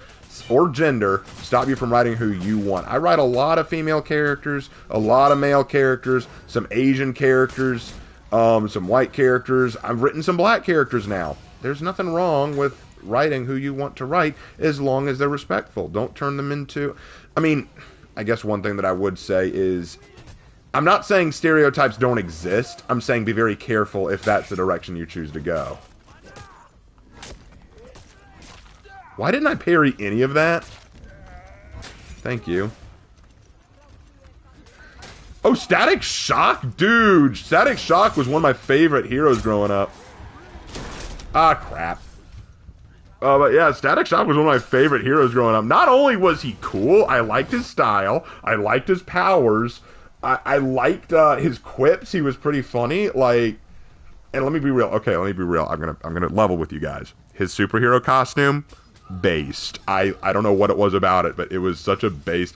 or gender stop you from writing who you want. I write a lot of female characters, a lot of male characters, some Asian characters, some white characters. I've written some black characters now. There's nothing wrong with writing who you want to write as long as they're respectful. Don't turn them into... I mean, I guess one thing that I would say is I'm not saying stereotypes don't exist. I'm saying be very careful if that's the direction you choose to go. Why didn't I parry any of that? Thank you. Oh, Static Shock? Dude, Static Shock was one of my favorite heroes growing up. Ah, crap. But yeah, Static Shock was one of my favorite heroes growing up. Not only was he cool, I liked his style, I liked his powers, I liked his quips. He was pretty funny. Like, and let me be real. Okay, let me be real. I'm gonna level with you guys. His superhero costume, based. I don't know what it was about it, but it was such a based.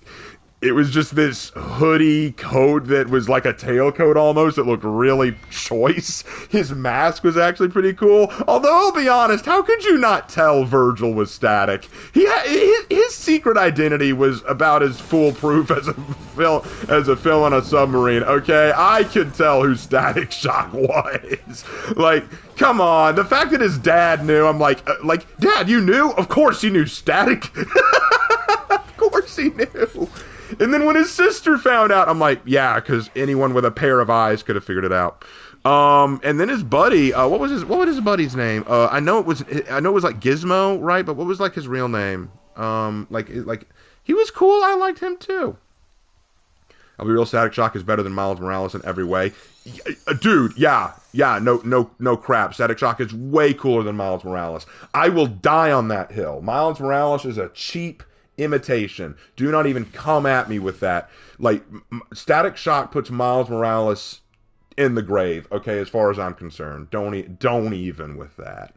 It was just this hoodie coat that was like a tailcoat almost. It looked really choice. His mask was actually pretty cool. Although, I'll be honest, how could you not tell Virgil was Static? His secret identity was about as foolproof as a film on a submarine, okay? I could tell who Static Shock was. Like, come on. The fact that his dad knew, I'm like, Dad, you knew? Of course you knew Static. Of course he knew. And then when his sister found out, I'm like, yeah, because anyone with a pair of eyes could have figured it out. And then his buddy, what was his buddy's name? I know it was like Gizmo, right? But what was like his real name? Like he was cool. I liked him too. I'll be real. Static Shock is better than Miles Morales in every way. Dude, yeah, no crap. Static Shock is way cooler than Miles Morales. I will die on that hill. Miles Morales is a cheap imitation. Do not even come at me with that. Like, Static Shock puts Miles Morales in the grave, okay, as far as I'm concerned. Don't even with that.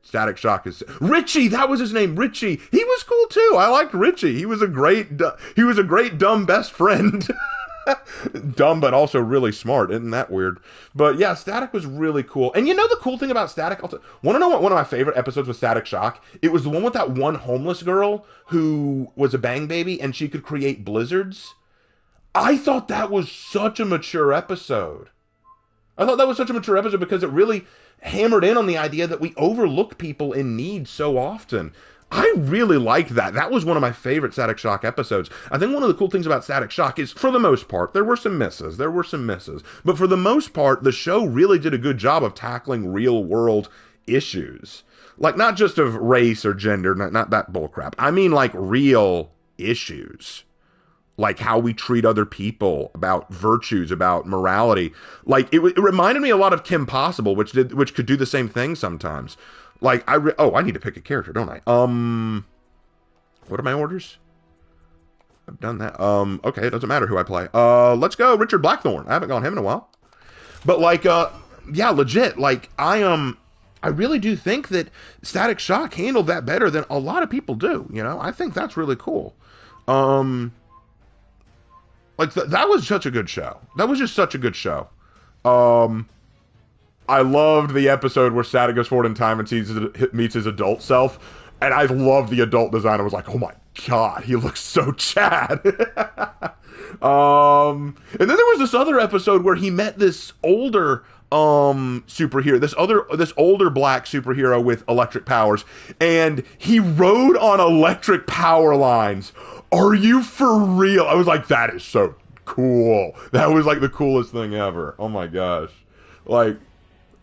Static Shock is... Richie! That was his name, Richie! He was cool, too! I liked Richie. He was a great dumb best friend. Dumb, but also really smart. Isn't that weird? But yeah, Static was really cool. And you know the cool thing about Static? Want to know what one of my favorite episodes was Static Shock? It was the one with that one homeless girl who was a bang baby and she could create blizzards. I thought that was such a mature episode. Because it really hammered in on the idea that we overlook people in need so often. I really liked that. That was one of my favorite Static Shock episodes. I think one of the cool things about Static Shock is, for the most part, there were some misses. But for the most part, the show really did a good job of tackling real-world issues. Like, not just of race or gender, not that bullcrap. I mean, like, real issues. Like how we treat other people, about virtues, about morality. Like, it reminded me a lot of Kim Possible, which could do the same thing sometimes. Like, I need to pick a character, don't I? What are my orders? I've done that. Okay, it doesn't matter who I play. Let's go Richard Blackthorne. I haven't gone him in a while. But, like, yeah, legit, like, I really do think that Static Shock handled that better than a lot of people do, you know? I think that's really cool. Like, that was such a good show. That was just such a good show. I loved the episode where Static goes forward in time and meets his adult self. And I loved the adult design. I was like, oh my god, he looks so Chad. And then there was this other episode where he met this older superhero, this older black superhero with electric powers, and he rode on electric power lines. Are you for real? I was like, that is so cool. That was like the coolest thing ever. Oh my gosh. Like,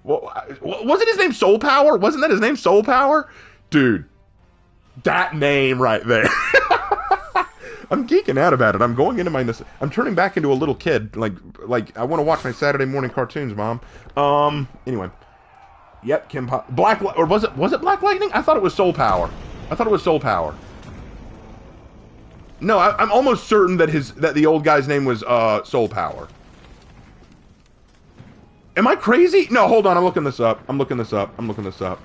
wasn't his name Soul Power? Wasn't that his name, Soul Power? Dude, that name right there. I'm geeking out about it. I'm going into I'm turning back into a little kid. Like I want to watch my Saturday morning cartoons, Mom. Anyway. Yep, or was it Black Lightning? I thought it was Soul Power. No, I'm almost certain that the old guy's name was Soul Power. Am I crazy? No, hold on. I'm looking this up.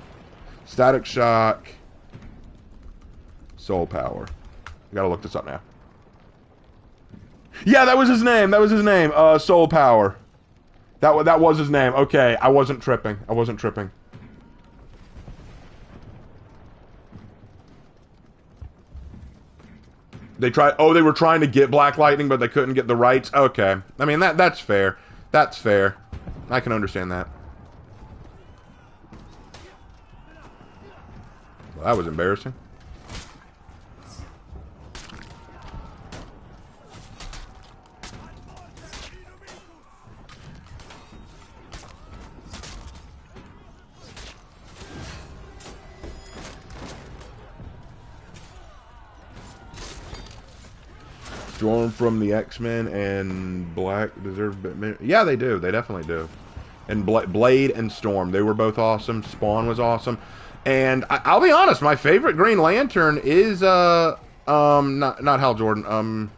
Static Shock. Soul Power. I gotta look this up now. Yeah, that was his name. Soul Power. That was his name. Okay, I wasn't tripping. They were trying to get Black Lightning, but they couldn't get the rights. Okay. I mean, that's fair. I can understand that. Well, that was embarrassing. Storm from the X-Men and Black deserve... Yeah, they do. They definitely do. And Blade and Storm, they were both awesome. Spawn was awesome. And I'll be honest, my favorite Green Lantern is, not Hal Jordan.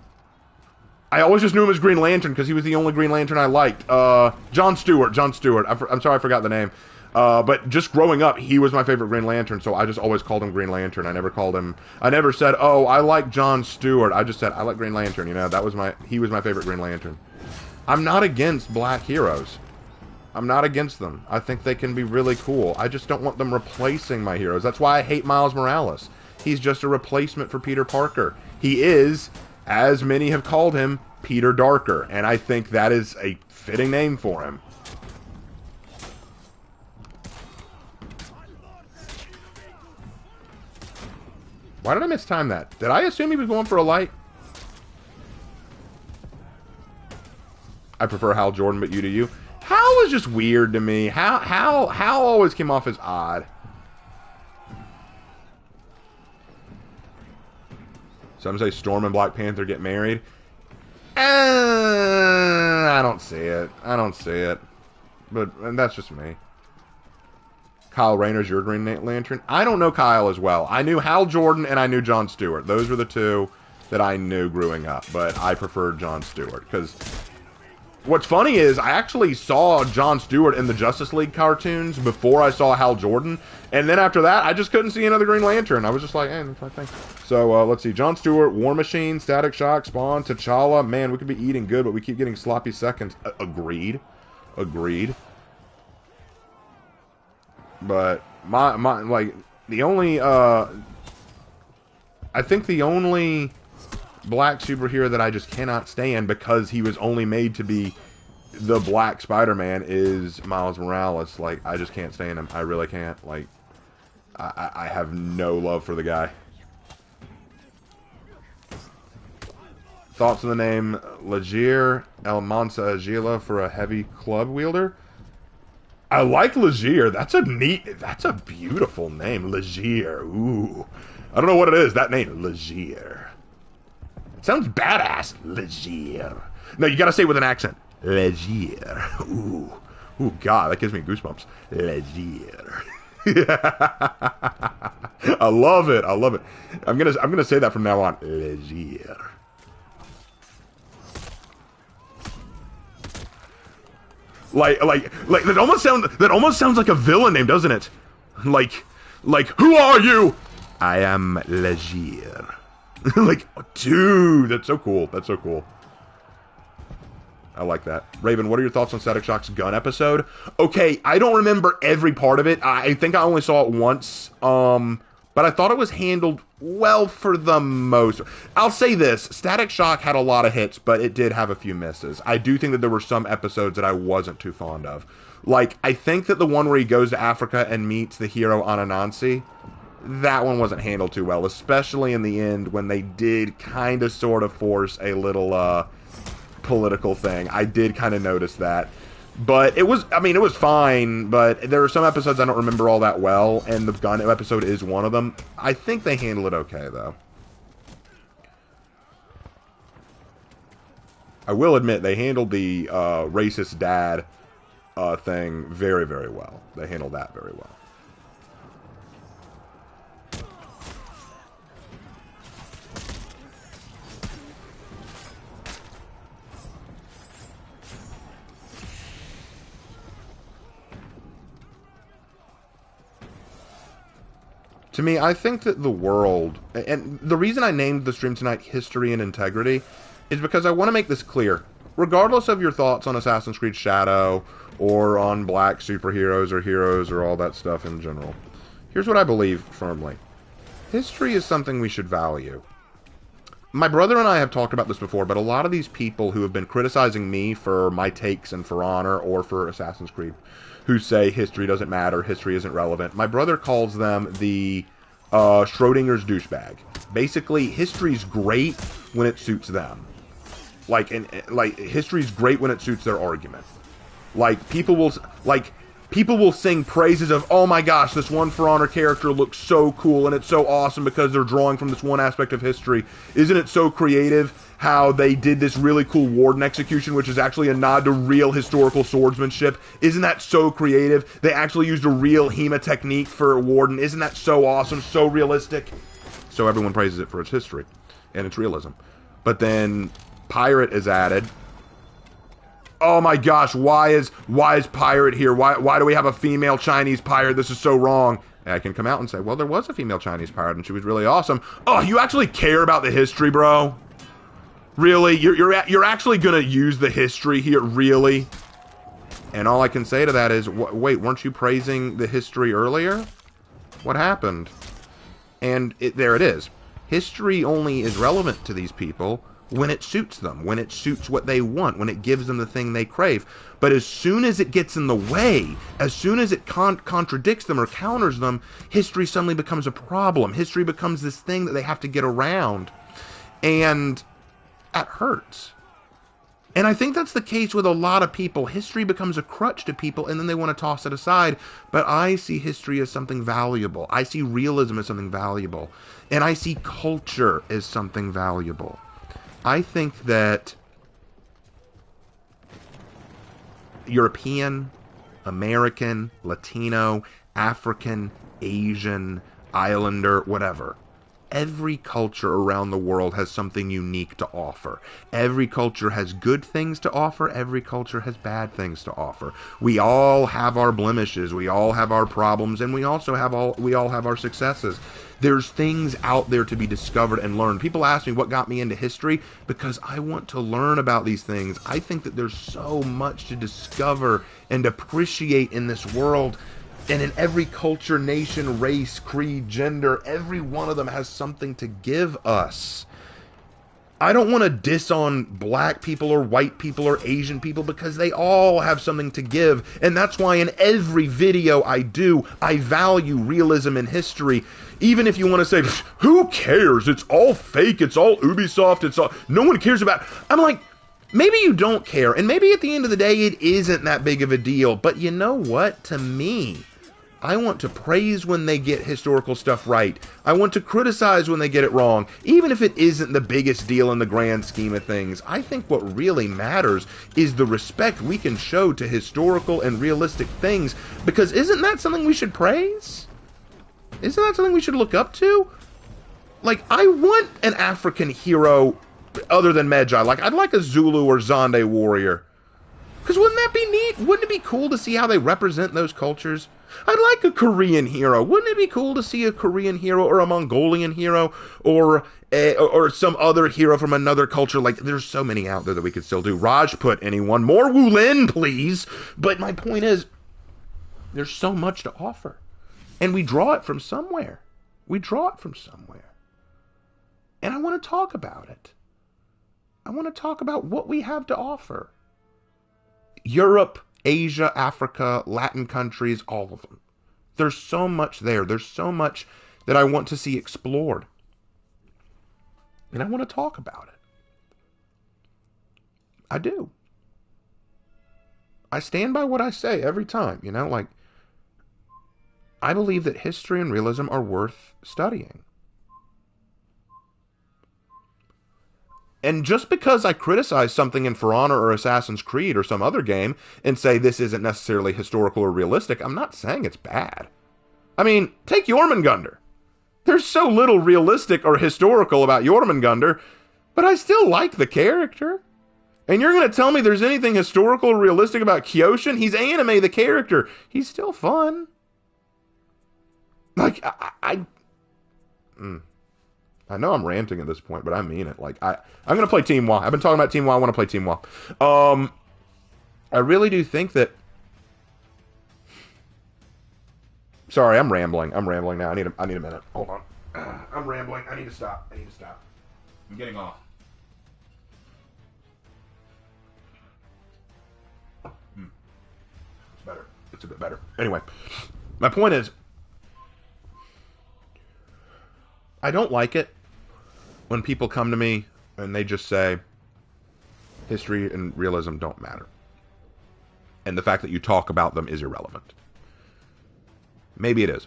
I always just knew him as Green Lantern because he was the only Green Lantern I liked. John Stewart. I'm sorry, I forgot the name. But just growing up, he was my favorite Green Lantern, so I just always called him Green Lantern. I never said, oh, I like John Stewart. I just said, I like Green Lantern, you know, he was my favorite Green Lantern. I'm not against black heroes. I'm not against them. I think they can be really cool. I just don't want them replacing my heroes. That's why I hate Miles Morales. He's just a replacement for Peter Parker. He is, as many have called him, Peter Darker, and I think that is a fitting name for him. Why did I mistime that? Did I assume he was going for a light? I prefer Hal Jordan, but you to you. Hal was just weird to me. Hal always came off as odd. Some say Storm and Black Panther get married. I don't see it. I don't see it. But and that's just me. Kyle Rayner's your Green Lantern? I don't know Kyle as well. I knew Hal Jordan and I knew John Stewart. Those were the two that I knew growing up. But I preferred John Stewart. Because what's funny is I actually saw John Stewart in the Justice League cartoons before I saw Hal Jordan. And then after that, I just couldn't see another Green Lantern. I was just like, that's my thing. So let's see. John Stewart, War Machine, Static Shock, Spawn, T'Challa. Man, we could be eating good, but we keep getting sloppy seconds. Agreed. Agreed. But like the only I think the only black superhero that I just cannot stand because he was only made to be the Black Spider-Man is Miles Morales. Like I just can't stand him. I really can't. Like I have no love for the guy. Thoughts on the name Legier El Mansa Agila for a heavy club wielder? I like Legier. That's a beautiful name. Legier. Ooh. I don't know what it is. That name, Legier. It sounds badass. Legier. No, you gotta say it with an accent. Legier. Ooh. Ooh, God, that gives me goosebumps. Legier. I love it. I love it. I'm gonna say that from now on. Legier. Like that almost sounds like a villain name, doesn't it? Like who are you? I am Legier. Like, dude, that's so cool. That's so cool. I like that. Raven, what are your thoughts on Static Shock's gun episode? Okay, I don't remember every part of it. I think I only saw it once. But I thought it was handled well for the most. I'll say this. Static Shock had a lot of hits, but it did have a few misses. I do think that there were some episodes that I wasn't too fond of. Like, I think that the one where he goes to Africa and meets the hero Anansi, that one wasn't handled too well, especially in the end when they did kind of sort of force a little political thing. I did kind of notice that. But it was, I mean, it was fine, but there are some episodes I don't remember all that well, and the gun episode is one of them. I think they handle it okay, though. I will admit, they handled the racist dad thing very, very well. They handled that very well. To me, I think that the world, and the reason I named the stream tonight History and Integrity, is because I want to make this clear. Regardless of your thoughts on Assassin's Creed Shadow, or on black superheroes or heroes or all that stuff in general, here's what I believe firmly. History is something we should value. My brother and I have talked about this before, but a lot of these people who have been criticizing me for my takes in For Honor or for Assassin's Creed, who say history doesn't matter, history isn't relevant. My brother calls them the Schrodinger's douchebag. Basically, history's great when it suits them. Like history's great when it suits their argument. Like, people will, like, People will sing praises of, oh my gosh, this one For Honor character looks so cool and it's so awesome because they're drawing from this one aspect of history. Isn't it so creative how they did this really cool warden execution, which is actually a nod to real historical swordsmanship? Isn't that so creative? They actually used a real HEMA technique for a warden. Isn't that so awesome, so realistic? So everyone praises it for its history and its realism. But then pirate is added. Oh my gosh, why is pirate here? Why do we have a female Chinese pirate? This is so wrong. And I can come out and say, well, there was a female Chinese pirate and she was really awesome. Oh, you actually care about the history, bro? Really? You're actually gonna use the history here, really? And all I can say to that is, wait, weren't you praising the history earlier? What happened? And there it is. History only is relevant to these people when it suits them, when it suits what they want, when it gives them the thing they crave. But as soon as it gets in the way, as soon as it contradicts them or counters them, history suddenly becomes a problem. History becomes this thing that they have to get around. And that hurts. And I think that's the case with a lot of people. History becomes a crutch to people, and then they want to toss it aside. But I see history as something valuable. I see realism as something valuable. And I see culture as something valuable. I think that European, American, Latino, African, Asian, Islander, whatever. Every culture around the world has something unique to offer. Every culture has good things to offer. Every culture has bad things to offer. We all have our blemishes. We all have our problems, and we all have our successes. There's things out there to be discovered and learned. People ask me what got me into history because I want to learn about these things. I think that there's so much to discover and appreciate in this world. And in every culture, nation, race, creed, gender, every one of them has something to give us. I don't want to diss on black people or white people or Asian people because they all have something to give. And that's why in every video I do, I value realism in history. Even if you want to say, who cares? It's all fake. It's all Ubisoft. It's all, no one cares about. I'm like, maybe you don't care. And maybe at the end of the day, it isn't that big of a deal. But you know what? To me, I want to praise when they get historical stuff right. I want to criticize when they get it wrong, even if it isn't the biggest deal in the grand scheme of things. I think what really matters is the respect we can show to historical and realistic things, because isn't that something we should praise? Isn't that something we should look up to? Like, I want an African hero other than Medjay. Like, I'd like a Zulu or Zonde warrior. Because wouldn't that be neat? Wouldn't it be cool to see how they represent those cultures? I'd like a Korean hero. Wouldn't it be cool to see a Korean hero or a Mongolian hero or some other hero from another culture? Like, there's so many out there that we could still do. Rajput, anyone? More Wulin, please. But my point is, there's so much to offer. And we draw it from somewhere. We draw it from somewhere. And I want to talk about it. I want to talk about what we have to offer. Europe, Asia, Africa, Latin countries, all of them. There's so much there. There's so much that I want to see explored. And I want to talk about it. I do. I stand by what I say every time, you know, like, I believe that history and realism are worth studying. And just because I criticize something in For Honor or Assassin's Creed or some other game and say this isn't necessarily historical or realistic, I'm not saying it's bad. I mean, take Jormungandr. There's so little realistic or historical about Jormungandr, but I still like the character. And you're going to tell me there's anything historical or realistic about Kyoshin? He's anime, the character. He's still fun. Like, I know I'm ranting at this point, but I mean it. Like, I'm going to play Team Wa. I've been talking about Team Wa. I want to play Team Wa. I really do think that... Sorry, I'm rambling. I'm rambling now. I need a minute. Hold on. I'm rambling. I need to stop. I'm getting off. It's better. It's a bit better. Anyway, my point is, I don't like it when people come to me and they just say history and realism don't matter. and the fact that you talk about them is irrelevant. Maybe it is.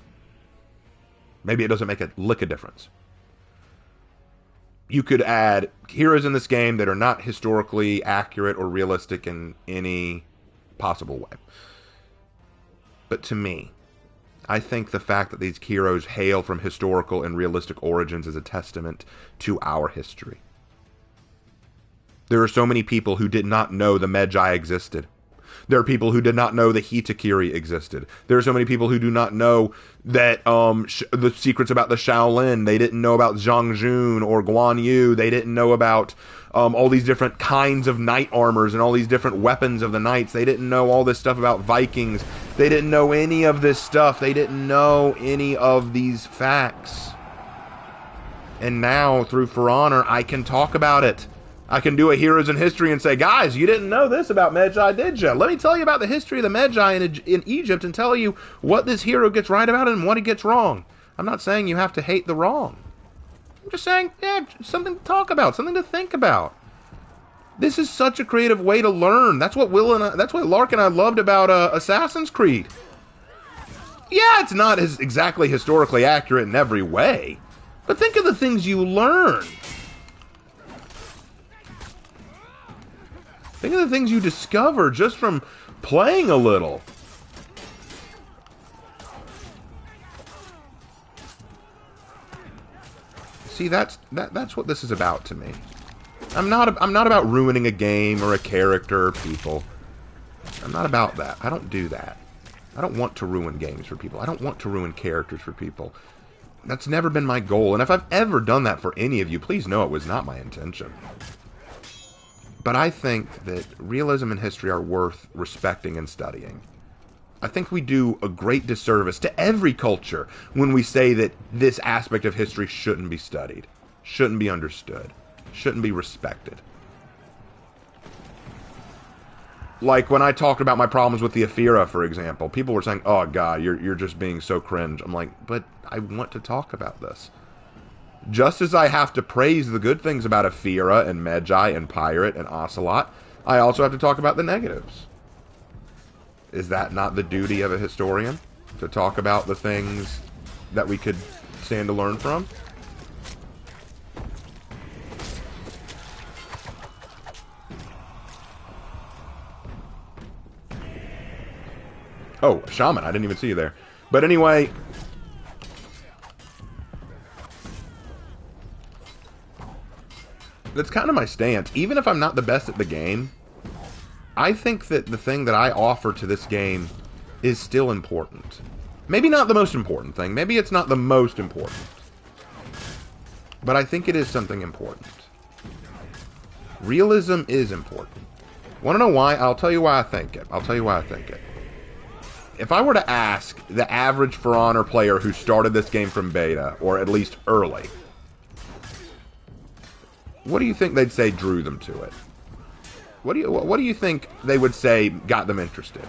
Maybe it doesn't make a lick of difference. You could add heroes in this game that are not historically accurate or realistic in any possible way. But to me, I think the fact that these heroes hail from historical and realistic origins is a testament to our history. There are so many people who did not know the Magi existed. There are people who did not know the Hitakiri existed. There are so many people who do not know that the secrets about the Shaolin. They didn't know about Zhang Jun or Guan Yu. They didn't know about all these different kinds of knight armors and all these different weapons of the knights. They didn't know all this stuff about Vikings. They didn't know any of this stuff. They didn't know any of these facts. And now, through For Honor, I can talk about it. I can do a Heroes in History and say, guys, you didn't know this about Magi, did you? Let me tell you about the history of the Magi in Egypt and tell you what this hero gets right about it and what he gets wrong. I'm not saying you have to hate the wrong. I'm just saying, yeah, something to talk about, something to think about. This is such a creative way to learn. That's what that's what Lark and I loved about Assassin's Creed. Yeah, it's not as exactly historically accurate in every way, but think of the things you learn. Think of the things you discover just from playing a little. See, that's what this is about to me. I'm not about ruining a game or a character or people. I'm not about that. I don't do that. I don't want to ruin games for people. I don't want to ruin characters for people. That's never been my goal. And if I've ever done that for any of you, please know it was not my intention. But I think that realism and history are worth respecting and studying. I think we do a great disservice to every culture when we say that this aspect of history shouldn't be studied, shouldn't be understood, shouldn't be respected. Like when I talked about my problems with the Aphira, for example, people were saying, oh God, you're just being so cringe. I'm like, but I want to talk about this. Just as I have to praise the good things about Aphira and Magi and Pirate and Ocelot, I also have to talk about the negatives. Is that not the duty of a historian? To talk about the things that we could stand to learn from? Oh, Shaman, I didn't even see you there. But anyway, that's kind of my stance. Even if I'm not the best at the game, I think that the thing that I offer to this game is still important. Maybe not the most important thing. Maybe it's not the most important. But I think it is something important. Realism is important. Want to know why? I'll tell you why I think it. I'll tell you why I think it. If I were to ask the average For Honor player who started this game from beta, or at least early, what do you think they'd say drew them to it? What do you think they would say got them interested?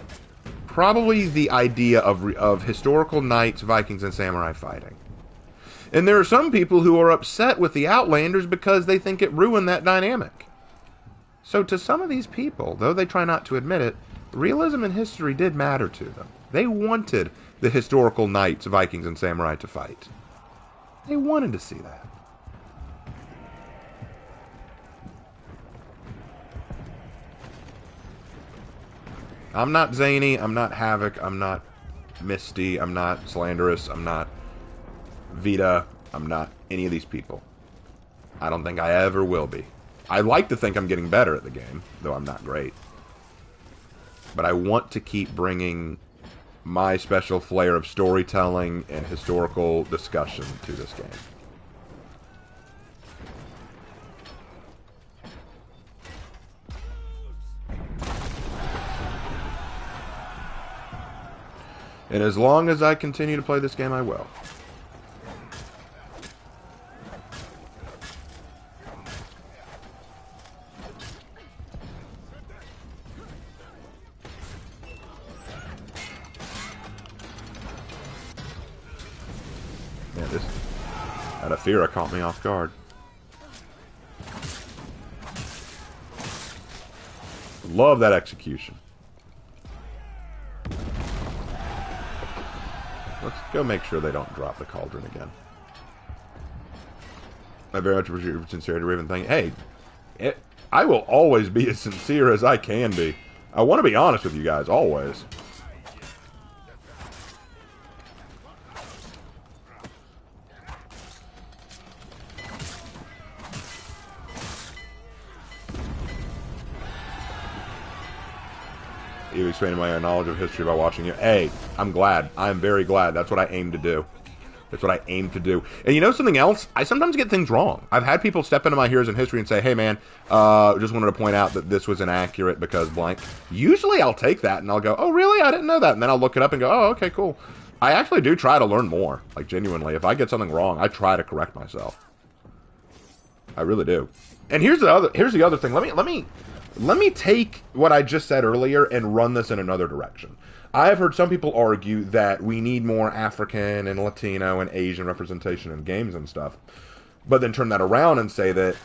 Probably the idea of historical knights, Vikings, and samurai fighting. And there are some people who are upset with the Outlanders because they think it ruined that dynamic. So to some of these people, though they try not to admit it, realism and history did matter to them. They wanted the historical knights, Vikings, and samurai to fight. They wanted to see that. I'm not Zany, I'm not Havoc, I'm not Misty, I'm not Slanderous, I'm not Vita, I'm not any of these people. I don't think I ever will be. I like to think I'm getting better at the game, though I'm not great. But I want to keep bringing my special flair of storytelling and historical discussion to this game. And as long as I continue to play this game, I will. Yeah, that Aphira caught me off guard. Love that execution. Let's go make sure they don't drop the cauldron again. I very much appreciate your sincerity, Raven. Thank you. Hey, I will always be as sincere as I can be. I want to be honest with you guys, always. You expanded my knowledge of history by watching you. Hey, I'm glad. I'm very glad. That's what I aim to do. That's what I aim to do. And you know something else? I sometimes get things wrong. I've had people step into my Heroes in History and say, hey man, just wanted to point out that this was inaccurate because blank. Usually I'll take that and I'll go, oh really? I didn't know that. And then I'll look it up and go, oh okay, cool. I actually do try to learn more. Like genuinely. If I get something wrong, I try to correct myself. I really do. And here's the other thing. Let me take what I just said earlier and run this in another direction. I have heard some people argue that we need more African and Latino and Asian representation in games and stuff, but then turn that around and say that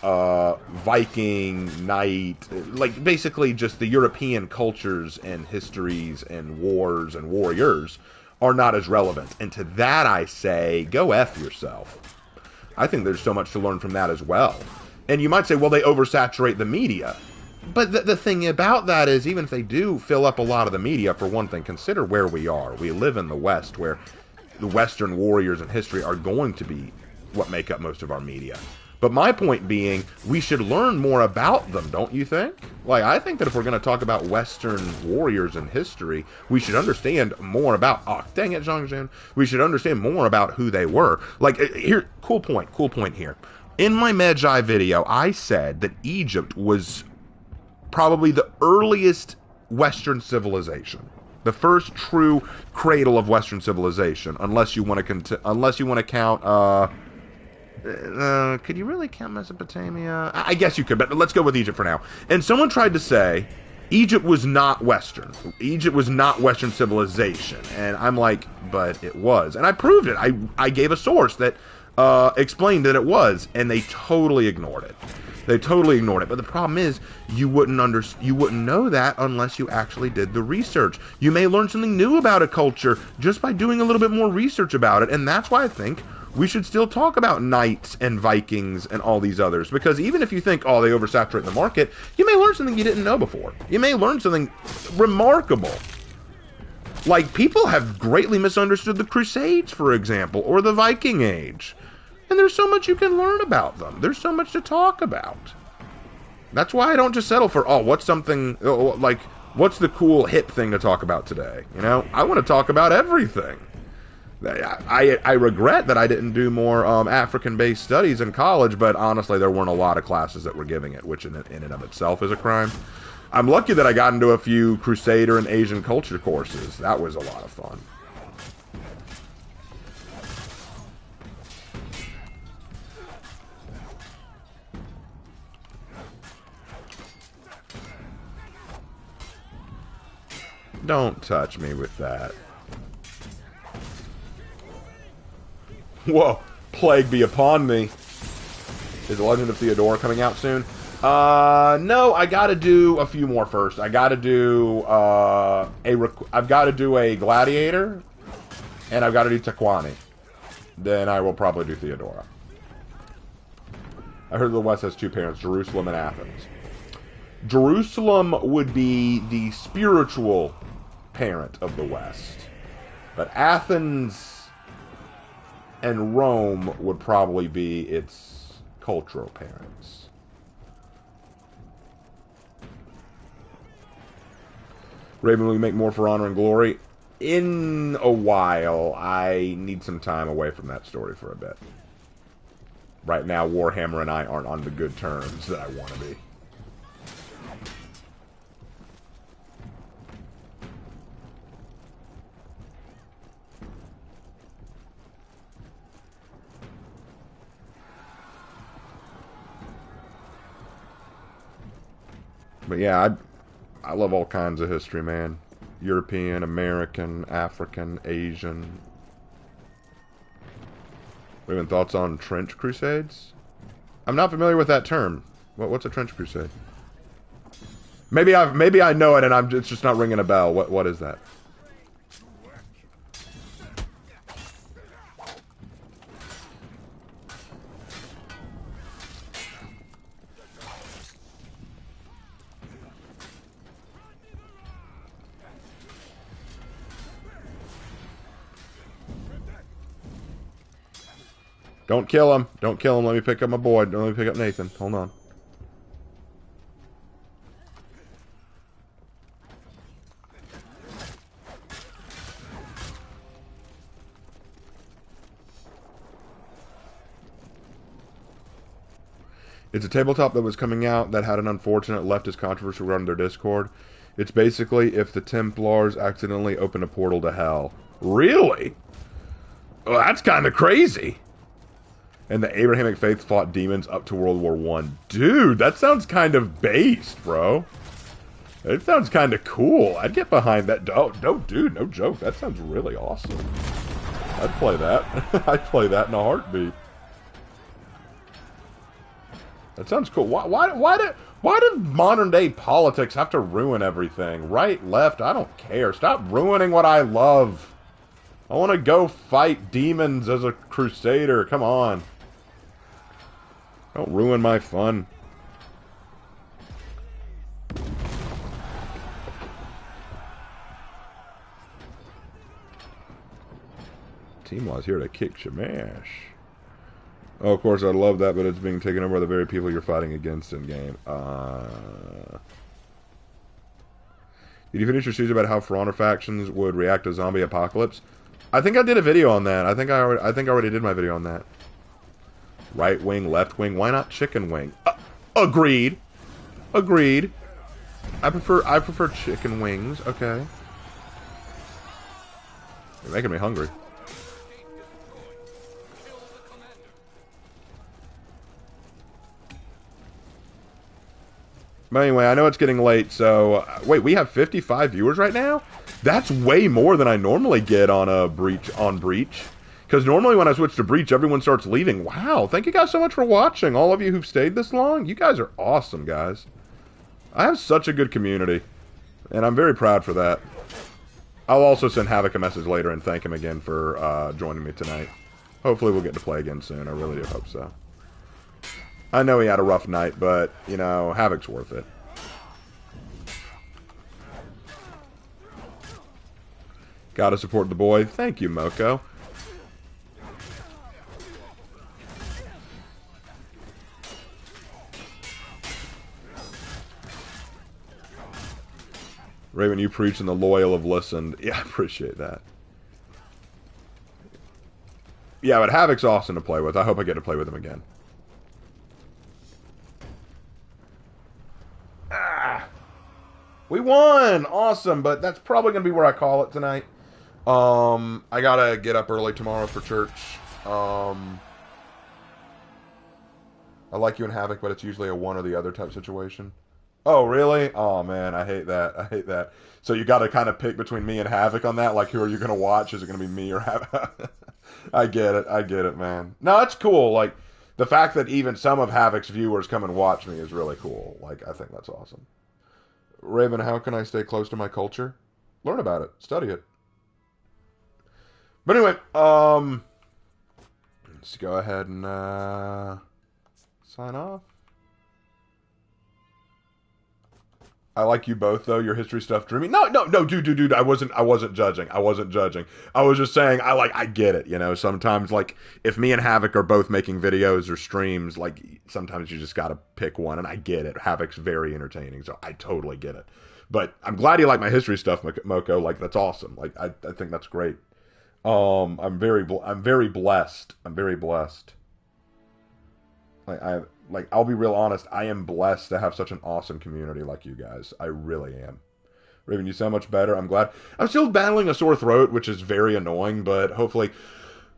Viking, Knight, like basically just the European cultures and histories and wars and warriors are not as relevant. And to that I say, go F yourself. I think there's so much to learn from that as well. And you might say, well, they oversaturate the media. But the thing about that is, even if they do fill up a lot of the media, for one thing, consider where we are. We live in the West, where the Western warriors in history are going to be what make up most of our media. But my point being, we should learn more about them, don't you think? Like, I think that if we're going to talk about Western warriors in history, we should understand more about... Oh, dang it, Zhang. We should understand more about who they were. Like, here, cool point here. In my Magi video, I said that Egypt was probably the earliest Western civilization, the first true cradle of Western civilization, unless you want to count. Could you really count Mesopotamia? I guess you could, but let's go with Egypt for now. And someone tried to say Egypt was not Western. Egypt was not Western civilization, and I'm like, but it was, and I proved it. I gave a source that explained that it was, and they totally ignored it. They totally ignored it. But the problem is, you wouldn't know that unless you actually did the research. You may learn something new about a culture just by doing a little bit more research about it. And that's why I think we should still talk about Knights and Vikings and all these others. Because even if you think, oh, they oversaturate the market, you may learn something you didn't know before. You may learn something remarkable. Like, people have greatly misunderstood the Crusades, for example, or the Viking Age. And there's so much you can learn about them. There's so much to talk about. That's why I don't just settle for, oh, what's something, like, what's the cool hip thing to talk about today? You know, I want to talk about everything. I regret that I didn't do more African-based studies in college, but honestly, there weren't a lot of classes that were giving it, which in and of itself is a crime. I'm lucky that I got into a few Crusader and Asian culture courses. That was a lot of fun. Don't touch me with that. Whoa, plague be upon me. Is The Legend of Theodora coming out soon? No, I gotta do a few more first. I gotta do I've gotta do a Gladiator, and I've gotta do Taquani. Then I will probably do Theodora. I heard the West has two parents, Jerusalem and Athens. Jerusalem would be the spiritual parent of the West, but Athens and Rome would probably be its cultural parents. Raven, will you make more For Honor and Glory? In a while. I need some time away from that story for a bit. Right now, Warhammer and I aren't on the good terms that I want to be. But yeah, I love all kinds of history, man. European, American, African, Asian. Even thoughts on trench crusades? I'm not familiar with that term. What's a trench crusade? Maybe I know it and it's just not ringing a bell. What is that? Don't kill him. Don't kill him. Let me pick up my boy. Let me pick up Nathan. Hold on. It's a tabletop that was coming out that had an unfortunate leftist controversy regarding their Discord. It's basically if the Templars accidentally open a portal to hell. Really? Well, that's kind of crazy. And the Abrahamic faith fought demons up to World War One. Dude, that sounds kind of based, bro. It sounds kind of cool. I'd get behind that. No, dude, no joke. That sounds really awesome. I'd play that. I'd play that in a heartbeat. That sounds cool. Why do modern day politics have to ruin everything? Right, left, I don't care. Stop ruining what I love. I want to go fight demons as a crusader. Come on. Don't ruin my fun. Team Law's here to kick Shamash. Oh, of course, I love that, but it's being taken over by the very people you're fighting against in-game. Did you finish your series about how For Honor factions would react to zombie apocalypse? I think I did a video on that. I think I already did my video on that. Right wing, left wing. Why not chicken wing? Agreed. Agreed. I prefer chicken wings. Okay. You're making me hungry. But anyway, I know it's getting late, so... wait, we have 55 viewers right now? That's way more than I normally get on a Breach. Because normally when I switch to Breach, everyone starts leaving. Wow, thank you guys so much for watching. All of you who've stayed this long, you guys are awesome, guys. I have such a good community, and I'm very proud for that. I'll also send Havoc a message later and thank him again for joining me tonight. Hopefully we'll get to play again soon. I really do hope so. I know he had a rough night, but, you know, Havoc's worth it. Gotta support the boy. Thank you, Moko. Raven, you preach and the loyal have listened. Yeah, I appreciate that. Yeah, but Havoc's awesome to play with. I hope I get to play with him again. We won! Awesome, but that's probably going to be where I call it tonight. I gotta get up early tomorrow for church. I like you in Havoc, but it's usually a one or the other type situation. Oh, really? Oh, man, I hate that. I hate that. So you gotta kind of pick between me and Havoc on that? Like, who are you going to watch? Is it going to be me or Havoc? I get it, man. No, it's cool. Like, the fact that even some of Havoc's viewers come and watch me is really cool. Like, I think that's awesome. Raven, how can I stay close to my culture? Learn about it. Study it. But anyway, let's go ahead and sign off. I like you both, though. Your history stuff, dreamy. No, dude. I wasn't judging. I was just saying, I get it. You know, sometimes, like, if me and Havoc are both making videos or streams, like, sometimes you just gotta pick one, and I get it. Havoc's very entertaining, so I totally get it. But I'm glad you like my history stuff, Moko. Like, that's awesome. Like, I think that's great. I'm very blessed. I'm very blessed. I'll be real honest, I am blessed to have such an awesome community like you guys. I really am. Raven, you sound much better. I'm glad. I'm still battling a sore throat, which is very annoying, but hopefully,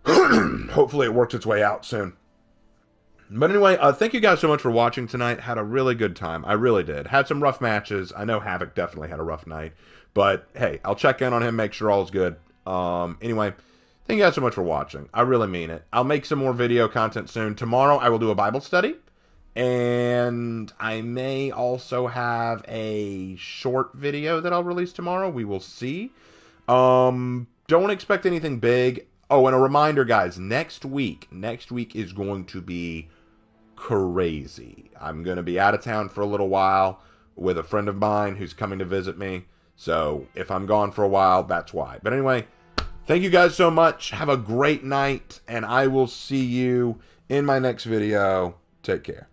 hopefully it works its way out soon. But anyway, thank you guys so much for watching tonight. Had a really good time. I really did. Had some rough matches. I know Havoc definitely had a rough night. But, hey, I'll check in on him, make sure all's good. Anyway, thank you guys so much for watching. I really mean it. I'll make some more video content soon. Tomorrow I will do a Bible study. And I may also have a short video that I'll release tomorrow. We will see. Don't expect anything big. Oh, and a reminder, guys, next week is going to be crazy. I'm going to be out of town for a little while with a friend of mine who's coming to visit me. So if I'm gone for a while, that's why. But anyway, Thank you guys so much. Have a great night, and I will see you in my next video. Take care.